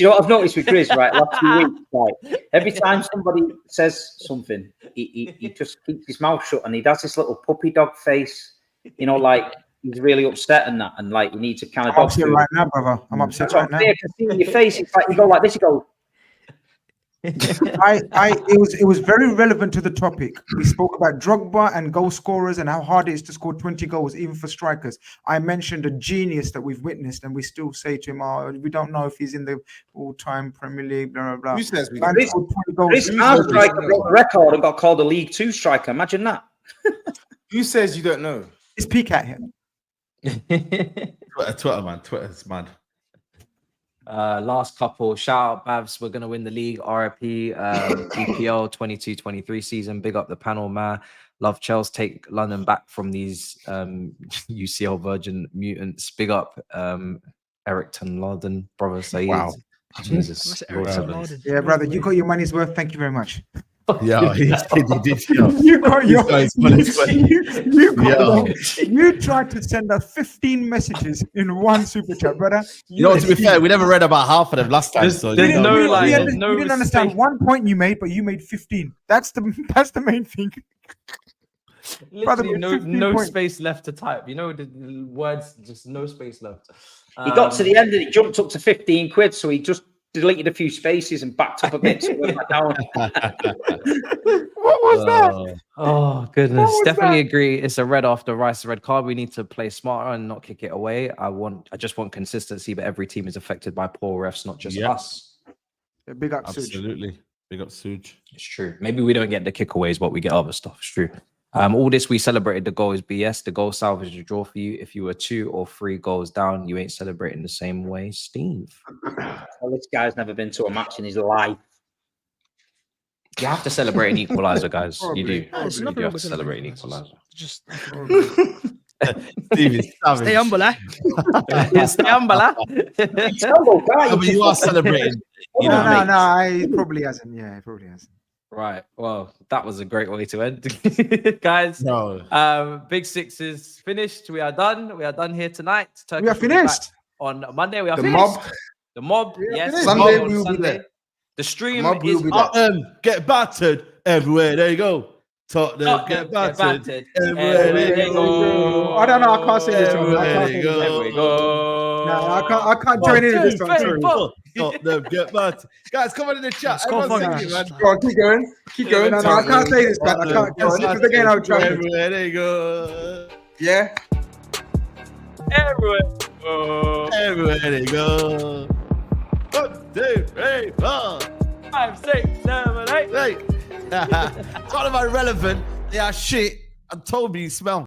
Right? Last 2 weeks, like every time somebody says something, he just keeps his mouth shut and he does this little puppy dog face. Like he's really upset and that, and like you need to kind of. I'm upset right now, brother. I'm upset right now. I can see in your face. It's like you go like this. You go. It was very relevant to the topic. We spoke about Drogba and goal scorers and how hard it is to score 20 goals, even for strikers. I mentioned a genius that we've witnessed, and we still say to him, "Oh, we don't know if he's in the all-time Premier League." Blah blah blah. Who says we Man don't scored 20 This goals. our striker broke the record and got called a League 2 striker. Imagine that. Who says you don't know? It's peak at him. Twitter, man. Twitter's mad. Last couple. Shout out, BHAVS. We're going to win the league. RIP. EPL 22-23 season. Big up the panel, man. Love Chelsea. Take London back from these UCL Virgin mutants. Big up Eric Ten Laden, brother SAEED. Wow. Jesus. What's Eric Ten Lord. Laden? Yeah, brother, you got your money's worth. Thank you very much. Yeah, he did. Yo. You got This guy's funny, funny. you tried to send us 15 messages in one super chat, brother. You know, to be fair, we never read about half of them last time. There's So no, you know, like, we didn't understand space. one point you made, but you made 15. That's the main thing. Brother, Literally with 15 no points. space left to type. You know, the words, just no space left. He got to the end and it jumped up to 15 quid, so he just deleted a few spaces and backed up a bit. So went back down. What was that? Oh goodness, was definitely that? agree. It's a red after Rice red card. We need to play smarter and not kick it away. I just want consistency, but every team is affected by poor refs, not just us. Yeah, big up, Suj. absolutely. Big up, Suj. It's true. Maybe we don't get the kickaways, but we get other stuff. It's true. All this we celebrated the goal is BS. The goal salvage a draw for you. If you were 2 or 3 goals down, you ain't celebrating the same way, Steve. Well, this guy's never been to a match in his life. You have to celebrate an equalizer, guys. Probably, you do. probably. You do have to celebrate an equalizer. Just Steve is savage. stay humble, eh? It's the umbrella. Terrible guy. No, but you are celebrating. You know, No, mate. he probably hasn't. Yeah, he probably hasn't. Right. Well, that was a great way to end. Guys, No. Big Sixes finished. We are done. We are done here tonight. Turkish We are will be back finished. on Monday. We are The finished. mob. The mob. We are Yes. finished. Sunday on we will be Sunday. there. The stream Mob will is be up. there. Get battered everywhere. There you go. Tottenham, Tottenham get get battered. battered. Everywhere Everywhere they go. I don't know. I can't say this one. I Everywhere can't they say this go. There we go. No, I can't join in with this one. 1, 2, 3, Sorry. 4. Tottenham, get battered. Guys, come on in the chat. Let's go Everyone for sing it. it, man. Go on, keep going. Keep going. No, I can't say this, man. I can't. This is the game Old Trafford. Everywhere they go. Yeah. Everywhere. Oh. Everywhere they go. 1, 2, 3, 4. 5, 6, 7, 8. Hey. Talking about irrelevant. They are shit. And Toby smell.